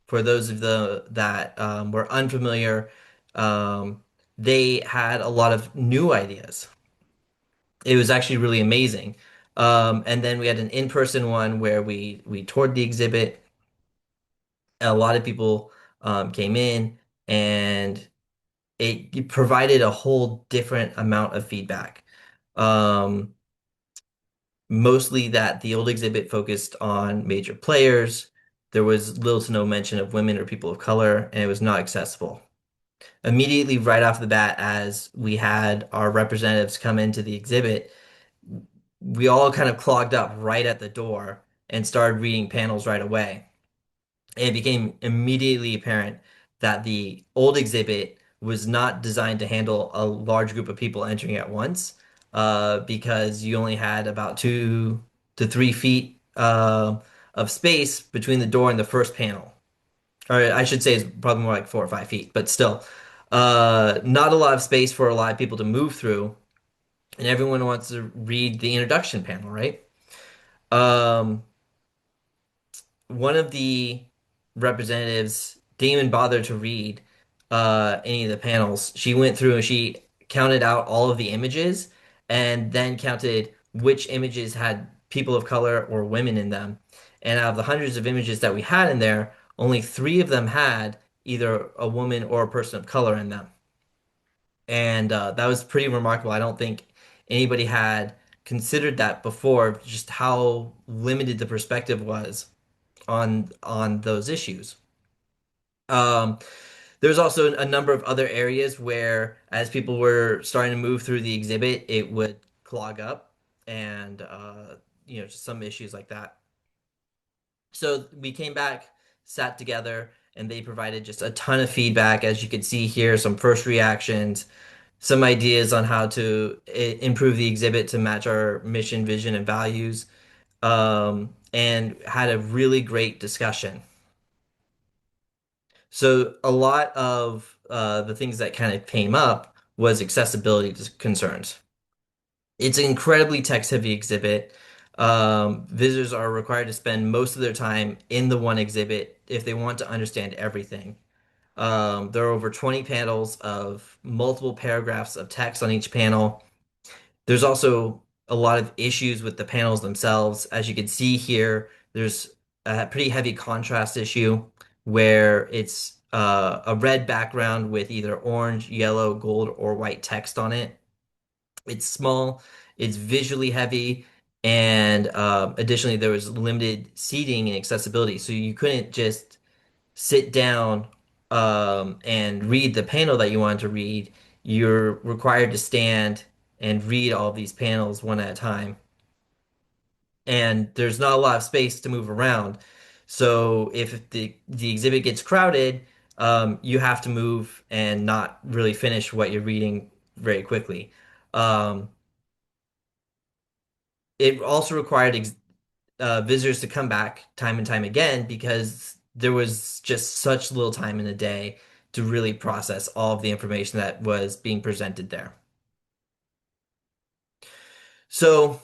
For those of the that were unfamiliar, um, they had a lot of new ideas. It was actually really amazing. And then we had an in-person one where we toured the exhibit. A lot of people came in, and it provided a whole different amount of feedback. Um, Mostly that the old exhibit focused on major players. There was little to no mention of women or people of color, and it was not accessible. Immediately, right off the bat, as we had our representatives come into the exhibit, we all kind of clogged up right at the door and started reading panels right away. It became immediately apparent that the old exhibit was not designed to handle a large group of people entering at once, because you only had about 2 to 3 feet of space between the door and the first panel. Or I should say it's probably more like 4 or 5 feet, but still, not a lot of space for a lot of people to move through, and everyone wants to read the introduction panel, right? Um, One of the representatives didn't even bother to read any of the panels. She went through and she counted out all of the images and then counted which images had people of color or women in them. And out of the hundreds of images that we had in there, only three of them had either a woman or a person of color in them. And that was pretty remarkable. I don't think anybody had considered that before, just how limited the perspective was on those issues. Um, there's also a number of other areas where, as people were starting to move through the exhibit, it would clog up, and just some issues like that. So we came back, sat together, and they provided just a ton of feedback. As you can see here, some first reactions, some ideas on how to improve the exhibit to match our mission, vision, and values, and had a really great discussion. So a lot of the things that kind of came up was accessibility concerns. It's an incredibly text-heavy exhibit. Visitors are required to spend most of their time in the one exhibit if they want to understand everything. There are over 20 panels of multiple paragraphs of text on each panel. There's also a lot of issues with the panels themselves. As you can see here, there's a pretty heavy contrast issue where it's a red background with either orange, yellow, gold, or white text on it. It's small, it's visually heavy, and additionally, there was limited seating and accessibility. So you couldn't just sit down and read the panel that you wanted to read. You're required to stand and read all these panels one at a time. And there's not a lot of space to move around. So if the exhibit gets crowded, you have to move and not really finish what you're reading very quickly. Um, it also required visitors to come back time and time again because there was just such little time in a day to really process all of the information that was being presented there. So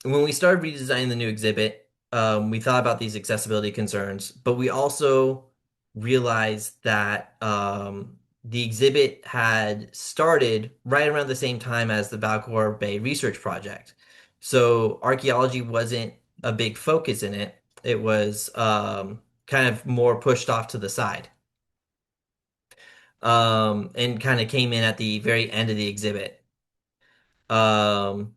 when we started redesigning the new exhibit, we thought about these accessibility concerns, but we also realized that the exhibit had started right around the same time as the Valcour Bay Research Project. So archaeology wasn't a big focus in it. It was kind of more pushed off to the side. and kind of came in at the very end of the exhibit. Um,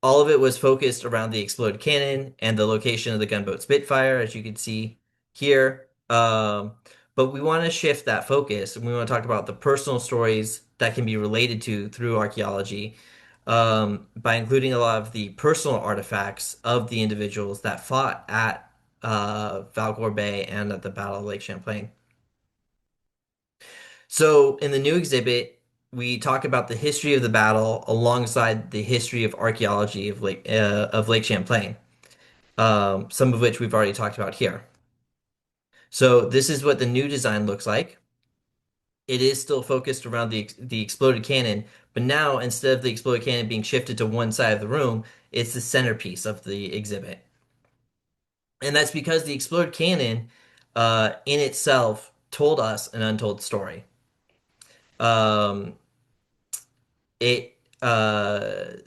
all of it was focused around the exploded cannon and the location of the gunboat Spitfire, as you can see here. But we want to shift that focus, and we want to talk about the personal stories that can be related to through archaeology, by including a lot of the personal artifacts of the individuals that fought at Valcour Bay and at the Battle of Lake Champlain. So in the new exhibit, we talk about the history of the battle alongside the history of archaeology of Lake Champlain, some of which we've already talked about here. So this is what the new design looks like. It is still focused around the exploded cannon, but now instead of the exploded cannon being shifted to one side of the room, it's the centerpiece of the exhibit. And that's because the exploded cannon, in itself, told us an untold story. Um, it told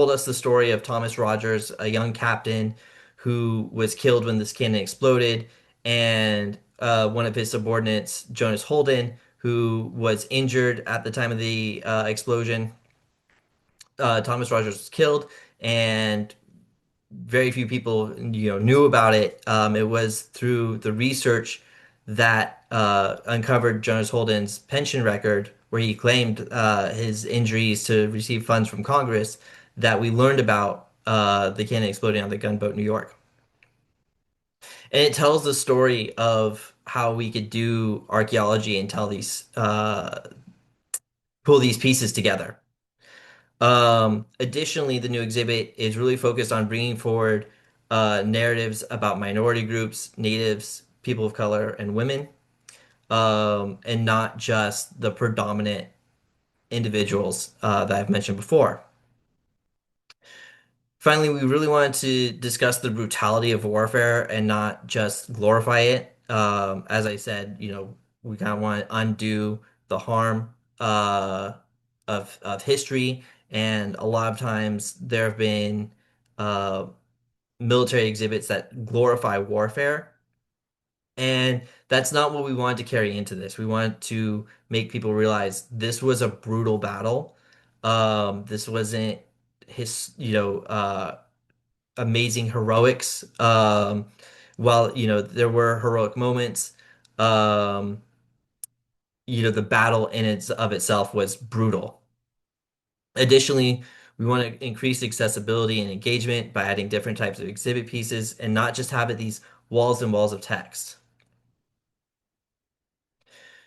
us the story of Thomas Rogers, a young captain who was killed when this cannon exploded, and one of his subordinates, Jonas Holden, who was injured at the time of the explosion. Thomas Rogers was killed, and very few people, knew about it. It was through the research that uncovered Jonas Holden's pension record, where he claimed his injuries to receive funds from Congress, that we learned about the cannon exploding on the gunboat New York. And it tells the story of how we could do archaeology and tell these pull these pieces together. Additionally, the new exhibit is really focused on bringing forward narratives about minority groups, natives, people of color, and women, and not just the predominant individuals that I've mentioned before. Finally, we really wanted to discuss the brutality of warfare and not just glorify it. As I said, we kind of want to undo the harm of history, and a lot of times there have been uh, military exhibits that glorify warfare, and that's not what we wanted to carry into this. We wanted to make people realize this was a brutal battle. This wasn't his, amazing heroics. While there were heroic moments, um, the battle in itself was brutal. Additionally, we want to increase accessibility and engagement by adding different types of exhibit pieces and not just have it these walls and walls of text.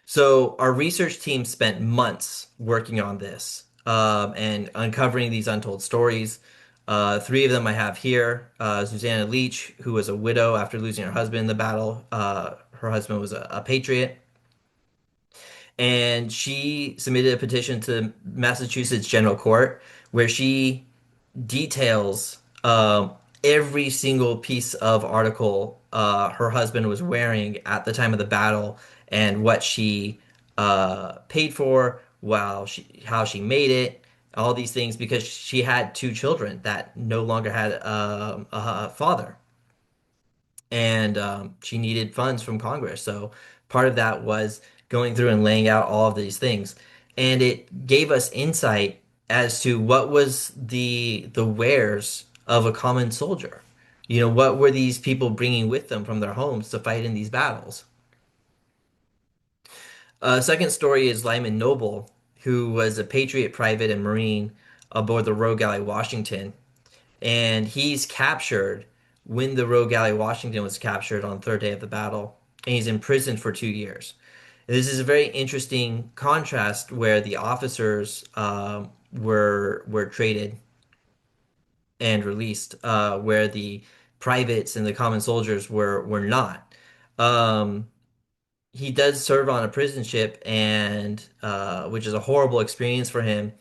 So our research team spent months working on this, and uncovering these untold stories. Three of them I have here. Susanna Leach, who was a widow after losing her husband in the battle. Her husband was a patriot. And she submitted a petition to Massachusetts General Court where she details every single piece of article her husband was wearing at the time of the battle, and what she paid for, how she made it, all these things, because she had two children that no longer had a father, and she needed funds from Congress. So part of that was going through and laying out all of these things, and it gave us insight as to what was the wares of a common soldier. What were these people bringing with them from their homes to fight in these battles? Second story is Lyman Noble, who was a Patriot private and Marine aboard the Rogue Galley Washington, and he's captured when the Rogue Galley Washington was captured on the third day of the battle, and he's imprisoned for 2 years. This is a very interesting contrast where the officers were traded and released, where the privates and the common soldiers were not. Um, he does serve on a prison ship, and which is a horrible experience for him.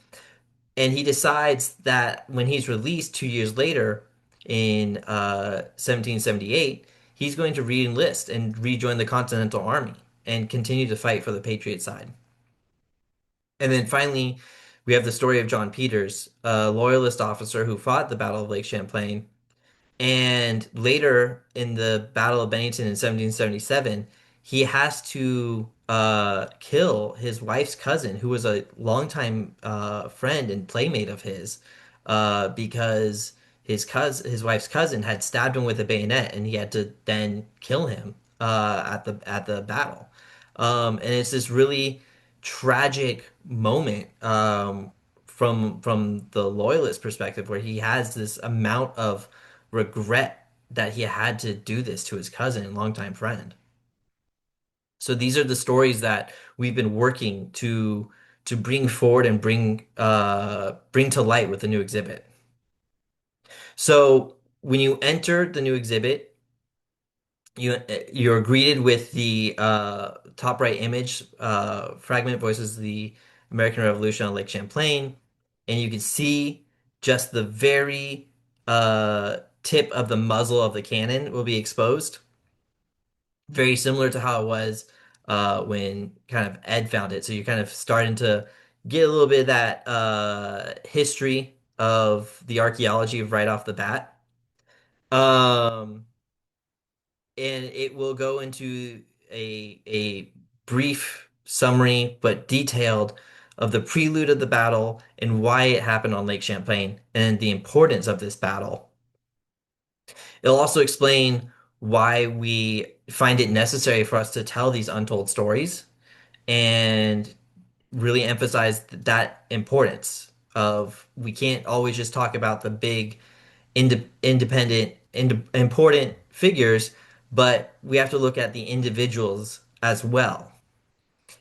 And he decides that when he's released 2 years later in 1778, he's going to re-enlist and rejoin the Continental Army and continue to fight for the Patriot side. And then finally, we have the story of John Peters, a loyalist officer who fought the Battle of Lake Champlain. And later in the Battle of Bennington in 1777, he has to kill his wife's cousin, who was a longtime friend and playmate of his, because his wife's cousin had stabbed him with a bayonet, and he had to then kill him at the battle. And it's this really tragic moment from the loyalist perspective, where he has this amount of regret that he had to do this to his cousin and longtime friend. So these are the stories that we've been working to bring forward and bring to light with the new exhibit. So when you enter the new exhibit, you're greeted with the top right image. Fragment voices the American Revolution on Lake Champlain, and you can see just the very tip of the muzzle of the cannon will be exposed, very similar to how it was when kind of Ed found it. So you're kind of starting to get a little bit of that history of the archaeology right off the bat. Um, and it will go into a brief summary but detailed of the prelude of the battle and why it happened on Lake Champlain and the importance of this battle. It'll also explain why we find it necessary for us to tell these untold stories and really emphasize that importance of we can't always just talk about the big important figures, but we have to look at the individuals as well.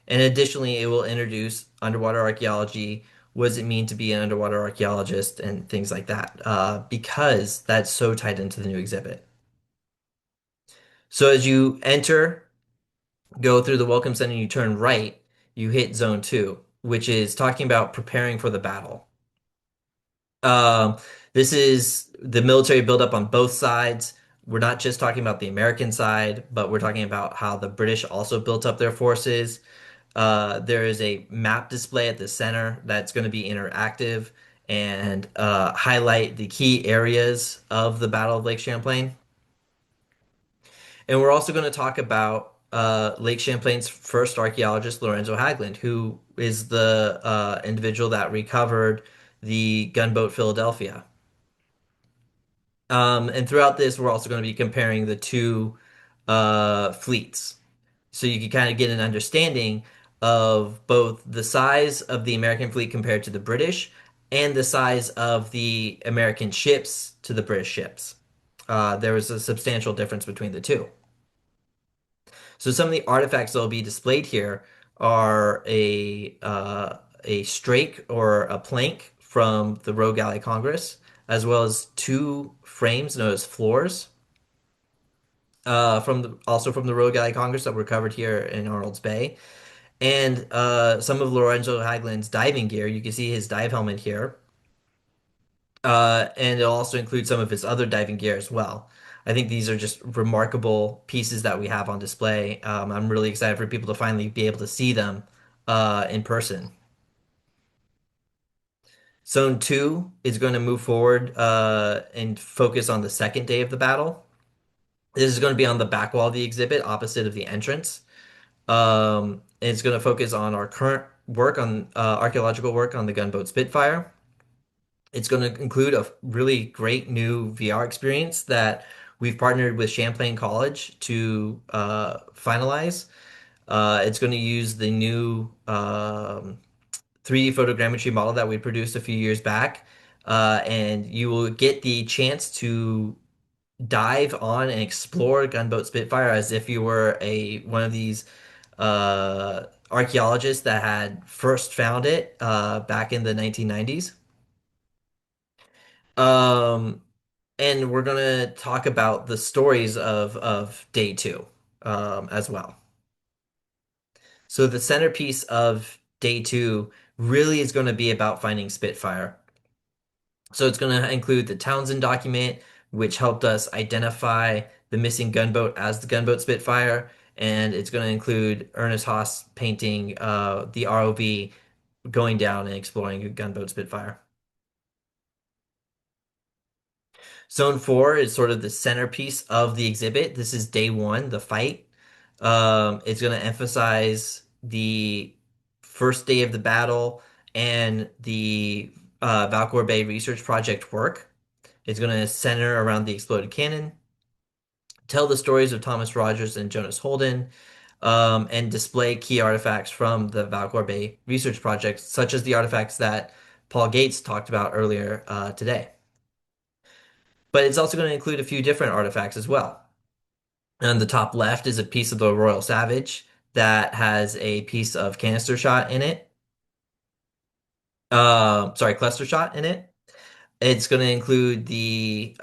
And additionally, it will introduce underwater archaeology. What does it mean to be an underwater archaeologist and things like that? Because that's so tied into the new exhibit. So as you enter, go through the Welcome Center, and you turn right, you hit Zone 2, which is talking about preparing for the battle. Um, this is the military buildup on both sides. We're not just talking about the American side, but we're talking about how the British also built up their forces. There is a map display at the center that's going to be interactive and highlight the key areas of the Battle of Lake Champlain. And we're also going to talk about Lake Champlain's first archaeologist, Lorenzo Haglund, who is the individual that recovered the gunboat Philadelphia. And throughout this, we're also going to be comparing the two fleets. So you can kind of get an understanding of both the size of the American fleet compared to the British and the size of the American ships to the British ships. There was a substantial difference between the two. So some of the artifacts that will be displayed here are a strake or a plank from the Royal Galley Congress, as well as two frames known as floors also from the Royal Galley Congress that were covered here in Arnold's Bay, and some of Lorenzo Haglund's diving gear. You can see his dive helmet here, and it'll also include some of his other diving gear as well. I think these are just remarkable pieces that we have on display. I'm really excited for people to finally be able to see them in person. Zone 2 is going to move forward and focus on the second day of the battle. This is going to be on the back wall of the exhibit, opposite of the entrance. It's going to focus on our current work on archaeological work on the gunboat Spitfire. It's going to include a really great new VR experience that we've partnered with Champlain College to finalize. It's going to use the new 3D photogrammetry model that we produced a few years back, and you will get the chance to dive on and explore Gunboat Spitfire as if you were a one of these archaeologists that had first found it back in the 1990s. Um, and we're gonna talk about the stories of day two as well. So the centerpiece of day two really is going to be about finding Spitfire. So it's going to include the Townsend document, which helped us identify the missing gunboat as the gunboat Spitfire, and it's going to include Ernest Haas painting the ROV going down and exploring a gunboat Spitfire. Zone 4 is sort of the centerpiece of the exhibit. This is day one, the fight. It's going to emphasize the first day of the battle and the Valcour Bay Research Project work. It's going to center around the exploded cannon, tell the stories of Thomas Rogers and Jonas Holden, and display key artifacts from the Valcour Bay Research Project, such as the artifacts that Paul Gates talked about earlier today. But it's also going to include a few different artifacts as well. On the top left is a piece of the Royal Savage that has a piece of canister shot in it. Sorry, cluster shot in it. It's going to include the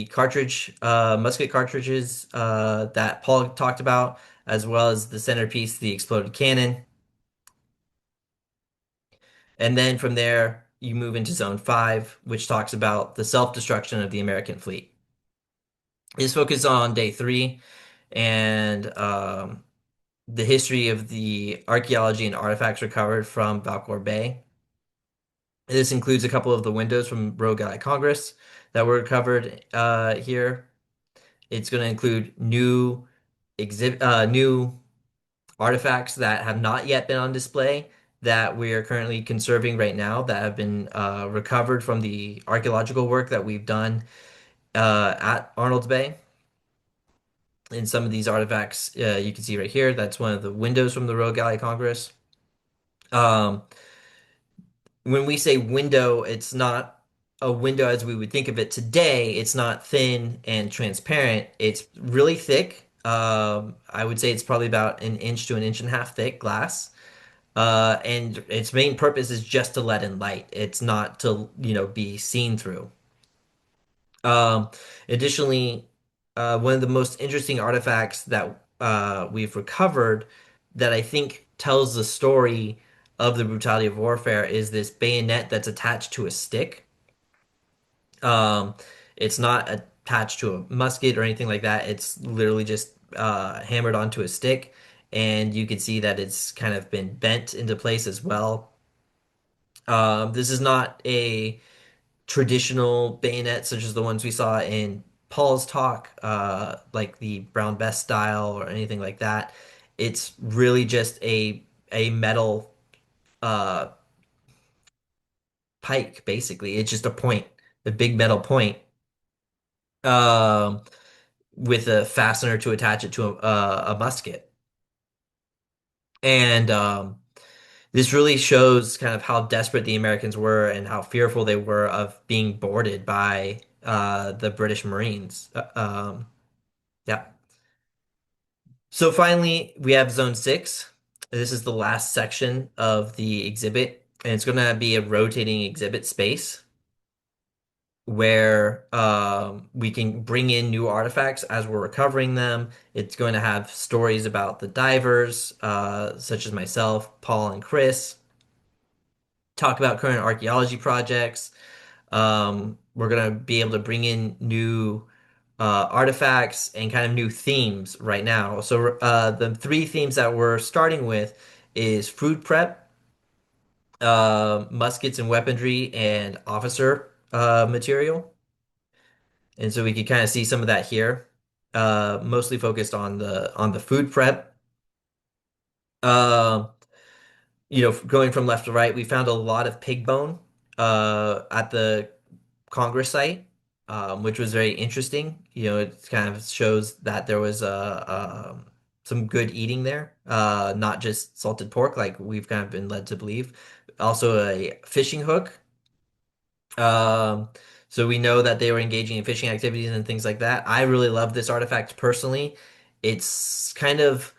cartridge, musket cartridges that Paul talked about, as well as the centerpiece, the exploded cannon. And then from there, you move into Zone 5, which talks about the self-destruction of the American fleet. It's focused on day 3 and the history of the archaeology and artifacts recovered from Valcour Bay. This includes a couple of the windows from Rogue Ally Congress that were recovered here. It's going to include new artifacts that have not yet been on display that we are currently conserving right now that have been recovered from the archaeological work that we've done at Arnold's Bay. And some of these artifacts you can see right here. That's one of the windows from the Rogue Galley Congress. Um, when we say window, it's not a window as we would think of it today. It's not thin and transparent. It's really thick. I would say it's probably about an inch to an inch and a half thick glass. And its main purpose is just to let in light. It's not to, be seen through. Um, Additionally, one of the most interesting artifacts that we've recovered that I think tells the story of the brutality of warfare is this bayonet that's attached to a stick. Um, it's not attached to a musket or anything like that. It's literally just hammered onto a stick, and you can see that it's kind of been bent into place as well. This is not a traditional bayonet such as the ones we saw in Paul's talk, like the brown vest style or anything like that. It's really just a metal uh, pike, basically. It's just a point, a big metal point, um, with a fastener to attach it to a musket. And this really shows kind of how desperate the Americans were and how fearful they were of being boarded by the British Marines. Yeah. So finally, we have Zone 6. This is the last section of the exhibit, and it's going to be a rotating exhibit space where we can bring in new artifacts as we're recovering them. It's going to have stories about the divers, such as myself, Paul, and Chris, talk about current archaeology projects. We're going to be able to bring in new artifacts and kind of new themes right now. So the 3 themes that we're starting with is food prep, muskets and weaponry, and officer material. And so we can kind of see some of that here, mostly focused on the food prep. Uh, Going from left to right, we found a lot of pig bone at the Congress site, which was very interesting. It kind of shows that there was some good eating there, not just salted pork like we've kind of been led to believe. Also a fishing hook. Um, so we know that they were engaging in fishing activities and things like that. I really love this artifact personally. It's kind of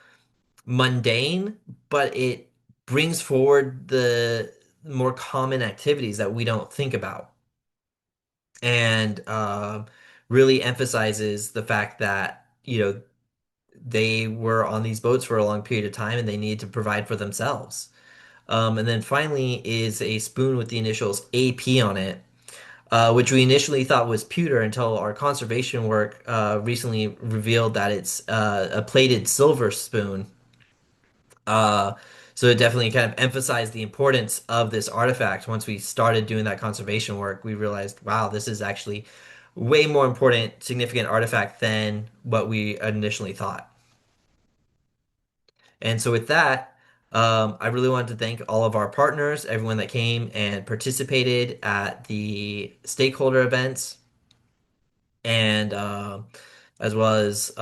mundane, but it brings forward the more common activities that we don't think about and really emphasizes the fact that, they were on these boats for a long period of time and they needed to provide for themselves. And then finally is a spoon with the initials AP on it, which we initially thought was pewter until our conservation work recently revealed that it's a plated silver spoon. Uh, so it definitely kind of emphasized the importance of this artifact. Once we started doing that conservation work, we realized, wow, this is actually way more important, significant artifact than what we initially thought. And so with that, I really wanted to thank all of our partners, everyone that came and participated at the stakeholder events, and as well as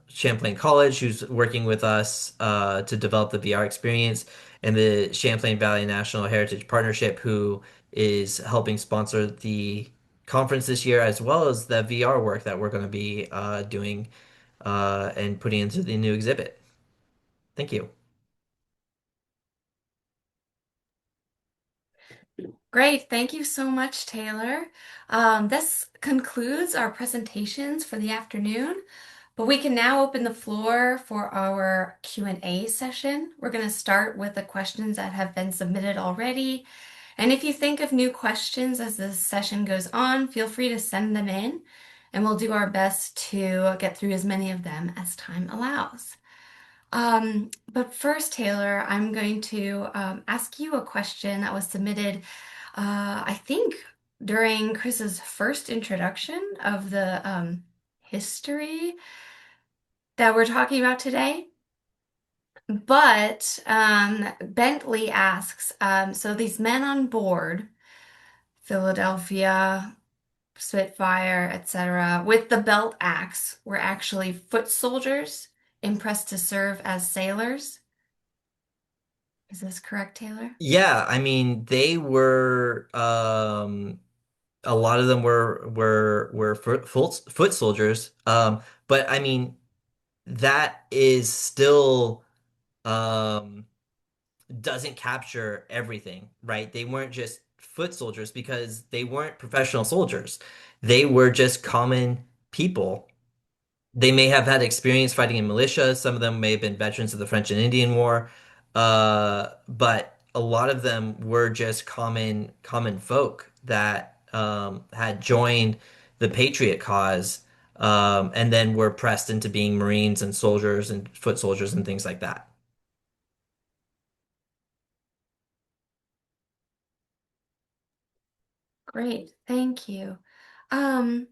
Champlain College, who's working with us to develop the VR experience, and the Champlain Valley National Heritage Partnership, who is helping sponsor the conference this year, as well as the VR work that we're going to be doing and putting into the new exhibit. Thank you. Great. Thank you so much, Taylor. This concludes our presentations for the afternoon, but we can now open the floor for our Q&A session. We're going to start with the questions that have been submitted already. And if you think of new questions as the session goes on, feel free to send them in, and we'll do our best to get through as many of them as time allows. But first, Taylor, I'm going to ask you a question that was submitted, I think, during Chris's first introduction of the history that we're talking about today. But Bentley asks, so these men on board, Philadelphia, Spitfire, etc., with the belt axe were actually foot soldiers impressed to serve as sailors. Is this correct, Taylor? Yeah, I mean, they were a lot of them were foot soldiers. But I mean, that is still um doesn't capture everything, right? They weren't just foot soldiers because they weren't professional soldiers. They were just common people. They may have had experience fighting in militia. Some of them may have been veterans of the French and Indian War. But a lot of them were just common folk that had joined the patriot cause, and then were pressed into being Marines and soldiers and foot soldiers and things like that. Great, thank you. Um,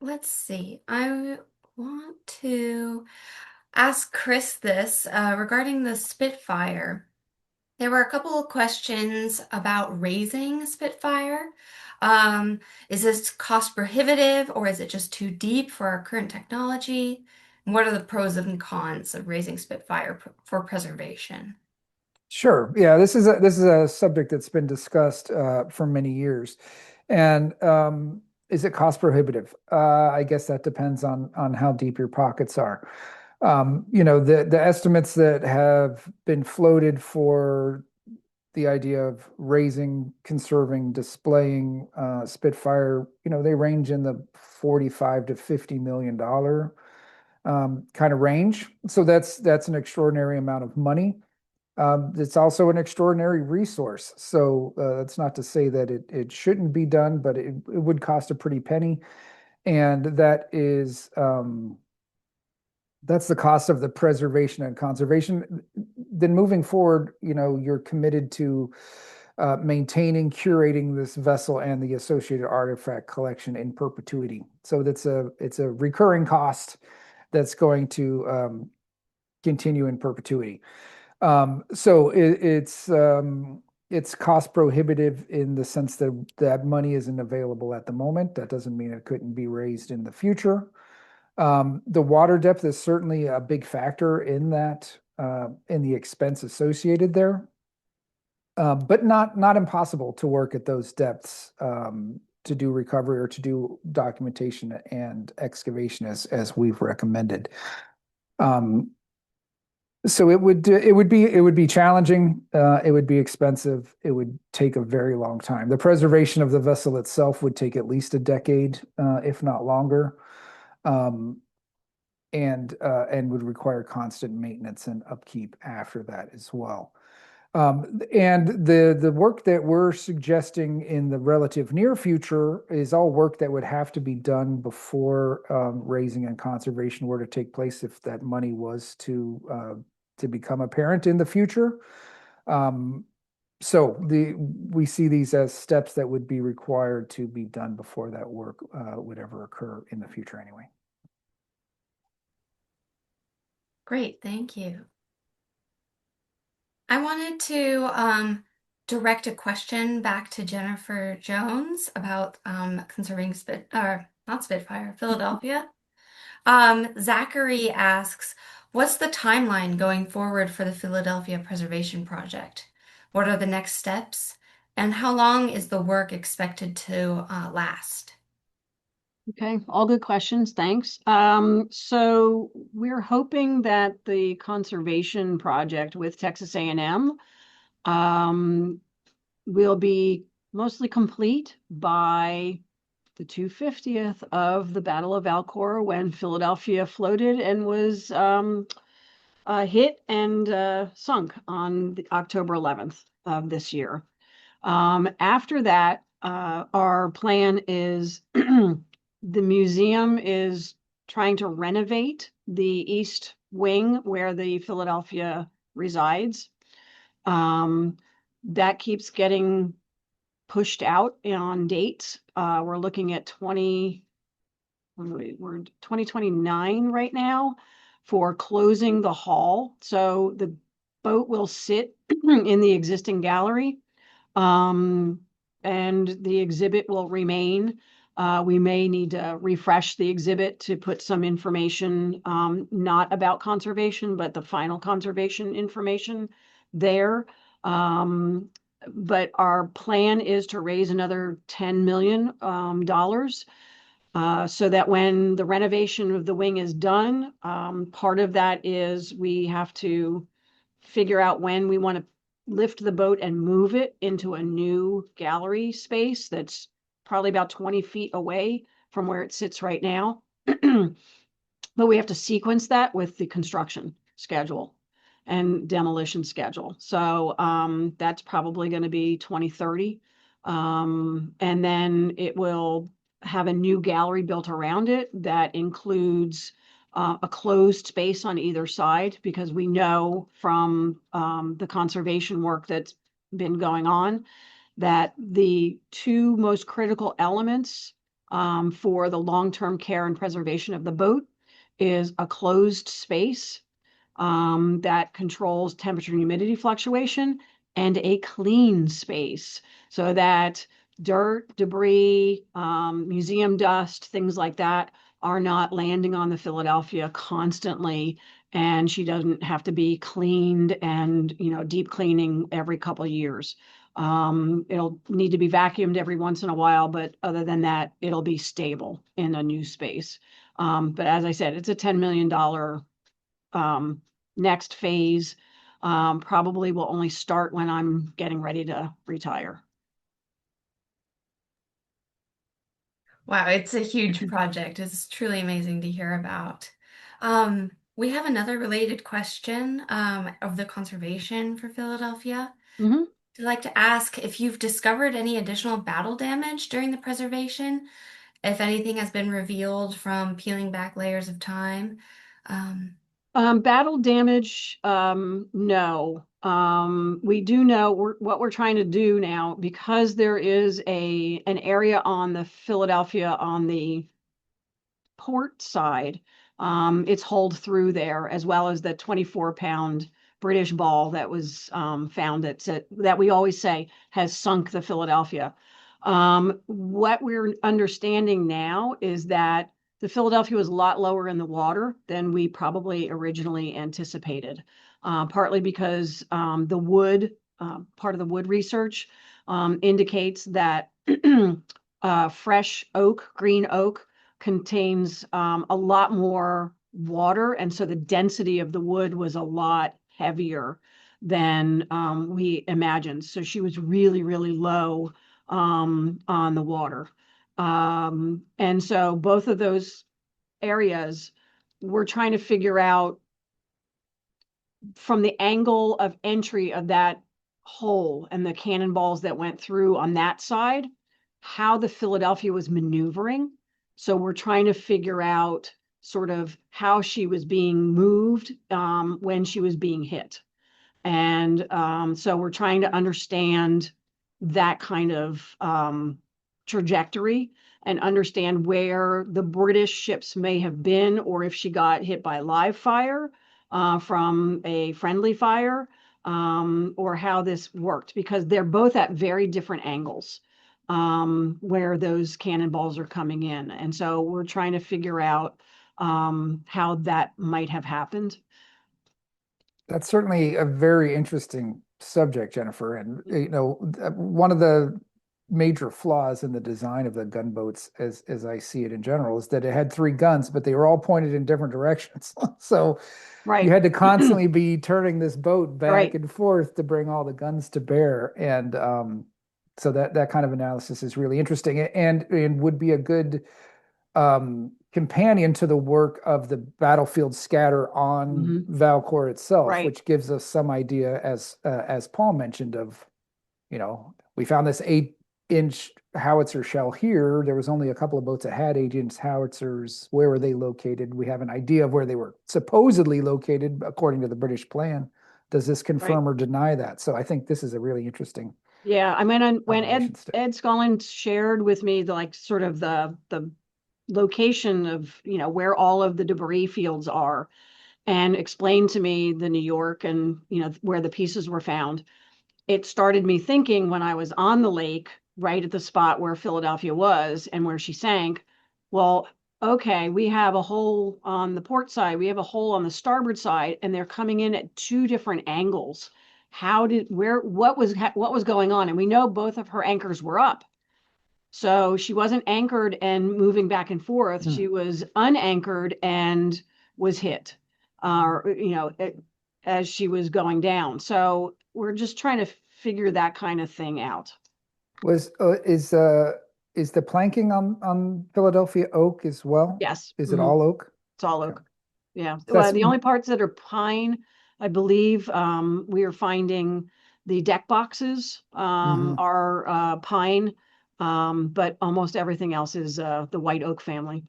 let's see. I want to ask Chris this regarding the Spitfire. There were a couple of questions about raising Spitfire. Um, is this cost prohibitive or is it just too deep for our current technology? And what are the pros and cons of raising Spitfire for preservation? Sure. Yeah, this is a subject that's been discussed for many years. And is it cost prohibitive? I guess that depends on how deep your pockets are. The estimates that have been floated for the idea of raising, conserving, displaying Spitfire, they range in the 45 to $50 million kind of range. So that's an extraordinary amount of money. It's also an extraordinary resource. So that's not to say that it shouldn't be done, but it would cost a pretty penny. And that's the cost of the preservation and conservation. Then moving forward, you're committed to maintaining, curating this vessel and the associated artifact collection in perpetuity. So it's a recurring cost that's going to continue in perpetuity. So it's cost prohibitive in the sense that that money isn't available at the moment. That doesn't mean it couldn't be raised in the future. The water depth is certainly a big factor in that, in the expense associated there. But not impossible to work at those depths, to do recovery or to do documentation and excavation as we've recommended. Um, so it would be challenging. It would be expensive. It would take a very long time. The preservation of the vessel itself would take at least a decade, if not longer, um, and would require constant maintenance and upkeep after that as well. And the work that we're suggesting in the relative near future is all work that would have to be done before raising and conservation were to take place if that money was to become apparent in the future. Um, so we see these as steps that would be required to be done before that work would ever occur in the future anyway. Great, thank you. I wanted to direct a question back to Jennifer Jones about conserving or not Spitfire, Philadelphia. Zachary asks, what's the timeline going forward for the Philadelphia Preservation Project? What are the next steps? And how long is the work expected to last? Okay, all good questions. Thanks. So we're hoping that the conservation project with Texas A&M will be mostly complete by the 250th of the Battle of Valcour, when Philadelphia floated and was hit and sunk on October 11th of this year. After that, our plan is the museum is trying to renovate the east wing where the Philadelphia resides. That keeps getting pushed out on dates. We're looking at we're 2029 right now for closing the hall. So the boat will sit in the existing gallery, and the exhibit will remain. We may need to refresh the exhibit to put some information, not about conservation, but the final conservation information there. But our plan is to raise another $10 million so that when the renovation of the wing is done, part of that is we have to figure out when we want to lift the boat and move it into a new gallery space that's probably about 20 feet away from where it sits right now. But we have to sequence that with the construction schedule and demolition schedule. So that's probably going to be 2030. And then it will have a new gallery built around it that includes a closed space on either side, because we know from the conservation work that's been going on that the two most critical elements for the long-term care and preservation of the boat is a closed space that controls temperature and humidity fluctuation, and a clean space so that dirt, debris, museum dust, things like that are not landing on the Philadelphia constantly, and she doesn't have to be cleaned and, deep cleaning every couple of years. It'll need to be vacuumed every once in a while, but other than that, it'll be stable in a new space. But as I said, it's a $10 million next phase. Probably will only start when I'm getting ready to retire. Wow, it's a huge project. It's truly amazing to hear about. We have another related question of the conservation for Philadelphia. Mhm. I'd like to ask if you've discovered any additional battle damage during the preservation, if anything has been revealed from peeling back layers of time. Um, Battle damage, no. We do know what we're trying to do now, because there is an area on the Philadelphia on the port side. It's holed through there, as well as the 24-pound British ball that was found that we always say has sunk the Philadelphia. What we're understanding now is that the Philadelphia was a lot lower in the water than we probably originally anticipated, partly because the wood, part of the wood research indicates that fresh oak, green oak, contains a lot more water, and so the density of the wood was a lot heavier than we imagined. So she was really, really low on the water. And so both of those areas, we're trying to figure out from the angle of entry of that hole and the cannonballs that went through on that side, how the Philadelphia was maneuvering. So we're trying to figure out sort of how she was being moved when she was being hit. And so we're trying to understand that kind of trajectory and understand where the British ships may have been, or if she got hit by live fire from a friendly fire. or how this worked, because they're both at very different angles where those cannonballs are coming in. And so we're trying to figure out how that might have happened. That's certainly a very interesting subject, Jennifer. And one of the major flaws in the design of the gunboats, as I see it in general, is that it had three guns, but they were all pointed in different directions. So Right. you had to constantly be turning this boat back Right. and forth to bring all the guns to bear. And so that kind of analysis is really interesting and would be a good companion to the work of the battlefield scatter on Valcour itself, Right. which gives us some idea, as Paul mentioned, of, we found this 8-inch howitzer shell here. There was only a couple of boats that had 8-inch howitzers. Where were they located? We have an idea of where they were supposedly located according to the British plan. Does this confirm or deny that? So I think this is a really interesting. Yeah, I mean, when observation study. Ed Scullin shared with me the sort of the location of where all of the debris fields are, and explained to me the New York and where the pieces were found, it started me thinking, when I was on the lake right at the spot where Philadelphia was and where she sank, well, okay, we have a hole on the port side, we have a hole on the starboard side, and they're coming in at two different angles. What was going on? And we know both of her anchors were up. So she wasn't anchored and moving back and forth. She was unanchored and was hit, as she was going down. So we're just trying to figure that kind of thing out. Is the planking on Philadelphia oak as well? Yes. Is it all oak? It's all Okay. oak. Yeah. So Well, the only parts that are pine, I believe, we are finding the deck boxes are pine, but almost everything else is the white oak family.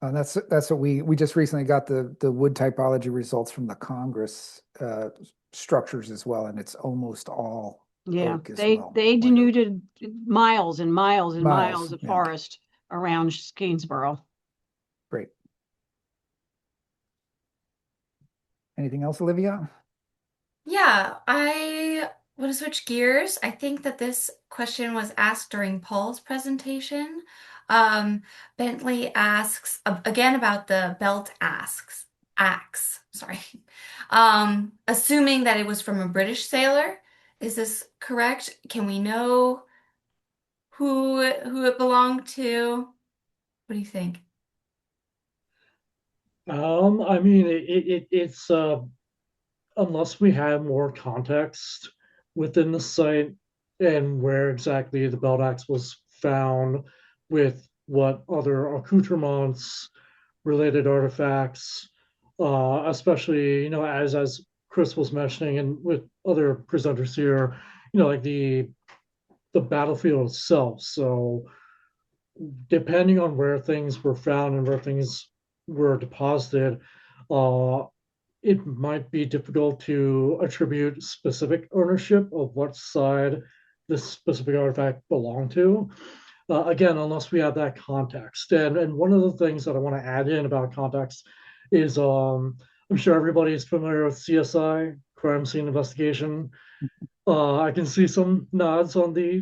That's what we just recently got the wood typology results from the Congress structures as well, and it's almost all Yeah, oak as they well. they White oak. denuded miles and miles and miles of yeah. forest around Gainsborough. Great. Anything else, Olivia? Yeah, I want to switch gears. I think that this question was asked during Paul's presentation. Bentley asks again about the belt axe, sorry. Assuming that it was from a British sailor, is this correct? Can we know who it belonged to? What do you think? I mean, it's unless we have more context within the site and where exactly the belt axe was found, with what other accoutrements, related artifacts, especially as Chris was mentioning, and with other presenters here, like the battlefield itself. So depending on where things were found and where things were deposited, uh, it might be difficult to attribute specific ownership of what side this specific artifact belonged to. Again, unless we have that context. And one of the things that I want to add in about context is I'm sure everybody is familiar with CSI, crime scene investigation. I can see some nods on the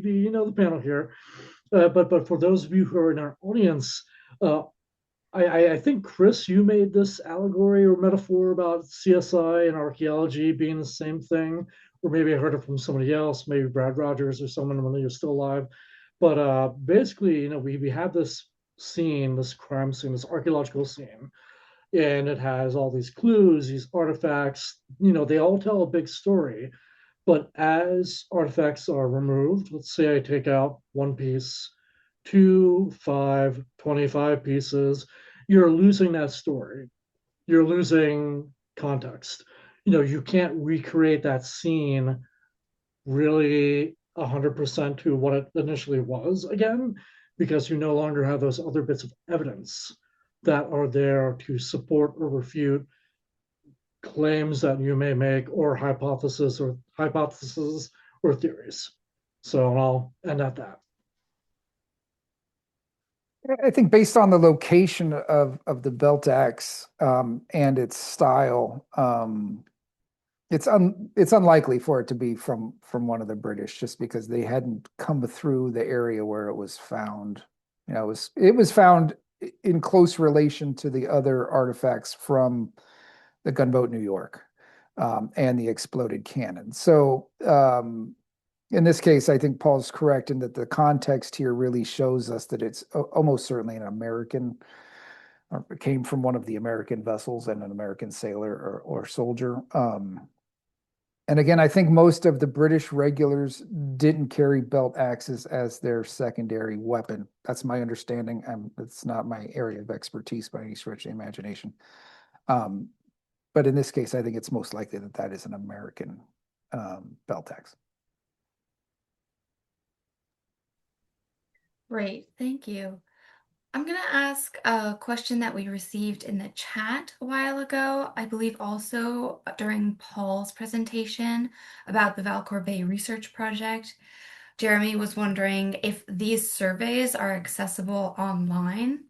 panel here. But for those of you who are in our audience, uh, I think, Chris, you made this allegory or metaphor about CSI and archaeology being the same thing, or maybe I heard it from somebody else, maybe Brad Rogers or someone when he was still alive. But basically, we have this scene, this crime scene, this archaeological scene, and it has all these clues, these artifacts. They all tell a big story. But as artifacts are removed, let's say I take out one piece, 2, 5, 25 pieces, you're losing that story. You're losing context. You can't recreate that scene really 100% to what it initially was again, because you no longer have those other bits of evidence that are there to support or refute claims that you may make, or hypotheses or theories. So I'll end at that. I think based on the location of the belt axe and its style, it's unlikely for it to be from one of the British, just because they hadn't come through the area where it was found. It was found in close relation to the other artifacts from the gunboat New York, and the exploded cannon. So in this case, I think Paul's correct in that the context here really shows us that it's almost certainly an American, or it came from one of the American vessels and an American sailor or soldier. And again, I think most of the British regulars didn't carry belt axes as their secondary weapon. That's my understanding. It's not my area of expertise by any stretch of the imagination. But in this case, I think it's most likely that that is an American belt axe. Great, thank you. I'm going to ask a question that we received in the chat a while ago, I believe also during Paul's presentation about the Valcour Bay Research Project. Jeremy was wondering if these surveys are accessible online,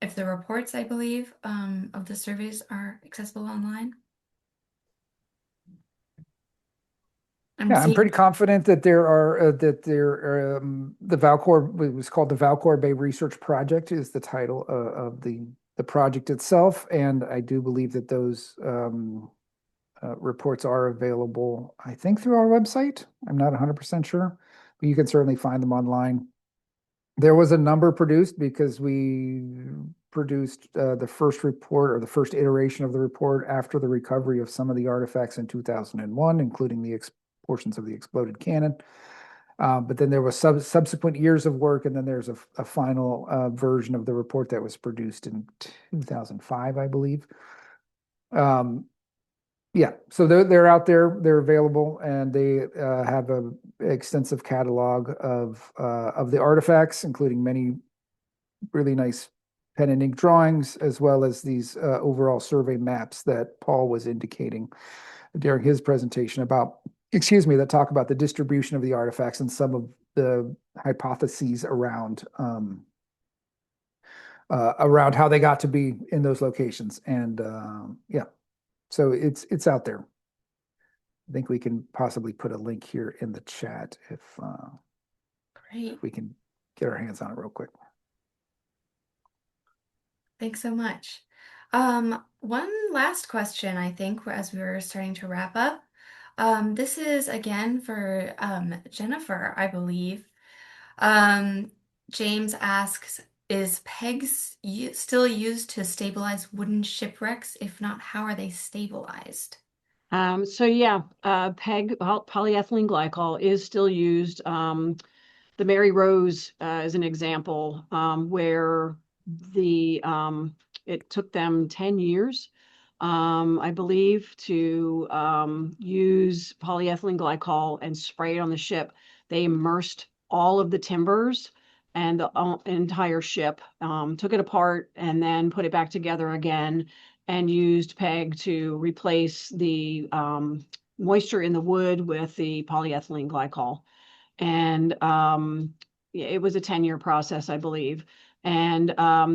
if the reports, I believe, of the surveys are accessible online. Yeah, I'm pretty confident that there are the Valcour, it was called the Valcour Bay Research Project, is the title of the project itself, and I do believe that those reports are available, I think, through our website. I'm not 100% sure, but you can certainly find them online. There was a number produced because we produced the first report, or the first iteration of the report, after the recovery of some of the artifacts in 2001, including the portions of the exploded cannon. But then there was subsequent years of work, and then there's a final version of the report that was produced in 2005, I believe. Yeah, so they're out there, they're available, and they have an extensive catalog of the artifacts, including many really nice pen and ink drawings, as well as these overall survey maps that Paul was indicating during his presentation that talk about the distribution of the artifacts and some of the hypotheses around how they got to be in those locations. And yeah, so it's out there. I think we can possibly put a link here in the chat if we can get our hands on it real quick. Thanks so much. One last question, I think, as we were starting to wrap up. This is again for Jennifer, I believe. James asks, is pegs still used to stabilize wooden shipwrecks? If not, how are they stabilized? So yeah, PEG, polyethylene glycol, is still used. The Mary Rose is an example where it took them 10 years, I believe, to use polyethylene glycol and spray it on the ship. They immersed all of the timbers and the entire ship, took it apart, and then put it back together again, and used PEG to replace the moisture in the wood with the polyethylene glycol. And it was a 10-year process, I believe. And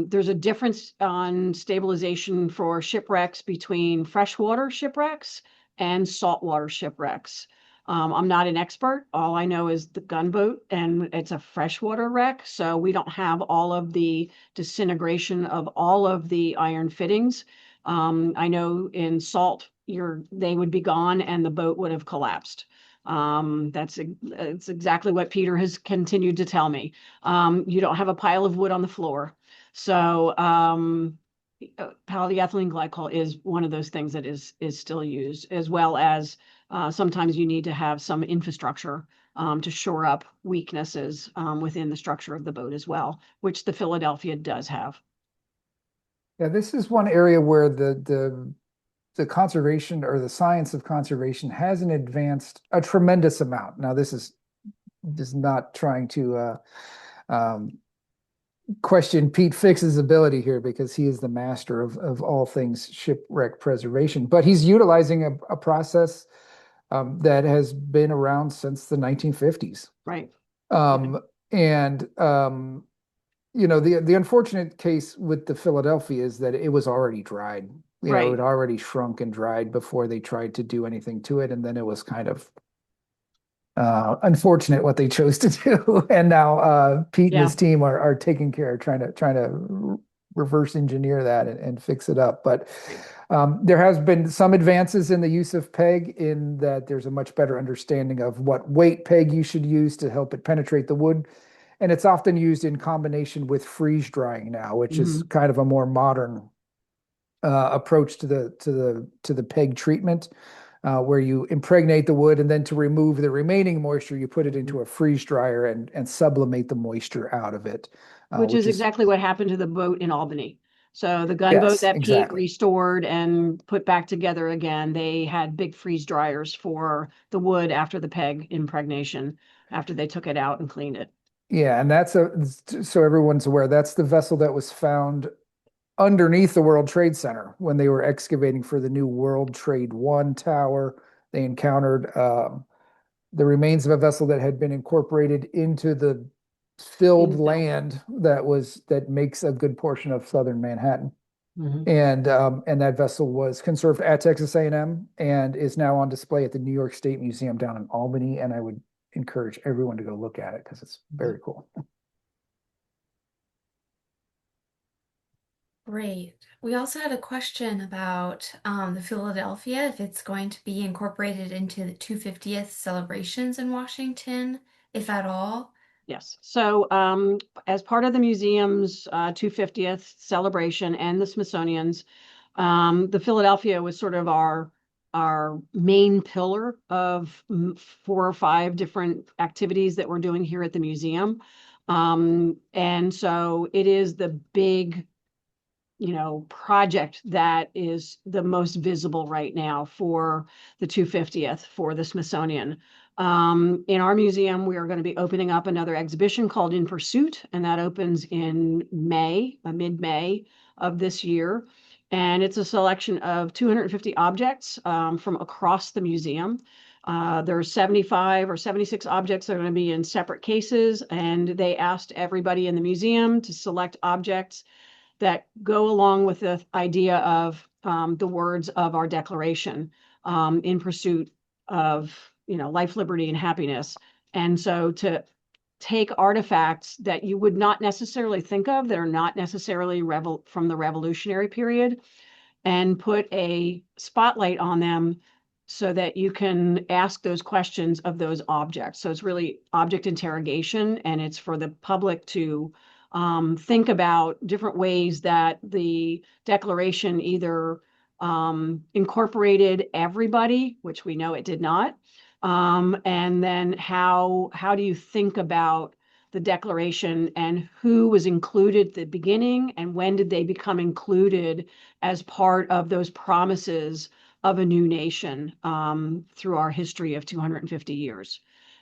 there's a difference on stabilization for shipwrecks between freshwater shipwrecks and saltwater shipwrecks. I'm not an expert. All I know is the Gunboat, and it's a freshwater wreck, so we don't have all of the disintegration of all of the iron fittings. I know in salt, they would be gone and the boat would have collapsed. That's exactly what Peter has continued to tell me. You don't have a pile of wood on the floor. So polyethylene glycol is one of those things that is still used, as well as sometimes you need to have some infrastructure to shore up weaknesses within the structure of the boat as well, which the Philadelphia does have. Yeah, this is one area where the conservation, or the science of conservation, hasn't advanced a tremendous amount. Now, this is not trying to question Pete Fix's ability here, because he is the master of all things shipwreck preservation, but he's utilizing a process that has been around since the 1950s. Right. And the unfortunate case with the Philadelphia is that it was already dried It Right. already shrunk and dried before they tried to do anything to it. And then it was kind of unfortunate what they chose to do. And now Pete and Yeah. his team are taking care, trying to reverse engineer that and fix it up. But there has been some advances in the use of peg in that there's a much better understanding of what weight peg you should use to help it penetrate the wood. And it's often used in combination with freeze drying now, which is Mhm. kind of a more modern approach to the peg treatment, where you impregnate the wood and then to remove the remaining moisture, you put it into a freeze dryer and sublimate the moisture out of it, Which is which is exactly what happened to the boat in Albany. So the gunboat yes, that Pete exactly. restored and put back together again, they had big freeze dryers for the wood after the peg impregnation, after they took it out and cleaned it. Yeah, and so everyone's aware, that's the vessel that was found underneath the World Trade Center when they were excavating for the new World Trade One tower. They encountered the remains of a vessel that had been incorporated into the filled Infill. land that makes a good portion of southern Manhattan. Mhm. And that vessel was conserved at Texas A&M and is now on display at the New York State Museum down in Albany. And I would encourage everyone to go look at it because it's very cool. Great. We also had a question about the Philadelphia, if it's going to be incorporated into the 250th celebrations in Washington, if at all. Yes. So, as part of the museum's 250th celebration and the Smithsonian's, the Philadelphia was sort of our main pillar of 4 or 5 different activities that we're doing here at the museum. And so it is the big, project that is the most visible right now for the 250th for the Smithsonian. In our museum, we are going to be opening up another exhibition called In Pursuit, and that opens in May, mid-May of this year. And it's a selection of 250 objects from across the museum. There are 75 or 76 objects that are going to be in separate cases, and they asked everybody in the museum to select objects that go along with the idea of the words of our declaration, in pursuit of life, liberty, and happiness. And so to take artifacts that you would not necessarily think of, that are not necessarily from the Revolutionary period, and put a spotlight on them so that you can ask those questions of those objects. So it's really object interrogation, and it's for the public to think about different ways that the Declaration either incorporated everybody, which we know it did not, and then how do you think about the Declaration and who was included at the beginning and when did they become included as part of those promises of a new nation through our history of 250 years.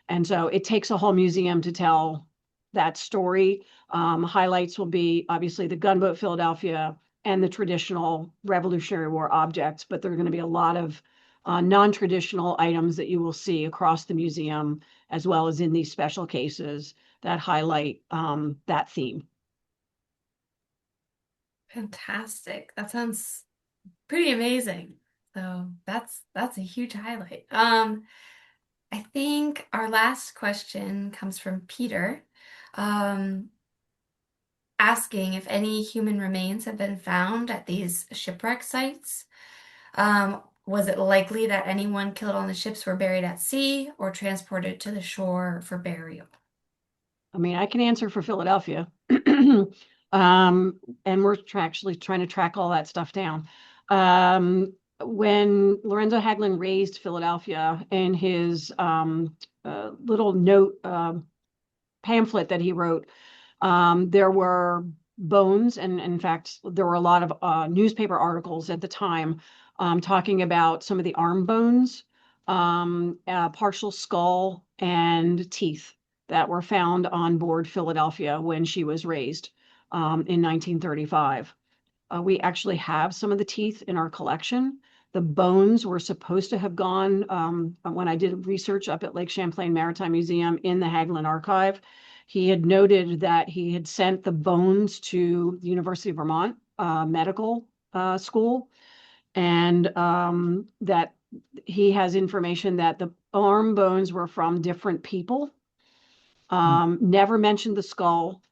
And so it takes a whole museum to tell that story. Highlights will be obviously the Gunboat Philadelphia and the traditional Revolutionary War objects, but there are going to be a lot of non-traditional items that you will see across the museum, as well as in these special cases that highlight that theme. Fantastic. That sounds pretty amazing. So that's a huge highlight. I think our last question comes from Peter, um, asking if any human remains have been found at these shipwreck sites. Was it likely that anyone killed on the ships were buried at sea or transported to the shore for burial? I mean, I can answer for Philadelphia. And we're actually trying to track all that stuff down. When Lorenzo Haglund raised Philadelphia in his little note pamphlet that he wrote, there were bones, and in fact, there were a lot of newspaper articles at the time talking about some of the arm bones, partial skull, and teeth that were found on board Philadelphia when she was raised in 1935. We actually have some of the teeth in our collection. The bones were supposed to have gone, when I did research up at Lake Champlain Maritime Museum in the Haglund Archive, he had noted that he had sent the bones to the University of Vermont Medical School, and that he has information that the arm bones were from different people. Never mentioned the skull.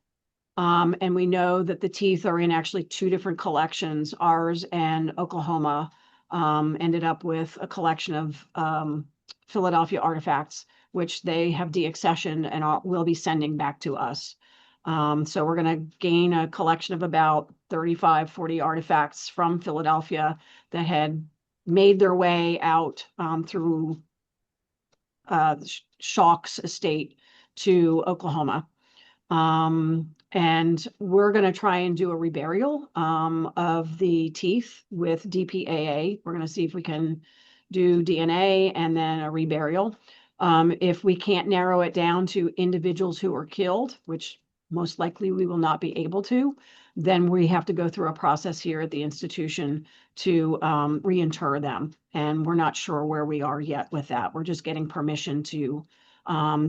And we know that the teeth are in actually two different collections. Ours and Oklahoma ended up with a collection of Philadelphia artifacts, which they have deaccessioned and will be sending back to us. So we're going to gain a collection of about 35, 40 artifacts from Philadelphia that had made their way out through Shawk's estate to Oklahoma. And we're going to try and do a reburial of the teeth with DPAA. We're going to see if we can do DNA and then a reburial. If we can't narrow it down to individuals who were killed, which most likely we will not be able to, then we have to go through a process here at the institution to reinter them. And we're not sure where we are yet with that. We're just getting permission to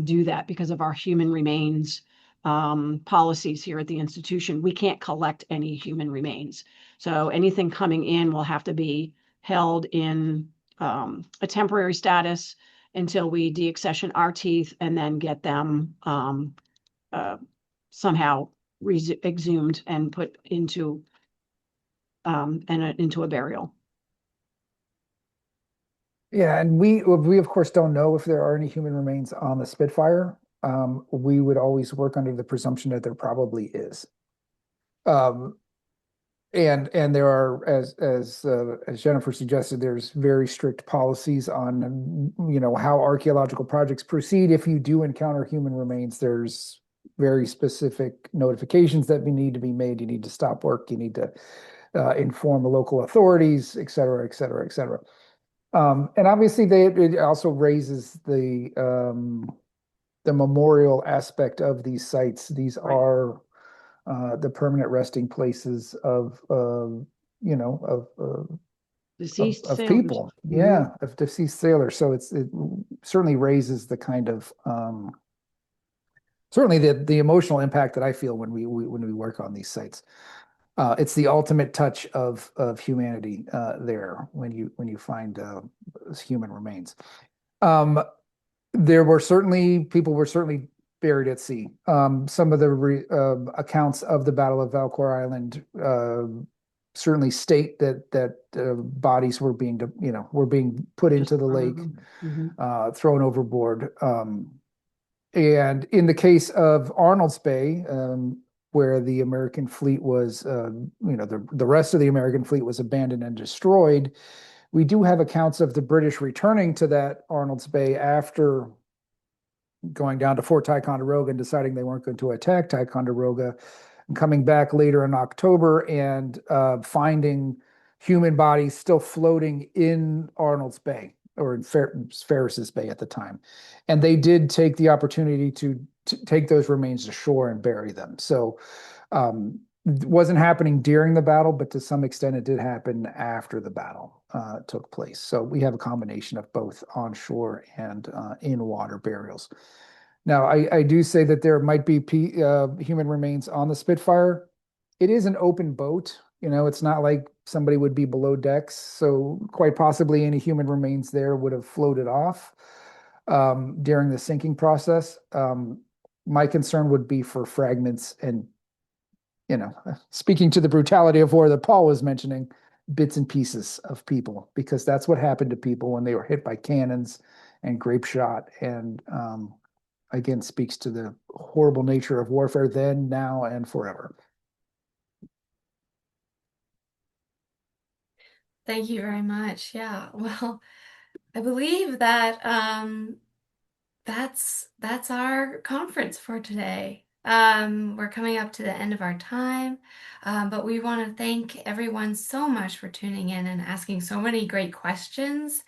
do that because of our human remains policies here at the institution. We can't collect any human remains. So anything coming in will have to be held in a temporary status until we deaccession our teeth and then get them somehow exhumed and put into into a burial. Yeah, and we of course don't know if there are any human remains on the Spitfire. We would always work under the presumption that there probably is. Um, and there are, as Jennifer suggested, there's very strict policies on how archaeological projects proceed. If you do encounter human remains, there's very specific notifications that need to be made. You need to stop work. You need to inform the local authorities, et cetera, et cetera, et cetera. And obviously, it also raises the memorial aspect of these sites. These Right. are the permanent resting places of Deceased of sailors. people. Yeah, of deceased sailors. So it certainly raises the kind of certainly the emotional impact that I feel when we work on these sites. It's the ultimate touch of humanity there when you find human remains. There were certainly people were certainly buried at sea. Some of the accounts of the Battle of Valcour Island certainly state that bodies were being put into the lake, thrown overboard. And in the case of Arnold's Bay, where the American fleet was, the rest of the American fleet was abandoned and destroyed, we do have accounts of the British returning to that Arnold's Bay after going down to Fort Ticonderoga and deciding they weren't going to attack Ticonderoga, and coming back later in October and finding human bodies still floating in Arnold's Bay, or in Ferris's Bay at the time. And they did take the opportunity to take those remains to shore and bury them. So it wasn't happening during the battle, but to some extent it did happen after the battle took place. So we have a combination of both onshore and in-water burials. Now, I do say that there might be human remains on the Spitfire. It is an open boat. It's not like somebody would be below decks. So quite possibly any human remains there would have floated off during the sinking process. My concern would be for fragments and, speaking to the brutality of war that Paul was mentioning, bits and pieces of people, because that's what happened to people when they were hit by cannons and grape shot. And again, speaks to the horrible nature of warfare then, now, and forever. Thank you very much. Yeah, well, I believe that that's our conference for today. We're coming up to the end of our time, but we want to thank everyone so much for tuning in and asking so many great questions.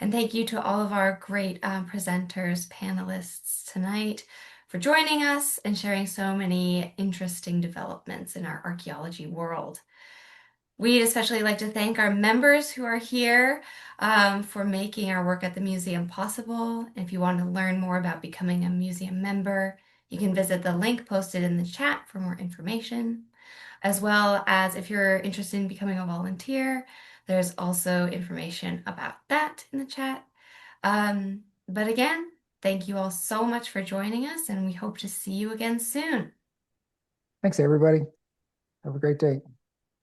And thank you to all of our great presenters, panelists tonight for joining us and sharing so many interesting developments in our archaeology world. We'd especially like to thank our members who are here for making our work at the museum possible. If you want to learn more about becoming a museum member, you can visit the link posted in the chat for more information, as well as if you're interested in becoming a volunteer, There's also information about that in the chat. But again, thank you all so much for joining us, and we hope to see you again soon. Thanks, everybody. Have a great day.